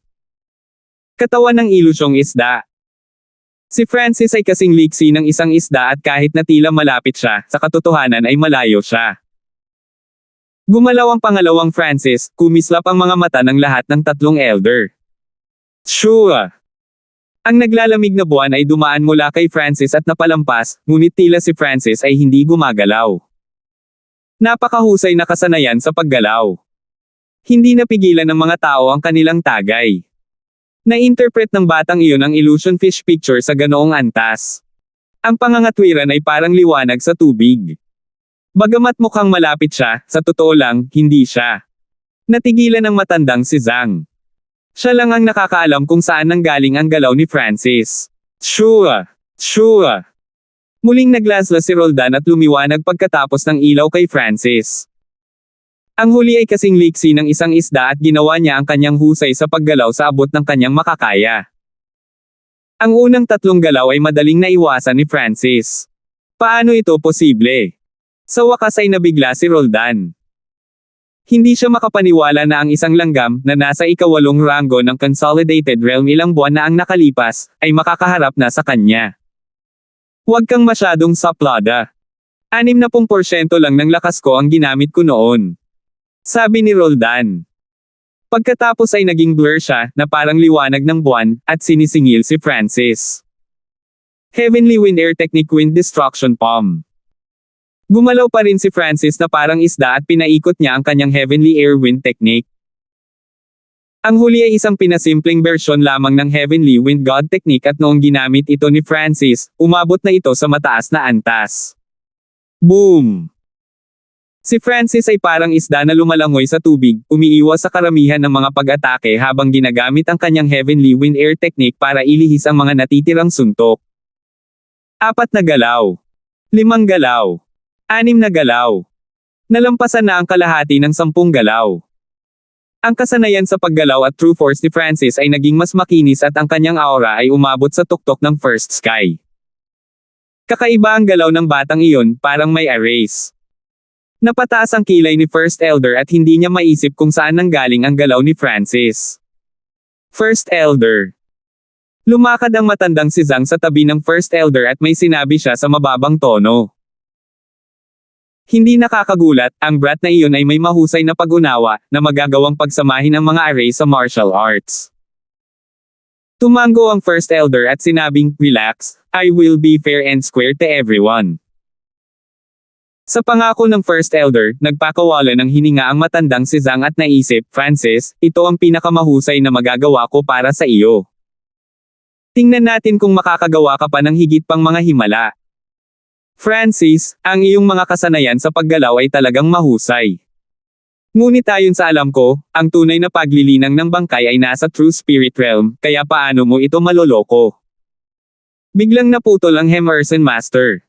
Katawan ng ilusyong isda. Si Francis ay kasing liksi ng isang isda at kahit na tila malapit siya, sa katotohanan ay malayo siya. Gumalaw ang pangalawang Francis, kumislap ang mga mata ng lahat ng 3 elder. Sure. Ang naglalamig na buwan ay dumaan mula kay Francis at napalampas, ngunit tila si Francis ay hindi gumagalaw. Napakahusay na kasanayan sa paggalaw. Hindi napigilan ng mga tao ang kanilang tagay. Na-interpret ng batang iyon ang illusion fish picture sa ganoong antas. Ang pangangatwiran ay parang liwanag sa tubig. Bagamat mukhang malapit siya, sa totoo lang, hindi siya. Natigilan ng matandang si Zhang. Siya lang ang nakakaalam kung saan nanggaling ang galaw ni Francis. Sure. Muling naglaslas si Roldan at lumiwanag pagkatapos ng ilaw kay Francis. Ang huli ay kasing liksi ng isang isda at ginawa niya ang kanyang husay sa paggalaw sa abot ng kanyang makakaya. Ang unang 3 galaw ay madaling naiwasan ni Francis. Paano ito posible? Sa wakas ay nabigla si Roldan. Hindi siya makapaniwala na ang isang langgam, na nasa ika-8 ranggo ng Consolidated Realm ilang buwan na ang nakalipas, ay makakaharap na sa kanya. Huwag kang masyadong saplada. 60% lang ng lakas ko ang ginamit ko noon. Sabi ni Roldan. Pagkatapos ay naging blur siya, na parang liwanag ng buwan, at sinisingil si Francis. Heavenly Wind Air Technique Wind Destruction Palm. Gumalaw pa rin si Francis na parang isda at pinaikot niya ang kanyang Heavenly Air Wind Technique. Ang huli ay isang pinasimpleng bersyon lamang ng Heavenly Wind God Technique at noong ginamit ito ni Francis, umabot na ito sa mataas na antas. Boom! Si Francis ay parang isda na lumalangoy sa tubig, umiiwas sa karamihan ng mga pag-atake habang ginagamit ang kanyang Heavenly Wind Air Technique para ilihis ang mga natitirang suntok. 4 na galaw. 5 galaw. 6 na galaw. Nalampasan na ang kalahati ng 10 galaw. Ang kasanayan sa paggalaw at true force ni Francis ay naging mas makinis at ang kanyang aura ay umabot sa tuktok ng first sky. Kakaiba ang galaw ng batang iyon, parang may erase. Napataas ang kilay ni First Elder at hindi niya maisip kung saan nanggaling ang galaw ni Francis. First Elder. Lumakad ang matandang si Zhang sa tabi ng First Elder at may sinabi siya sa mababang tono. Hindi nakakagulat, ang brat na iyon ay may mahusay na pag-unawa, na magagawang pagsamahin ang mga array sa martial arts. Tumango ang First Elder at sinabing, "Relax, I will be fair and square to everyone." Sa pangako ng First Elder, nagpakawala ng hininga ang matandang si Zhang at naisip, "Francis, ito ang pinakamahusay na magagawa ko para sa iyo. Tingnan natin kung makakagawa ka pa ng higit pang mga himala. Francis, ang iyong mga kasanayan sa paggalaw ay talagang mahusay. Ngunit ayon sa alam ko, ang tunay na paglilinang ng bangkay ay nasa True Spirit Realm, kaya paano mo ito maloloko?" Biglang naputol ang Emerson Master.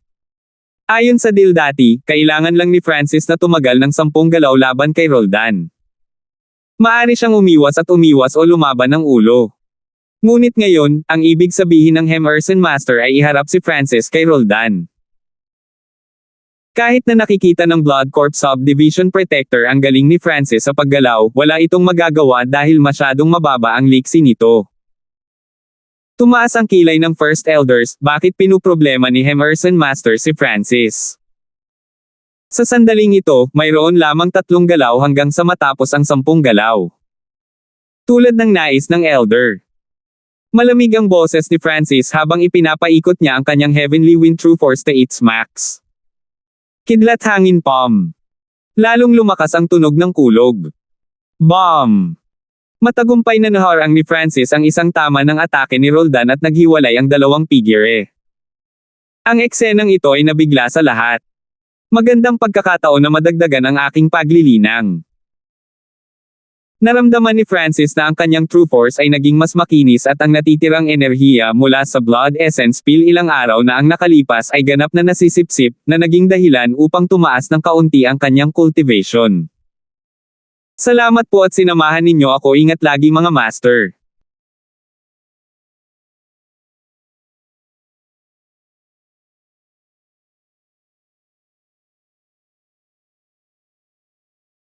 Ayon sa deal dati, kailangan lang ni Francis na tumagal ng 10 galaw laban kay Roldan. Maaari siyang umiwas o lumaban ng ulo. Ngunit ngayon, ang ibig sabihin ng Emerson Master ay iharap si Francis kay Roldan. Kahit na nakikita ng Blood Corp Subdivision Protector ang galing ni Francis sa paggalaw, wala itong magagawa dahil masyadong mababa ang liksi nito. Tumaas ang kilay ng First Elders, bakit pinuproblema ni Emerson Master si Francis? Sa sandaling ito, mayroon lamang 3 galaw hanggang sa matapos ang 10 galaw. Tulad ng nais ng Elder. Malamig ang boses ni Francis habang ipinapaikot niya ang kanyang Heavenly Wind True Force to its max. Kidlat hangin palm. Lalong lumakas ang tunog ng kulog. Bomb! Matagumpay na naharang ni Francis ang isang tama ng atake ni Roldan at naghiwalay ang 2 figure. Ang eksenang ito ay nabigla sa lahat. Magandang pagkakataon na madagdagan ang aking paglilinang. Naramdaman ni Francis na ang kanyang True Force ay naging mas makinis at ang natitirang enerhiya mula sa Blood Essence Pill ilang araw na ang nakalipas ay ganap na nasisipsip, na naging dahilan upang tumaas ng kaunti ang kanyang cultivation. Salamat po at sinamahan ninyo ako, ingat lagi mga master.